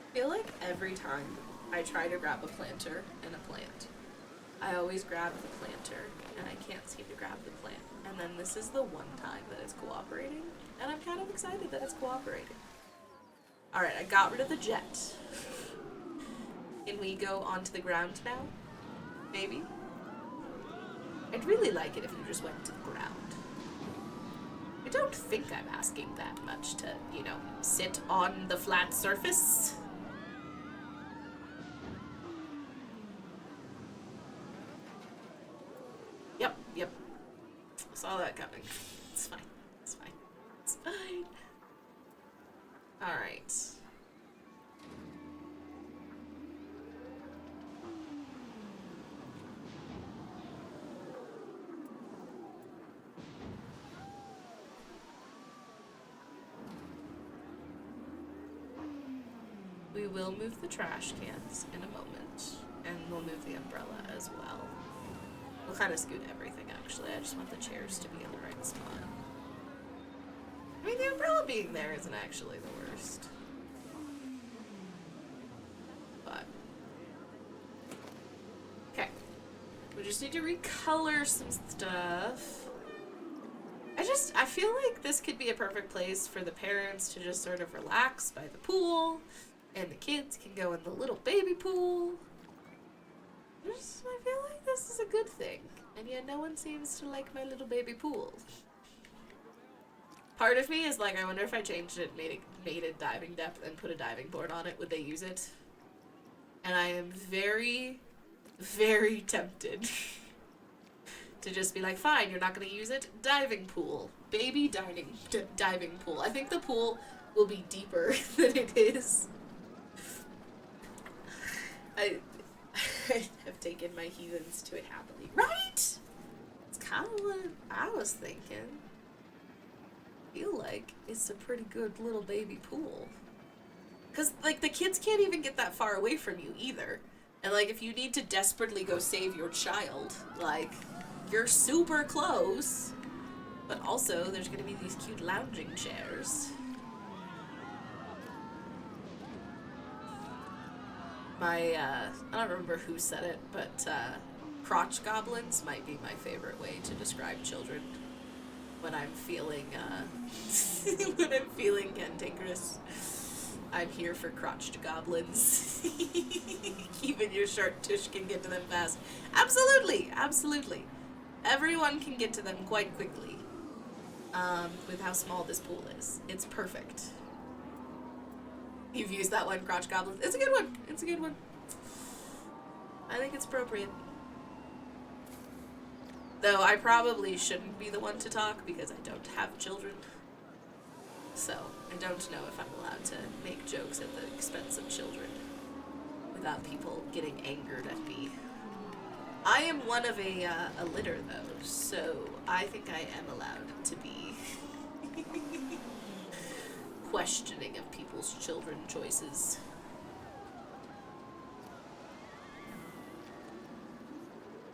I feel like every time I try to grab a planter and a plant, I always grab the planter and I can't seem to grab the plant. And then this is the one time that it's cooperating, and I'm kind of excited that it's cooperating. Alright, I got rid of the jet. Can we go onto the ground now? Maybe? I'd really like it if you just went to the ground. I don't think I'm asking that much to, you know, sit on the flat surface. Yep. Saw that coming. It's fine. It's fine. It's fine. Alright. We will move the trash cans in a moment, and we'll move the umbrella as well. We'll kind of scoot everything, actually. I just want the chairs to be in the right spot. I mean, the umbrella being there isn't actually the worst. But. Okay. We just need to recolor some stuff. I feel like this could be a perfect place for the parents to just sort of relax by the pool, and the kids can go in the little baby pool. I feel like this is a good thing, and yet no one seems to like my little baby pool. Part of me is like, I wonder if I changed it, made it diving depth, and put a diving board on it, would they use it? And I am very, very tempted to just be like, fine, you're not gonna use it? Diving pool. Baby diving pool. I think the pool will be deeper than it is. I have taken my heathens to it happily. Right? It's kind of what I was thinking. I feel like it's a pretty good little baby pool. Because, like, the kids can't even get that far away from you either. And, like, if you need to desperately go save your child, like, you're super close. But also, there's gonna be these cute lounging chairs. I don't remember who said it, but crotch goblins might be my favorite way to describe children when I'm feeling when I'm feeling cantankerous. I'm here for crotched goblins. Even your short tush can get to them fast. Absolutely, absolutely. Everyone can get to them quite quickly. With how small this pool is. It's perfect. You've used that one, crotch goblins. It's a good one. It's a good one. I think it's appropriate. Though I probably shouldn't be the one to talk because I don't have children. So, I don't know if I'm allowed to make jokes at the expense of children without people getting angered at me. I am one of a litter, though, so I think I am allowed to be questioning of people's children choices.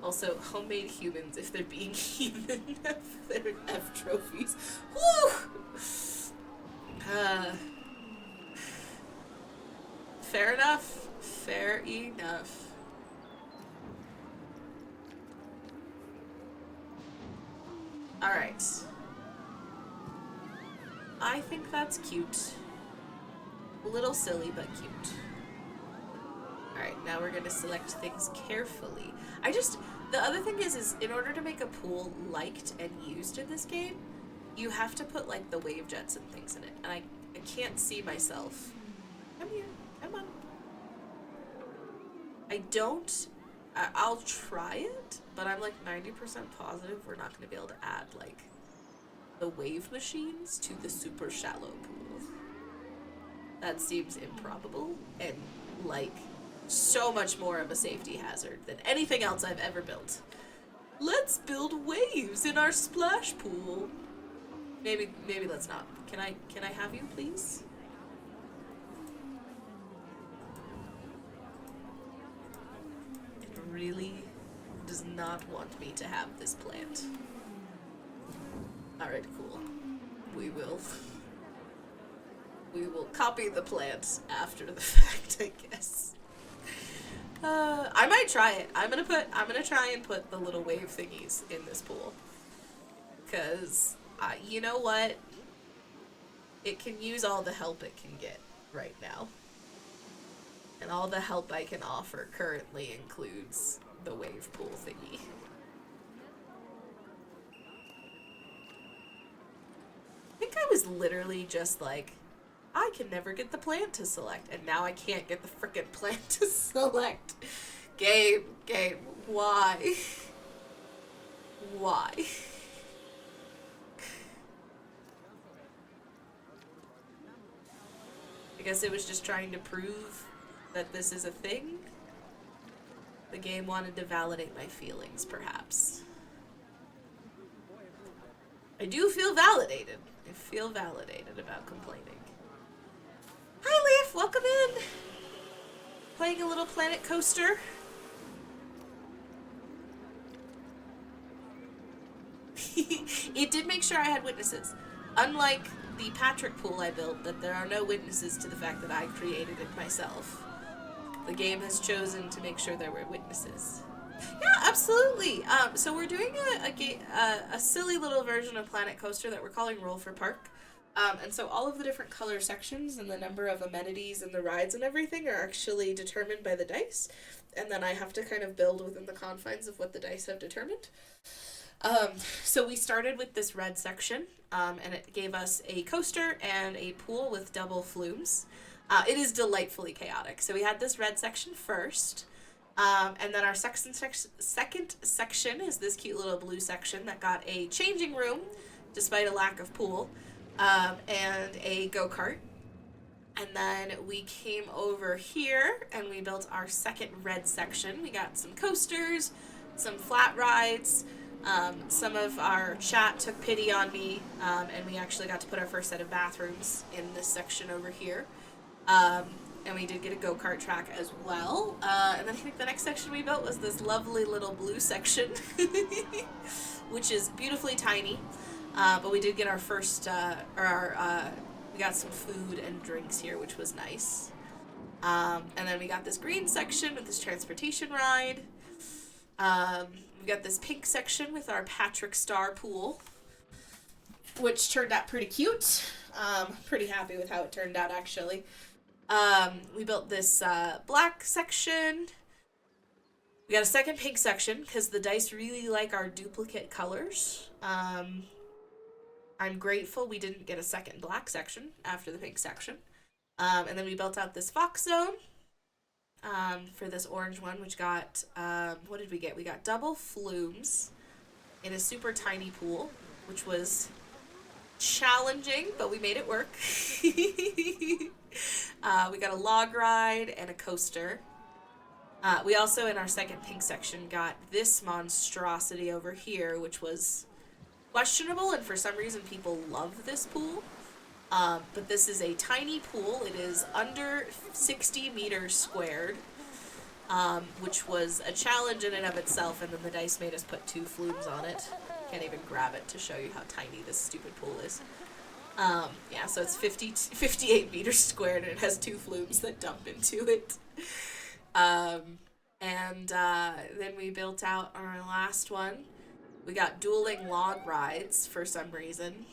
Also, homemade humans, if they're being heathen, they're F trophies. Woo! Fair enough. Fair enough. I think that's cute. A little silly, but cute. Alright, now we're gonna select things carefully. The other thing is in order to make a pool liked and used in this game, you have to put, like, the wave jets and things in it. And I can't see myself. Come here. Come on. I'll try it, but I'm, like, 90% positive we're not gonna be able to add, like, the wave machines to the super shallow pool. That seems improbable and, like, so much more of a safety hazard than anything else I've ever built. Let's build waves in our splash pool. Maybe let's not. Can I have you, please? It really does not want me to have this plant. Alright, cool. We will copy the plant after the fact, I guess. I might try it. I'm gonna try and put the little wave thingies in this pool. Cause, you know what? It can use all the help it can get right now. And all the help I can offer currently includes the wave pool thingy. I think I was literally just like, I can never get the plant to select, and now I can't get the frickin' plant to select. Game, why? Why? I guess it was just trying to prove that this is a thing. The game wanted to validate my feelings, perhaps. I do feel validated. I feel validated about complaining. Hi, Leaf! Welcome in! Playing a little Planet Coaster. It did make sure I had witnesses. Unlike the Patrick pool I built, that there are no witnesses to the fact that I created it myself. The game has chosen to make sure there were witnesses. Yeah, absolutely! So we're doing a silly little version of Planet Coaster that we're calling Roll for Park. And so all of the different color sections and the number of amenities and the rides and everything are actually determined by the dice. And then I have to kind of build within the confines of what the dice have determined. So we started with this red section, and it gave us a coaster and a pool with double flumes. It is delightfully chaotic. So we had this red section first, and then our second section is this cute little blue section that got a changing room, despite a lack of pool. And a go-kart. And then we came over here and we built our second red section. We got some coasters, some flat rides. Some of our chat took pity on me, and we actually got to put our first set of bathrooms in this section over here. And we did get a go-kart track as well. And then I think the next section we built was this lovely little blue section, which is beautifully tiny. But we did get our first, we got some food and drinks here, which was nice. And then we got this green section with this transportation ride. We got this pink section with our Patrick Star pool, which turned out pretty cute. Pretty happy with how it turned out, actually. We built this black section. We got a second pink section because the dice really like our duplicate colors. I'm grateful we didn't get a second black section after the pink section. And then we built out this fox zone for this orange one, which got, what did we get? We got double flumes in a super tiny pool, which was challenging, but we made it work. We got a log ride and a coaster. We also, in our second pink section, got this monstrosity over here, which was questionable, and for some reason people love this pool. But this is a tiny pool. It is under 60 meters squared, which was a challenge in and of itself, and then the dice made us put 2 flumes on it. Can't even grab it to show you how tiny this stupid pool is. Yeah, so it's 58 meters squared, and it has 2 flumes that dump into it. And then we built out our last one. We got dueling log rides for some reason.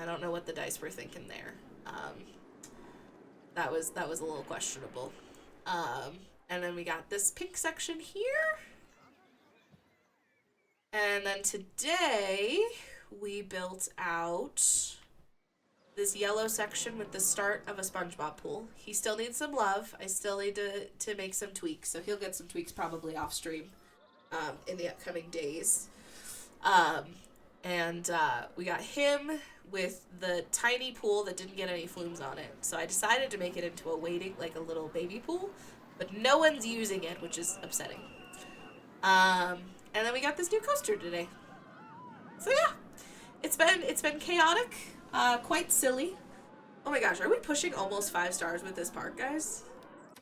I don't know what the dice were thinking there. That was a little questionable. And then we got this pink section here. And then today we built out this yellow section with the start of a SpongeBob pool. He still needs some love. I still need to make some tweaks, so he'll get some tweaks probably off stream in the upcoming days. And we got him with the tiny pool that didn't get any flumes on it. So I decided to make it into a waiting, like a little baby pool, but no one's using it, which is upsetting. And then we got this new coaster today. So yeah, it's been chaotic, quite silly. Oh my gosh, are we pushing almost 5 stars with this park, guys?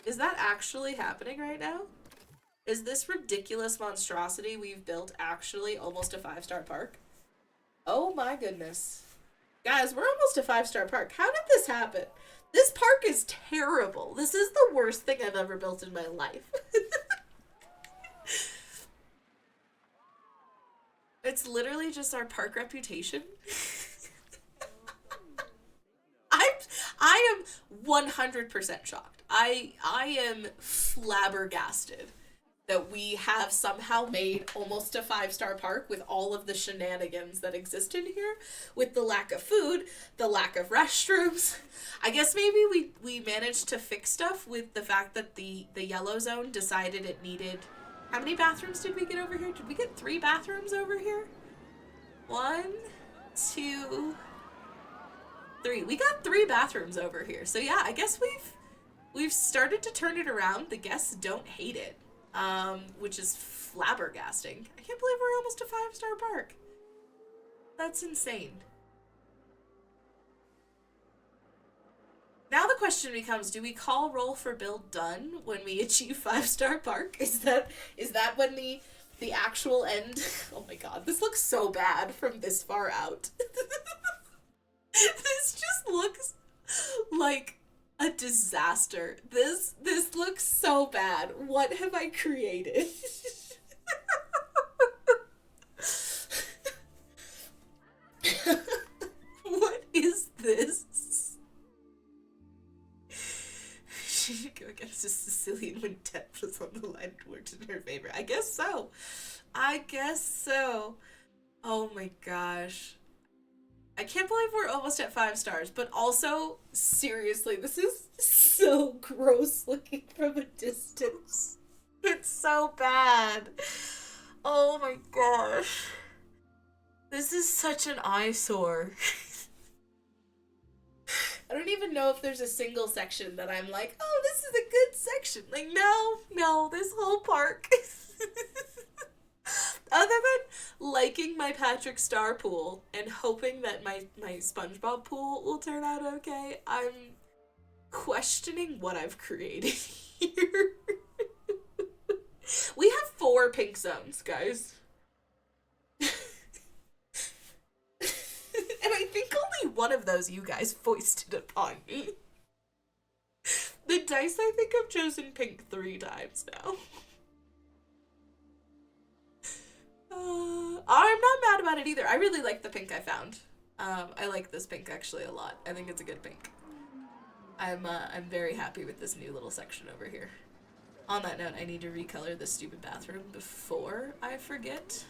Is that actually happening right now? Is this ridiculous monstrosity we've built actually almost a 5-star park? Oh my goodness. Guys, we're almost a 5-star park. How did this happen? This park is terrible. This is the worst thing I've ever built in my life. It's literally just our park reputation. I am 100% shocked. I am flabbergasted that we have somehow made almost a 5-star park with all of the shenanigans that exist in here, with the lack of food, the lack of restrooms. I guess maybe we managed to fix stuff with the fact that the yellow zone decided it needed... How many bathrooms did we get over here? Did we get 3 bathrooms over here? 1, 2, 3. We got 3 bathrooms over here. So yeah, I guess we've started to turn it around. The guests don't hate it. Which is flabbergasting. I can't believe we're almost a 5-star park. That's insane. Now the question becomes, do we call roll for build done when we achieve 5-star park? Is that when the actual end? Oh my god, this looks so bad from this far out. This just looks like a disaster. This looks so bad. What have I created? What is this? She should go against a Sicilian when death was on the line and worked in her favor. I guess so. Oh my gosh. I can't believe we're almost at 5 stars, but also, seriously, this is so gross looking from a distance. It's so bad. Oh my gosh. This is such an eyesore. I don't even know if there's a single section that I'm like, oh, this is a good section. Like, no, this whole park. Other than liking my Patrick Star pool and hoping that my SpongeBob pool will turn out okay, I'm questioning what I've created here. We have 4 pink zones, guys. And I think only one of those you guys foisted upon me. The dice, I think I've chosen pink 3 times now. I'm not mad about it either. I really like the pink I found. I like this pink actually a lot. I think it's a good pink. I'm very happy with this new little section over here. On that note, I need to recolor this stupid bathroom before I forget.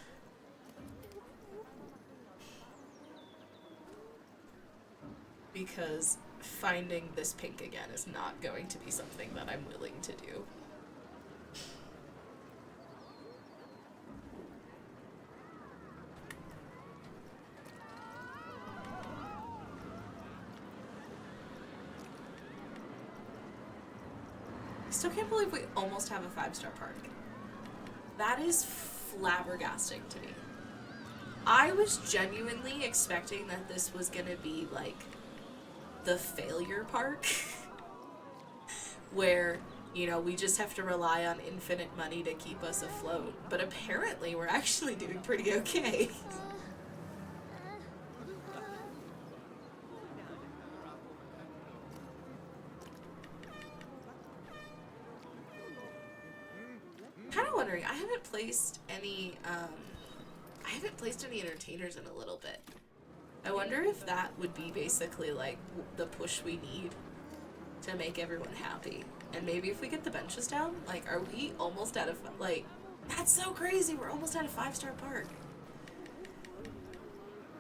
Because finding this pink again is not going to be something that I'm willing to do. I still can't believe we almost have a 5-star park. That is flabbergasting to me. I was genuinely expecting that this was gonna be like the failure park where, you know, we just have to rely on infinite money to keep us afloat. But apparently we're actually doing pretty okay. Kind of wondering, I haven't placed any entertainers in a little bit. I I wonder if that would be basically like the push we need to make everyone happy. And maybe if we get the benches down, like, are we almost out of, like, that's so crazy, we're almost at a 5-star park.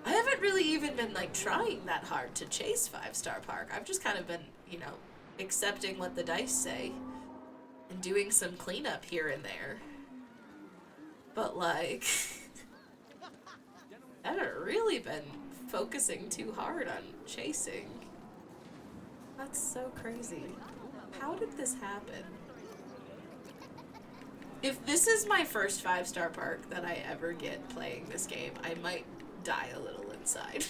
I haven't really even been, like, trying that hard to chase 5-star park. I've just kind of been, you know, accepting what the dice say and doing some cleanup here and there. But, like, I haven't really been focusing too hard on chasing. That's so crazy. How did this happen? If this is my first 5-star park that I ever get playing this game, I might die a little inside.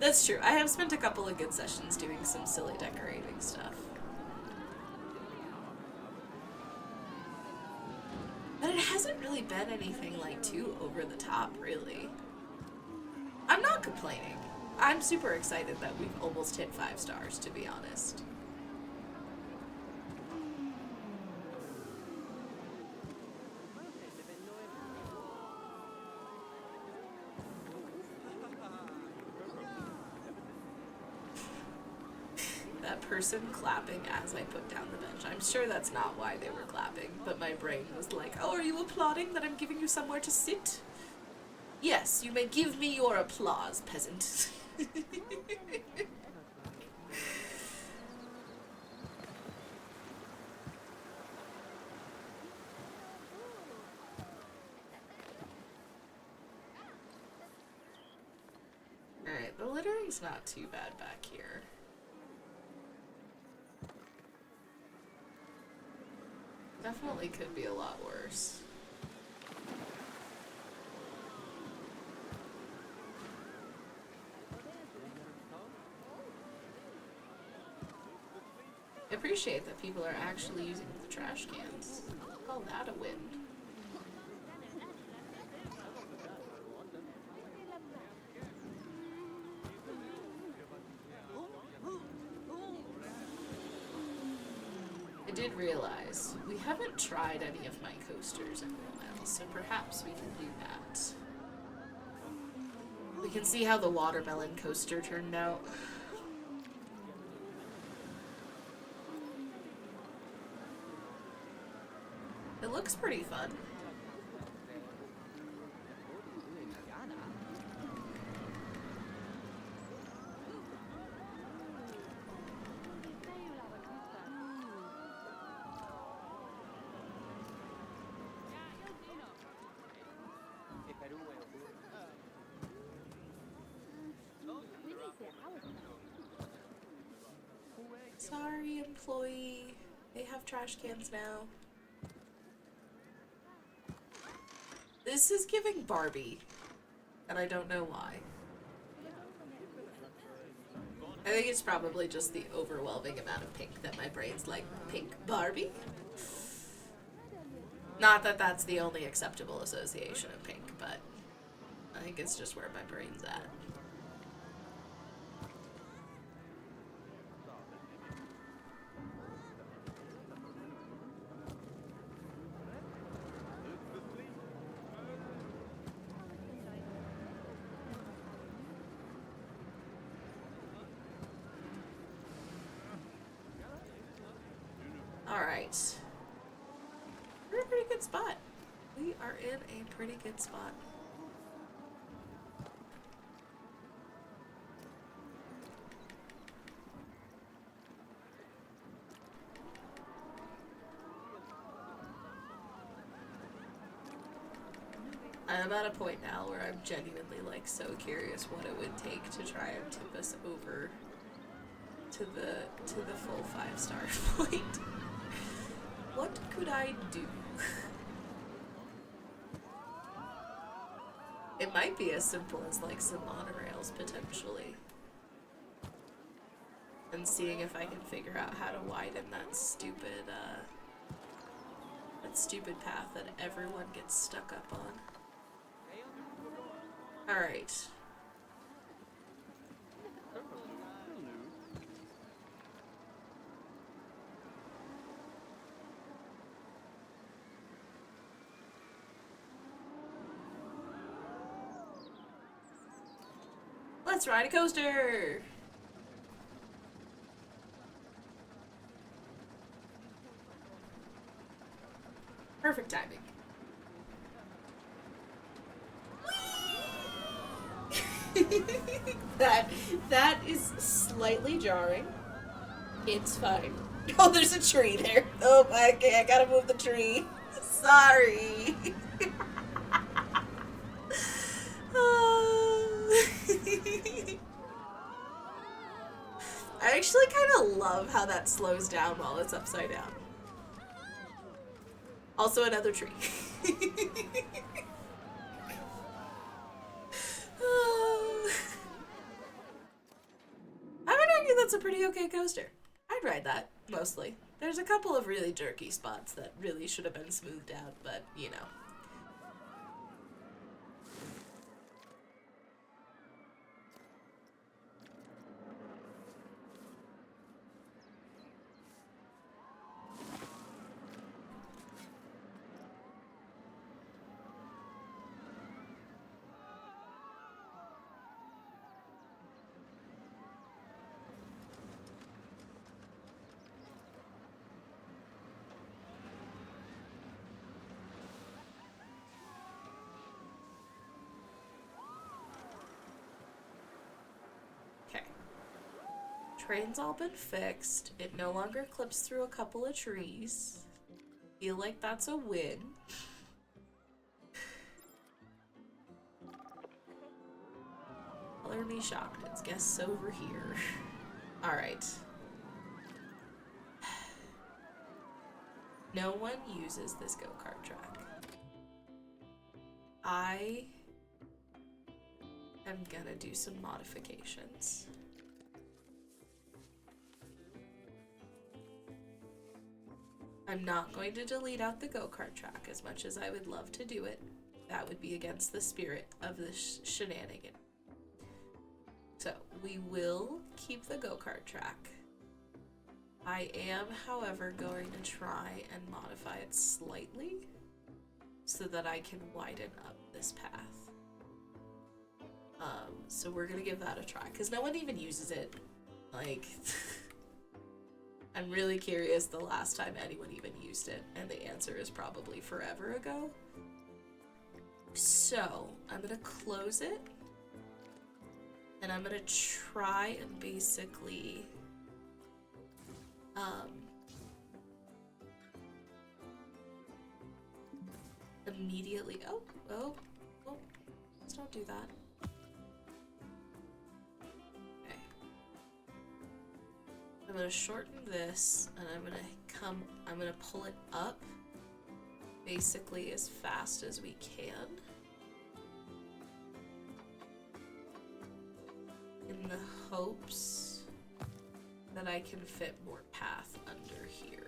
That's true. I have spent a couple of good sessions doing some silly decorating stuff. But it hasn't really been anything like too over the top, really. I'm not complaining. I'm super excited that we've almost hit 5 stars, to be honest. That person clapping as I put down the bench. I'm sure that's not why they were clapping, but my brain was like, oh, are you applauding that I'm giving you somewhere to sit? Yes, you may give me your applause, peasant. Alright, the littering's not too bad back here. Definitely could be a lot worse. I appreciate that people are actually using the trash cans. Call that a win. I did realize we haven't tried any of my coasters in a while, so perhaps we can do that. We can see how the watermelon coaster turned out. It looks pretty fun. Sorry, employee. They have trash cans now. This is giving Barbie, and I don't know why. I think it's probably just the overwhelming amount of pink that my brain's like, pink Barbie? Not that that's the only acceptable association of pink, but I think it's just where my brain's at. Alright. We're in a pretty good spot. We are in a pretty good spot. I'm at a point now where I'm genuinely like so curious what it would take to try and tip us over to the full 5-star point. What could I do? It might be as simple as like some monorails potentially. And seeing if I can figure out how to widen that stupid path that everyone gets stuck up on. Alright. Let's ride a coaster! Perfect timing. that is slightly jarring. It's fine. Oh, there's a tree there. Oh, okay, I gotta move the tree. Sorry. I actually kind of love how that slows down while it's upside down. Also another tree. I would argue that's a pretty okay coaster. I'd ride that, mostly. There's a couple of really jerky spots that really should have been smoothed out, but, you know. Train's all been fixed. It no longer clips through a couple of trees. Feel like that's a win. Color me shocked. It's guests over here. Alright. No one uses this go-kart track. I am gonna do some modifications. I'm not going to delete out the go-kart track as much as I would love to do it. That would be against the spirit of the shenanigan. So, we will keep the go-kart track. I am, however, going to try and modify it slightly so that I can widen up this path. So we're gonna give that a try, because no one even uses it. Like... I'm really curious the last time anyone even used it, and the answer is probably forever ago. So, I'm gonna close it, and I'm gonna try and basically, immediately, oh, let's not do that. I'm gonna shorten this, and I'm gonna pull it up basically as fast as we can. In the hopes that I can fit more path under here.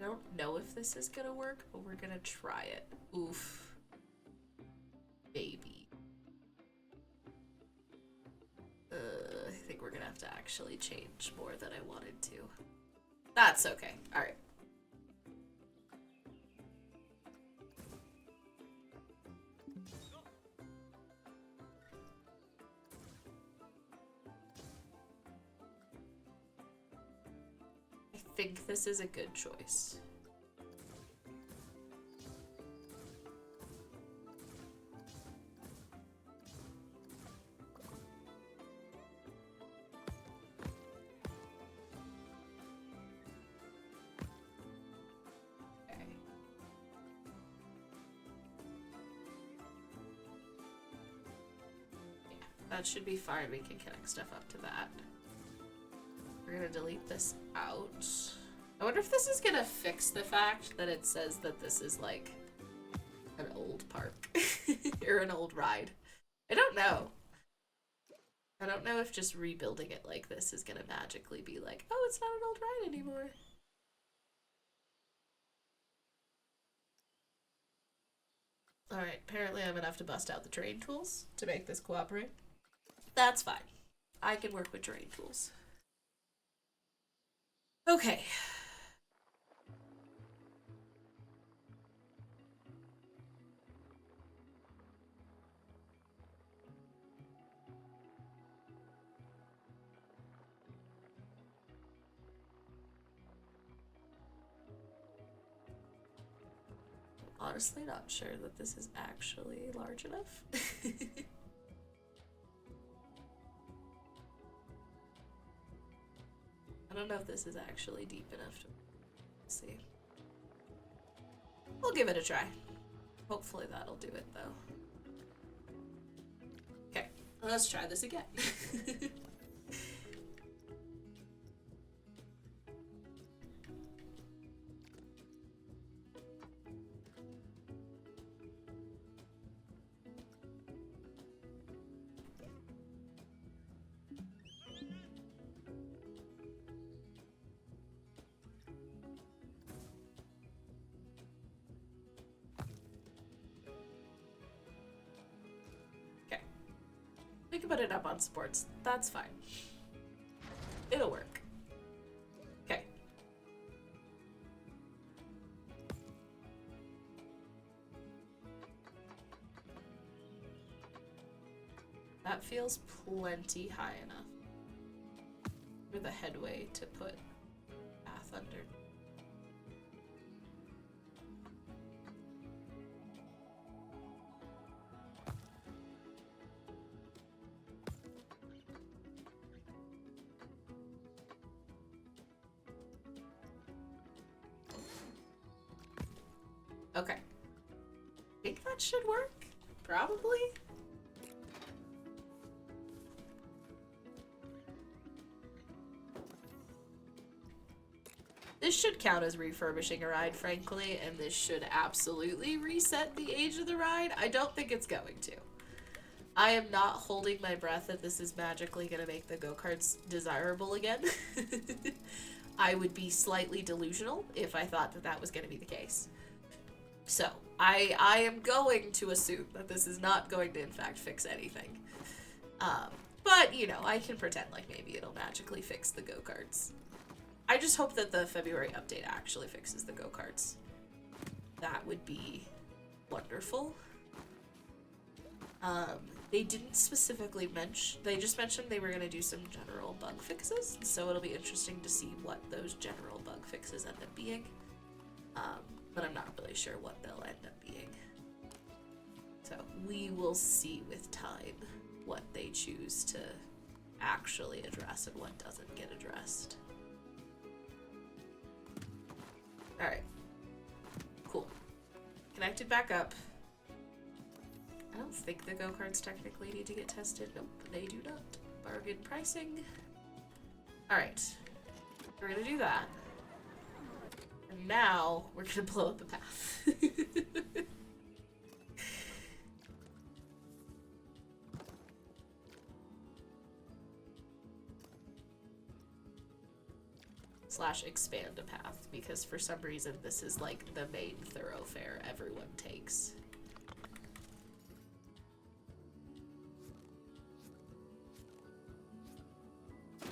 I don't know if this is gonna work, but we're gonna try it. Oof. Baby. I think we're gonna have to actually change more than I wanted to. That's okay. Alright. I think this is a good choice. Okay. Yeah, that should be fine. We can connect stuff up to that. We're gonna delete this out. I wonder if this is gonna fix the fact that it says that this is like an old park or an old ride. I don't know. I don't know if just rebuilding it like this is gonna magically be like, oh, it's not an old ride anymore. Alright, apparently I'm gonna have to bust out the terrain tools to make this cooperate. That's fine. I can work with terrain tools. Okay. Honestly, not sure that this is actually large enough. I don't know if this is actually deep enough to see. We'll give it a try. Hopefully that'll do it, though. Okay, let's try this again. We can put it up on sports. That's fine. It'll work. Okay. That feels plenty high enough for the headway to put path under. Okay. I think that should work. Probably. This should count as refurbishing a ride, frankly, and this should absolutely reset the age of the ride. I don't think it's going to. I am not holding my breath that this is magically going to make the go-karts desirable again. I would be slightly delusional if I thought that that was going to be the case. So, I am going to assume that this is not going to, in fact, fix anything. But, you know, I can pretend like maybe it'll magically fix the go-karts. I just hope that the February update actually fixes the go-karts. That would be wonderful. They didn't specifically mention, they just mentioned they were going to do some general bug fixes, so it'll be interesting to see what those general bug fixes end up being. But I'm not really sure what they'll end up being. So we will see with time what they choose to actually address and what doesn't get addressed. Alright. Cool. Connected back up. I don't think the go-karts technically need to get tested. Nope, they do not. Bargain pricing. Alright. We're gonna do that. And now, we're gonna blow up the path. / expand a path, because for some reason this is like the main thoroughfare everyone takes.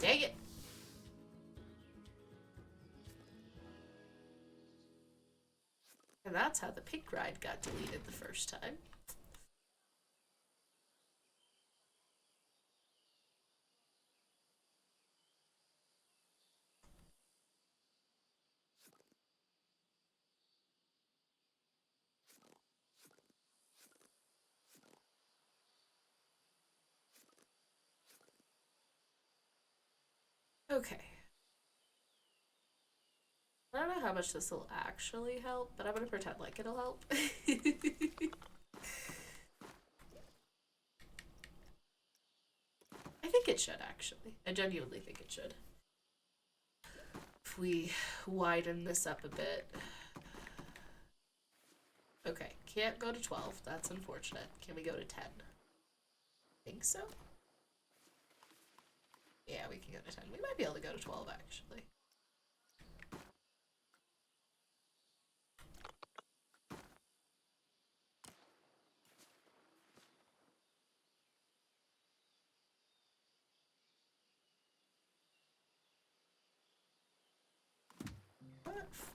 Dang it! And that's how the pink ride got deleted the first time. Okay. I don't know how much this will actually help, but I'm gonna pretend like it'll help. I think it should, actually. I genuinely think it should. If we widen this up a bit. Okay, can't go to 12. That's unfortunate. Can we go to 10? Think so? Yeah, we can go to 10. We might be able to go to 12, actually.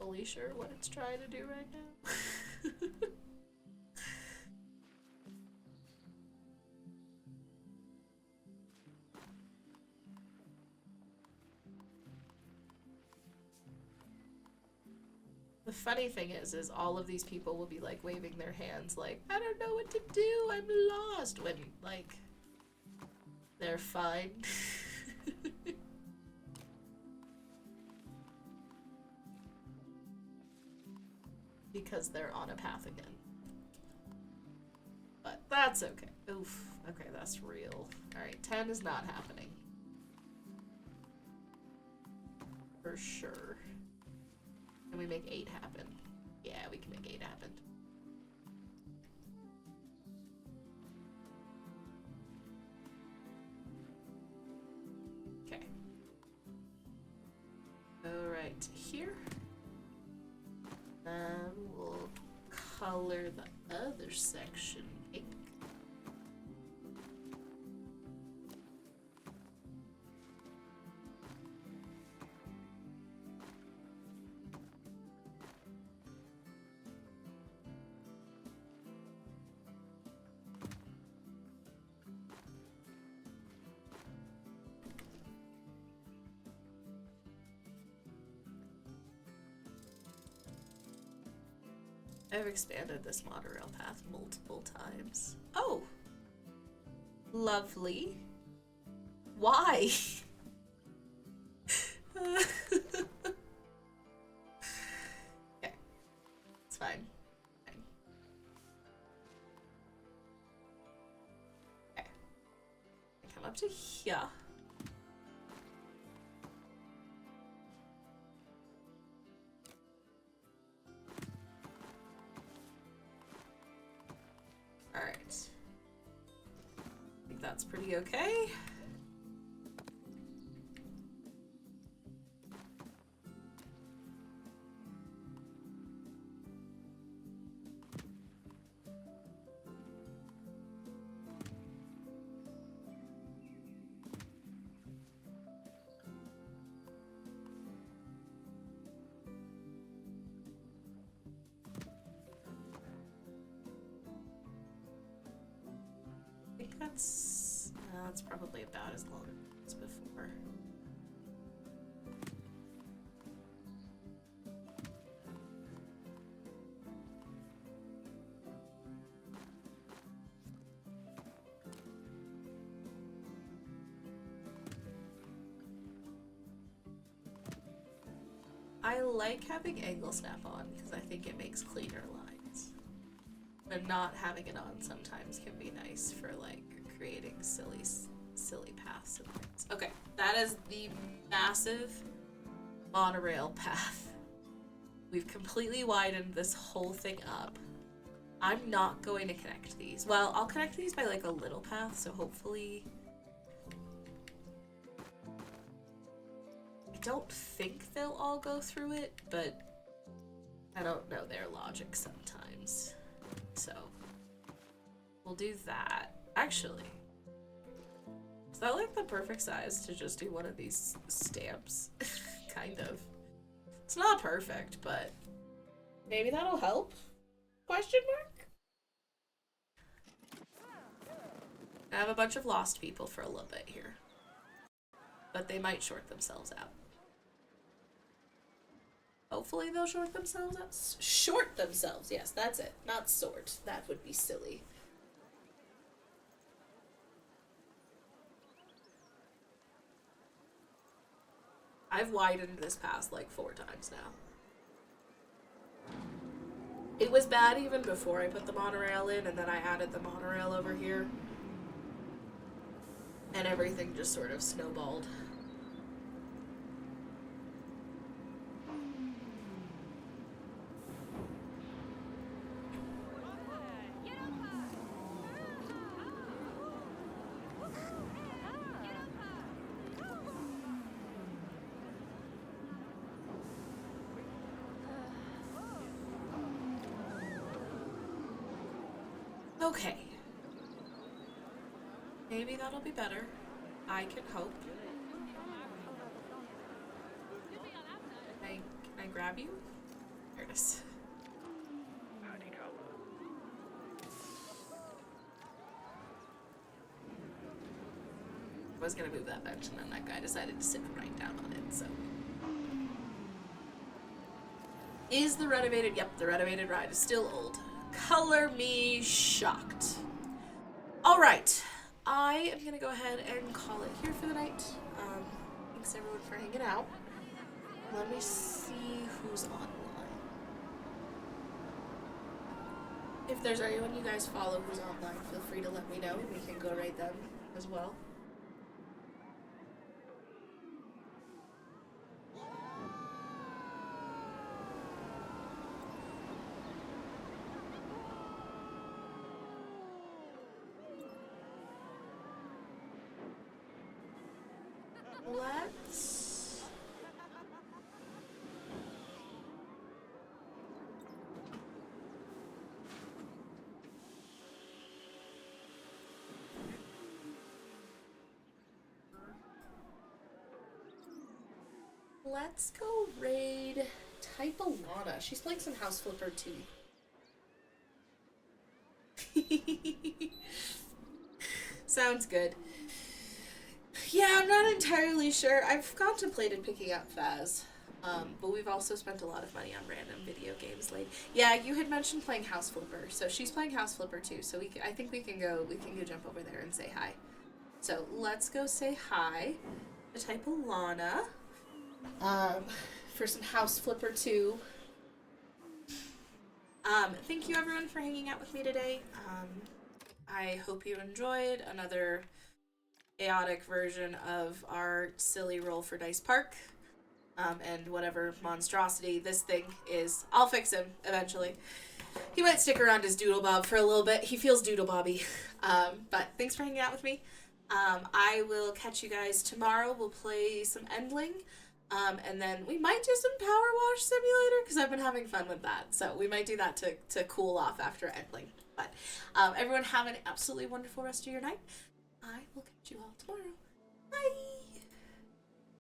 fully sure what it's trying to do right now. The funny thing is all of these people will be like waving their hands like, I don't know what to do, I'm lost, when like they're fine. Because they're on a path again. But that's okay. Oof. Okay, that's real. Alright, 10 is not happening. For sure. Can we make 8 happen? Yeah, we can make 8 happen. Okay. Alright, here. We'll color the other section pink. I've expanded this monorail path multiple times. Oh! Lovely. Why? Okay. It's fine. Okay. I come up to here. Alright. I think that's pretty okay. That's probably about as long as before. I like having angle snap on because I think it makes cleaner lines. But not having it on sometimes can be nice for like creating silly paths and things. Okay, that is the massive monorail path. We've completely widened this whole thing up. I'm not going to connect these. Well, I'll connect these by like a little path, so hopefully... I don't think they'll all go through it, but I don't know their logic sometimes. So, we'll do that. Actually, is that like the perfect size to just do one of these stamps? Kind of. It's not perfect, but maybe that'll help? Question mark? I have a bunch of lost people for a little bit here. But they might short themselves out. Hopefully they'll short themselves out. Short themselves, yes, that's it. Not sort. That would be silly. I've widened this path like 4 times now. It was bad even before I put the monorail in, and then I added the monorail over here. And everything just sort of snowballed. Okay. Maybe that'll be better. I can hope. Can I grab you? Curtis. I was gonna move that bench, and then that guy decided to sit right down on it, so. Is the renovated, yep, the renovated ride is still old. Color me shocked. Alright, I am gonna go ahead and call it here for the night. Thanks everyone for hanging out. Let me see who's online. If there's anyone you guys follow who's online, feel free to let me know, and we can go raid them as well. Let's... Let's go raid Type Alana. She's playing some House Flipper too. Sounds good. Yeah, I'm not entirely sure. I've contemplated picking up Faz, but we've also spent a lot of money on random video games lately. Yeah, you had mentioned playing House Flipper, so she's playing House Flipper too. So I think we can go jump over there and say hi. So let's go say hi to Type Alana. For some House Flipper 2. Thank you everyone for hanging out with me today. I hope you enjoyed another chaotic version of our silly roll for Dice Park. And whatever monstrosity this thing is. I'll fix him eventually. He might stick around as Doodlebob for a little bit. He feels Doodlebobby. But thanks for hanging out with me. I will catch you guys tomorrow. We'll play some Endling. And then we might do some Power Wash Simulator, because I've been having fun with that. So we might do that to cool off after Endling. But everyone have an absolutely wonderful rest of your night. I will catch you all tomorrow. Bye!